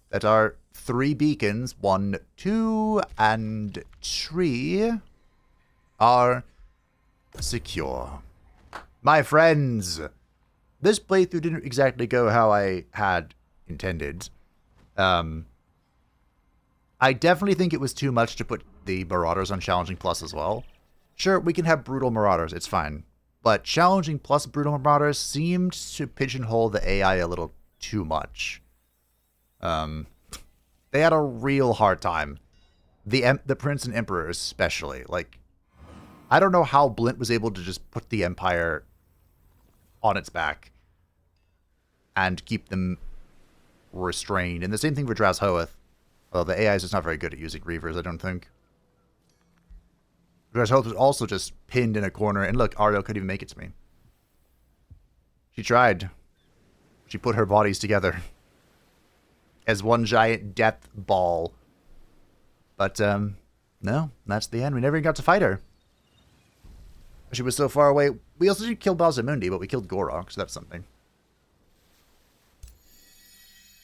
That our 3 beacons, 1, 2, and 3, are secure. My friends, this playthrough didn't exactly go how I had intended. I definitely think it was too much to put the Marauders on Challenging Plus as well. Sure, we can have Brutal Marauders, it's fine. But Challenging Plus Brutal Marauders seemed to pigeonhole the AI a little too much. They had a real hard time. The Prince and Emperor especially. Like, I don't know how Blint was able to just put the Empire on its back and keep them restrained. And the same thing for Draz Hoeth. Although the AI is just not very good at using Reavers, I don't think. Draz Hoeth was also just pinned in a corner. And look, Ariel couldn't even make it to me. She tried. She put her bodies together as one giant death ball. But, no, that's the end. We never even got to fight her. She was so far away. We also didn't kill Balzamundi, but we killed Gorok, so that's something.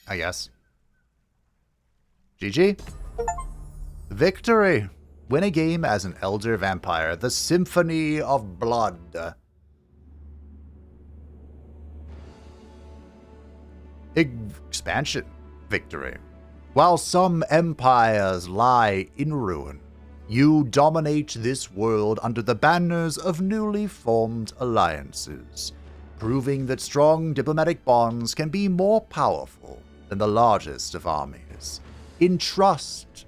I guess. GG. Victory. Win a game as an Elder Vampire. The Symphony of Blood. Expansion. Victory. While some empires lie in ruin, you dominate this world under the banners of newly formed alliances, proving that strong diplomatic bonds can be more powerful than the largest of armies. In trust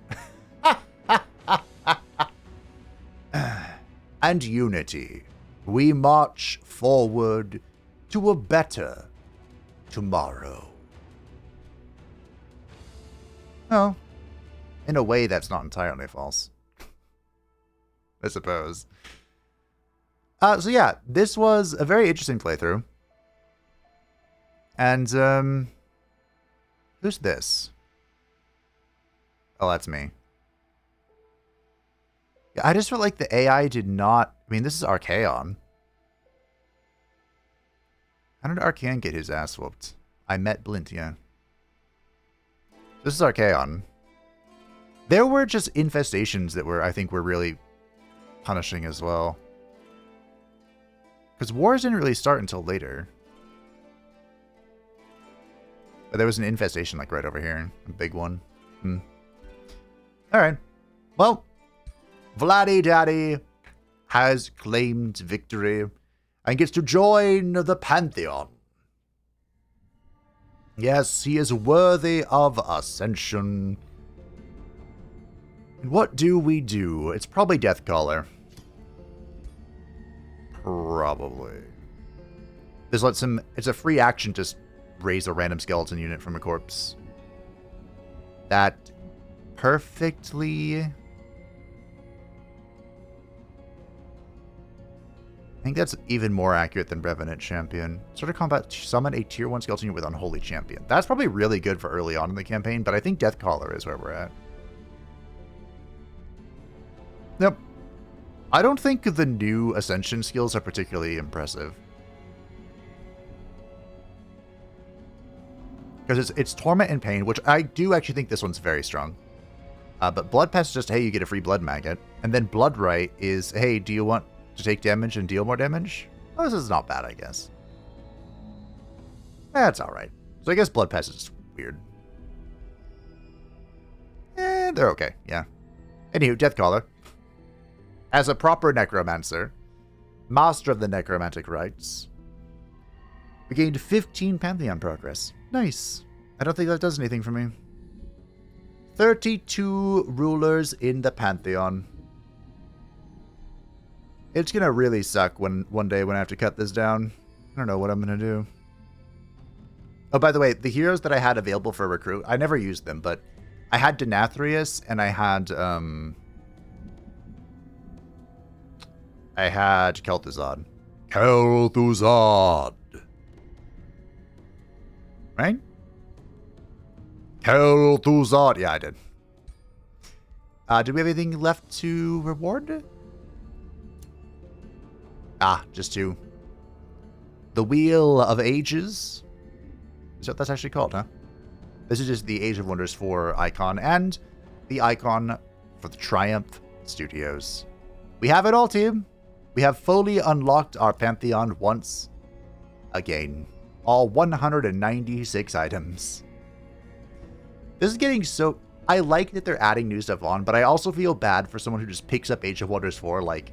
and unity, we march forward to a better tomorrow. Well, in a way that's not entirely false. I suppose. So yeah, this was a very interesting playthrough. And, who's this? Oh, that's me. Yeah, I just felt like the AI did not... I mean, this is Archaon. How did Archaon get his ass whooped? I met Blint, yeah. This is Archaon. There were just infestations that I think were really punishing as well. Because wars didn't really start until later. But there was an infestation like right over here. A big one. Alright. Well, Vladdy Daddy has claimed victory and gets to join the Pantheon. Yes, he is worthy of ascension. And what do we do? It's probably Deathcaller. Probably. This lets him... It's a free action to raise a random skeleton unit from a corpse. That perfectly... I think that's even more accurate than Revenant Champion. Start of combat, summon a tier 1 skeleton unit with Unholy Champion. That's probably really good for early on in the campaign, but I think Deathcaller is where we're at. Nope. I don't think the new Ascension skills are particularly impressive. Because it's Torment and Pain, which I do actually think this one's very strong. But Blood Pest is just, hey, you get a free Blood Maggot. And then Blood Right is, hey, do you want to take damage and deal more damage? Oh, this is not bad, I guess. That's alright. So I guess Blood Pest is just weird. And they're okay, yeah. Anywho, Deathcaller. As a proper Necromancer, master of the Necromantic Rites, we gained 15 Pantheon progress. Nice. I don't think that does anything for me. 32 rulers in the Pantheon. It's gonna really suck one day when I have to cut this down. I don't know what I'm gonna do. Oh, by the way, the heroes that I had available for recruit, I never used them, but I had Denathrius and I had Kel'Thuzad. Kel'Thuzad. Right? Kel'Thuzad. Yeah, I did. Do we have anything left to reward? Ah, just 2. The Wheel of Ages. Is that what that's actually called, huh? This is just the Age of Wonders 4 icon and the icon for the Triumph Studios. We have it all, team. We have fully unlocked our Pantheon once again. All 196 items. This is getting so... I like that they're adding new stuff on, but I also feel bad for someone who just picks up Age of Wonders 4, like,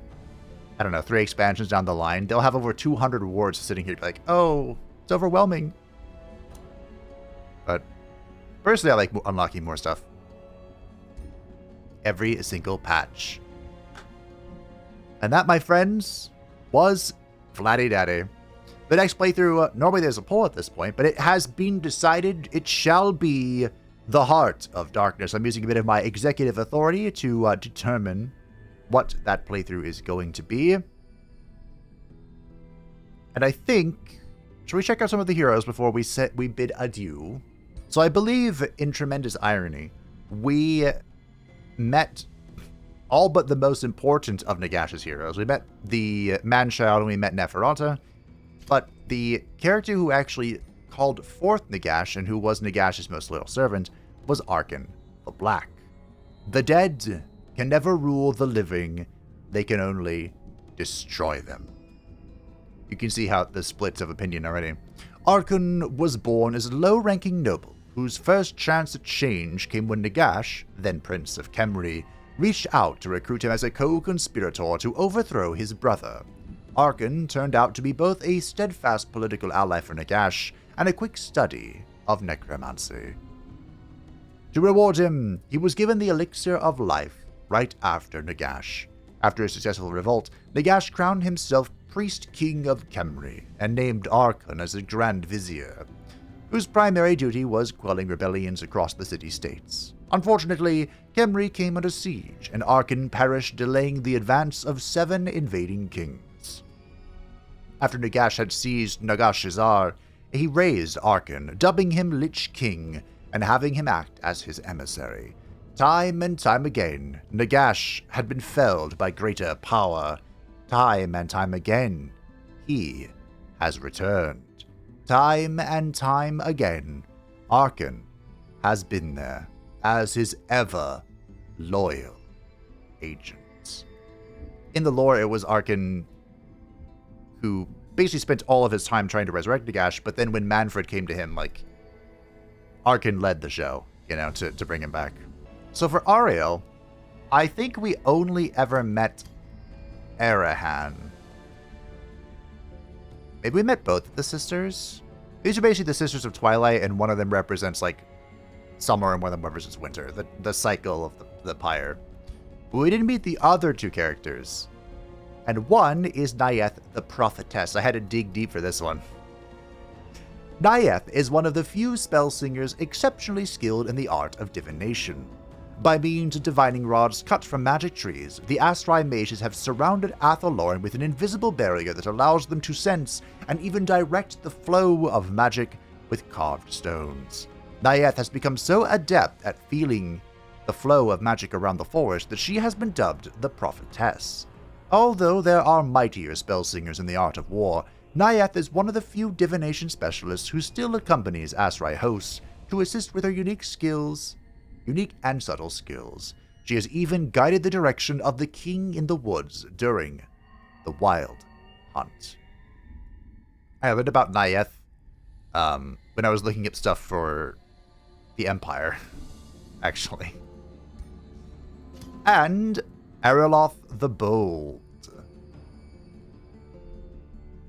I don't know, 3 expansions down the line. They'll have over 200 rewards sitting here like, oh, it's overwhelming. But personally, I like unlocking more stuff. Every single patch. And that, my friends, was Vladdy Daddy. The next playthrough, normally there's a poll at this point, but it has been decided it shall be the Heart of Darkness. I'm using a bit of my executive authority to determine what that playthrough is going to be. And I think, should we check out some of the heroes before we bid adieu? So I believe, in tremendous irony, we met all but the most important of Nagash's heroes. We met the Man-Child and we met Neferata, but the character who actually called forth Nagash and who was Nagash's most loyal servant was Archon the Black. The dead can never rule the living, they can only destroy them. You can see how the splits of opinion already. Archon was born as a low-ranking noble, whose first chance at change came when Nagash, then Prince of Khemri, reached out to recruit him as a co-conspirator to overthrow his brother. Archon turned out to be both a steadfast political ally for Nagash and a quick study of necromancy. To reward him, he was given the Elixir of Life right after Nagash. After a successful revolt, Nagash crowned himself Priest King of Khemri and named Archon as a Grand Vizier, whose primary duty was quelling rebellions across the city-states. Unfortunately, Khemri came under siege, and Archon perished, delaying the advance of 7 invading kings. After Nagash had seized Nagashazar, he raised Archon, dubbing him Lich King, and having him act as his emissary. Time and time again, Nagash had been felled by greater power. Time and time again, he has returned. Time and time again, Archon has been there as his ever-loyal agent. In the lore, it was Archon who basically spent all of his time trying to resurrect Nagash, but then when Manfred came to him, Archon led the show, to bring him back. So for Ariel, I think we only ever met Arahan. Maybe we met both of the sisters? These are basically the Sisters of Twilight, and one of them represents, summer and one of them represents winter, the cycle of the pyre. But we didn't meet the other 2 characters. And one is Nyeth the Prophetess. I had to dig deep for this one. Nyeth is one of the few spell singers exceptionally skilled in the art of divination. By means of divining rods cut from magic trees, the Astrai mages have surrounded Athalorn with an invisible barrier that allows them to sense and even direct the flow of magic with carved stones. Nyeth has become so adept at feeling the flow of magic around the forest that she has been dubbed the Prophetess. Although there are mightier spell singers in the art of war, Nyeth is one of the few divination specialists who still accompanies Astrai hosts to assist with her unique and subtle skills. She has even guided the direction of the king in the woods during the wild hunt. I learned about Nyeth when I was looking up stuff for the Empire, actually. And Ariloth the Bold.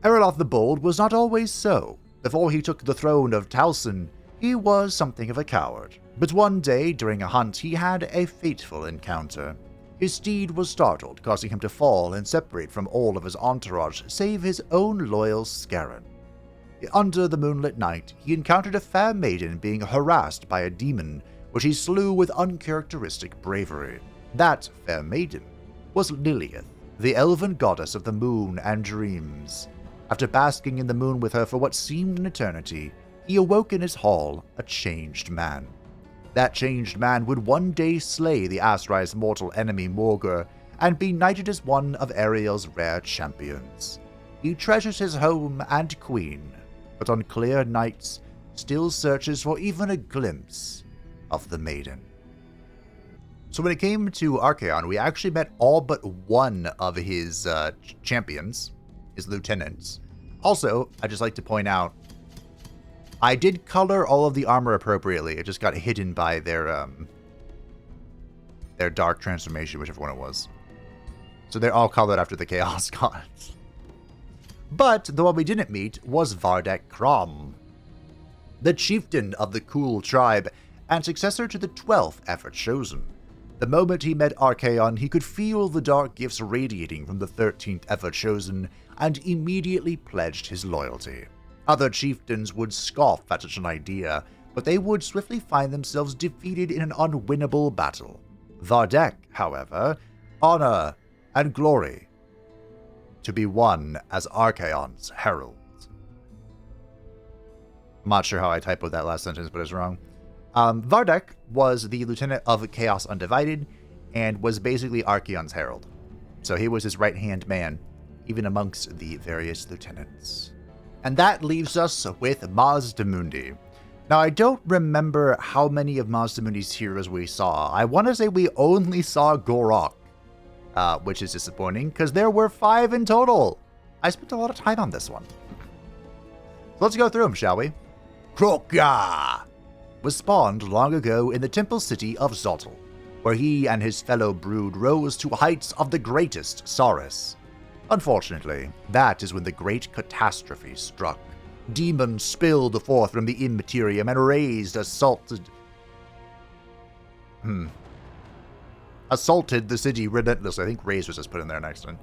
Ariloth the Bold was not always so. Before he took the throne of Talsin, he was something of a coward. But one day, during a hunt, he had a fateful encounter. His steed was startled, causing him to fall and separate from all of his entourage, save his own loyal Scarron. Under the moonlit night, he encountered a fair maiden being harassed by a demon, which he slew with uncharacteristic bravery. That fair maiden was Lilith, the elven goddess of the moon and dreams. After basking in the moon with her for what seemed an eternity, he awoke in his hall a changed man. That changed man would one day slay the Astrai's mortal enemy Morgur and be knighted as one of Ariel's rare champions. He treasures his home and queen, but on clear nights still searches for even a glimpse of the maiden. So when it came to Archaon, we actually met all but one of his champions, his lieutenants. Also, I'd just like to point out, I did color all of the armor appropriately. It just got hidden by their their dark transformation, whichever one it was. So they're all colored after the Chaos Gods. But the one we didn't meet was Vardek Krom, the chieftain of the Cool tribe and successor to the 12th Everchosen. The moment he met Archaon, he could feel the dark gifts radiating from the 13th Everchosen and immediately pledged his loyalty. Other chieftains would scoff at such an idea, but they would swiftly find themselves defeated in an unwinnable battle. Vardek, however, honor and glory to be won as Archaon's herald. I'm not sure how I typoed that last sentence, but it's wrong. Vardek was the lieutenant of Chaos Undivided and was basically Archaon's herald. So he was his right-hand man, even amongst the various lieutenants. And that leaves us with Mazdamundi. Now, I don't remember how many of Mazdamundi's heroes we saw. I want to say we only saw Gorok, which is disappointing, because there were 5 in total. I spent a lot of time on this one. So let's go through them, shall we? Krokga was spawned long ago in the temple city of Zotl, where he and his fellow brood rose to heights of the greatest Saurus. Unfortunately, that is when the great catastrophe struck. Demons spilled forth from the Immaterium and assaulted the city relentlessly. I think Raze was just put in there next one.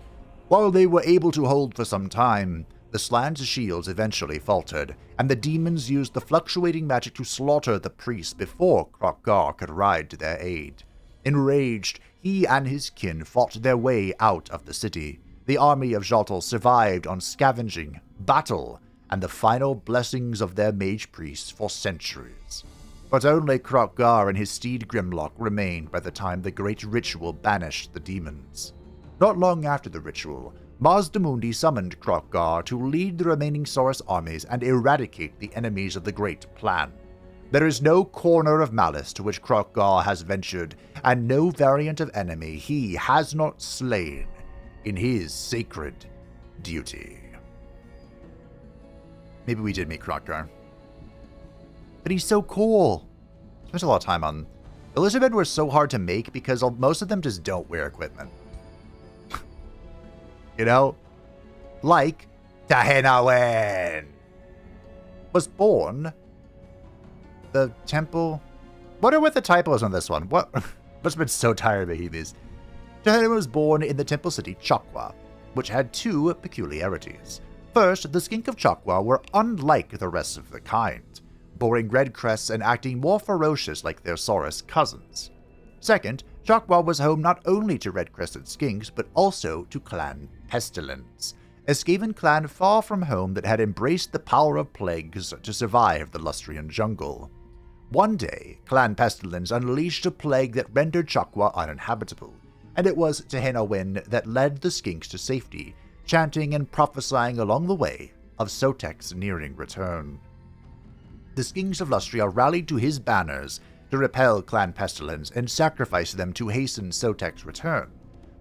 While they were able to hold for some time, the Slan's shields eventually faltered, and the demons used the fluctuating magic to slaughter the priests before Krokgar could ride to their aid. Enraged, he and his kin fought their way out of the city. The army of Zotl survived on scavenging, battle, and the final blessings of their mage priests for centuries. But only Krokgar and his steed Grimlock remained by the time the great ritual banished the demons. Not long after the ritual, Mazdamundi summoned Krokgar to lead the remaining Saurus armies and eradicate the enemies of the Great Plan. There is no corner of malice to which Krokgar has ventured, and no variant of enemy he has not slain in his sacred duty. Maybe we did meet Krokgar. But he's so cool. Spent a lot of time on... The lizardmen were so hard to make because most of them just don't wear equipment. You know? Like Tahenawen was born the temple... What are with the typos on this one? What? Must have been so tired of making these. Tahenawen was born in the temple city Chokwa, which had 2 peculiarities. First, the skink of Chokwa were unlike the rest of the kind, boring red crests and acting more ferocious like their Saurus cousins. Second, Chokwa was home not only to red-crested skinks, but also to Clan Pestilence, a Skaven clan far from home that had embraced the power of plagues to survive the Lustrian jungle. One day, Clan Pestilence unleashed a plague that rendered Chokwa uninhabitable, and it was Tahenawen that led the skinks to safety, chanting and prophesying along the way of Sotek's nearing return. The skinks of Lustria rallied to his banners to repel Clan Pestilence and sacrifice them to hasten Sotek's return,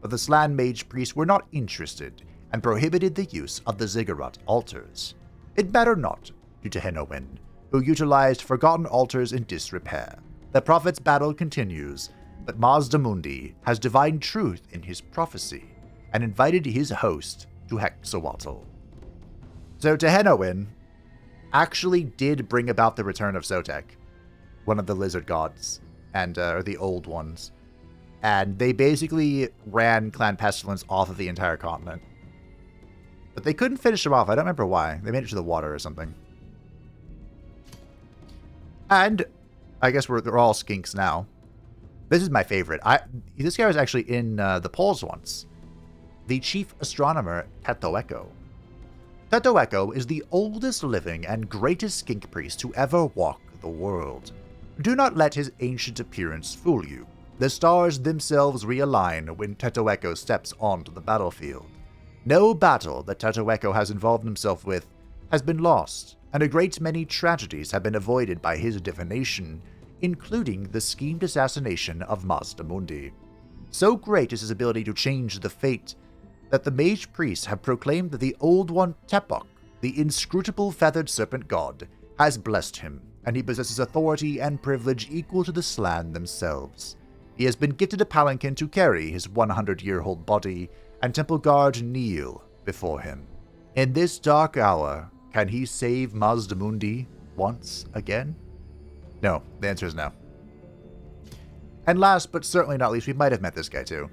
but the Slan mage priests were not interested and prohibited the use of the ziggurat altars. It mattered not to Tahenawen, who utilized forgotten altars in disrepair. The prophet's battle continues, but Mazdamundi has divine truth in his prophecy and invited his host to Hexawatl. So Tahenawen actually did bring about the return of Sotek, one of the lizard gods, and or the old ones. And they basically ran Clan Pestilence off of the entire continent. But they couldn't finish them off. I don't remember why. They made it to the water or something. And I guess they're all skinks now. This is my favorite. This guy was actually in the polls once. The chief astronomer, Tatoeko. Tatoeko is the oldest living and greatest skink priest to ever walk the world. Do not let his ancient appearance fool you. The stars themselves realign when Tatoeko steps onto the battlefield. No battle that Tatoeko has involved himself with has been lost, and a great many tragedies have been avoided by his divination, including the schemed assassination of Mazdamundi. So great is his ability to change the fate that the mage priests have proclaimed that the Old One Tepok, the inscrutable feathered serpent god, has blessed him, and he possesses authority and privilege equal to the Slan themselves. He has been gifted a palanquin to carry his 100-year-old body, and temple guard kneel before him. In this dark hour, can he save Mazdamundi once again? No, the answer is no. And last, but certainly not least, we might have met this guy too.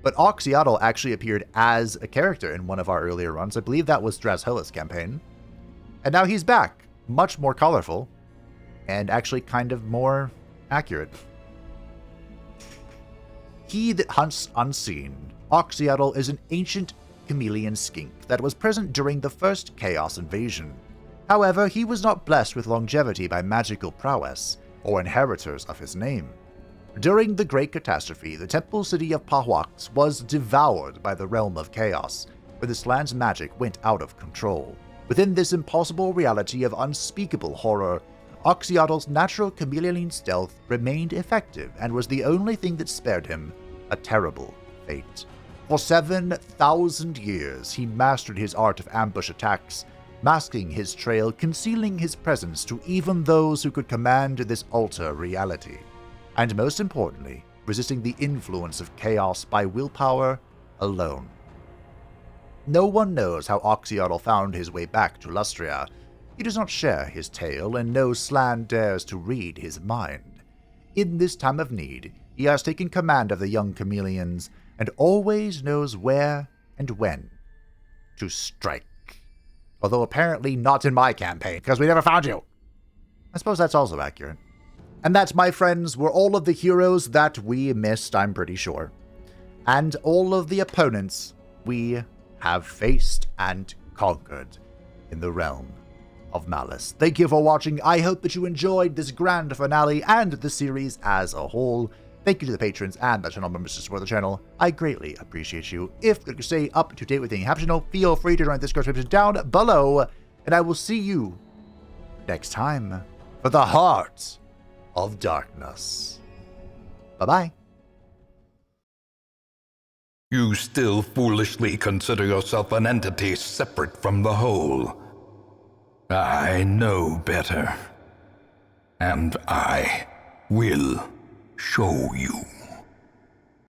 But Oxyotl actually appeared as a character in one of our earlier runs. I believe that was Drashola's campaign. And now he's back, much more colorful, and actually kind of more accurate. He that hunts unseen, Oxyotl is an ancient chameleon skink that was present during the first Chaos invasion. However, he was not blessed with longevity by magical prowess, or inheritors of his name. During the Great Catastrophe, the temple city of Pahwaks was devoured by the realm of chaos, where this land's magic went out of control. Within this impossible reality of unspeakable horror, Oxyotl's natural chameleon stealth remained effective and was the only thing that spared him a terrible fate. For 7,000 years, he mastered his art of ambush attacks, masking his trail, concealing his presence to even those who could command this alter reality. And most importantly, resisting the influence of chaos by willpower alone. No one knows how Oxyotl found his way back to Lustria. He does not share his tale, and no Slan dares to read his mind. In this time of need, he has taken command of the young chameleons, and always knows where and when to strike. Although apparently not in my campaign, because we never found you. I suppose that's also accurate. And that, my friends, were all of the heroes that we missed, I'm pretty sure. And all of the opponents we have faced and conquered in the realm of Malice. Thank you for watching. I hope that you enjoyed this grand finale and the series as a whole. Thank you to the patrons and the channel members to support the channel. I greatly appreciate you. If you could stay up to date with anything happening, feel free to join the Discord description down below. And I will see you next time for the Heart of Darkness. Bye-bye. You still foolishly consider yourself an entity separate from the whole. I know better. And I will show you.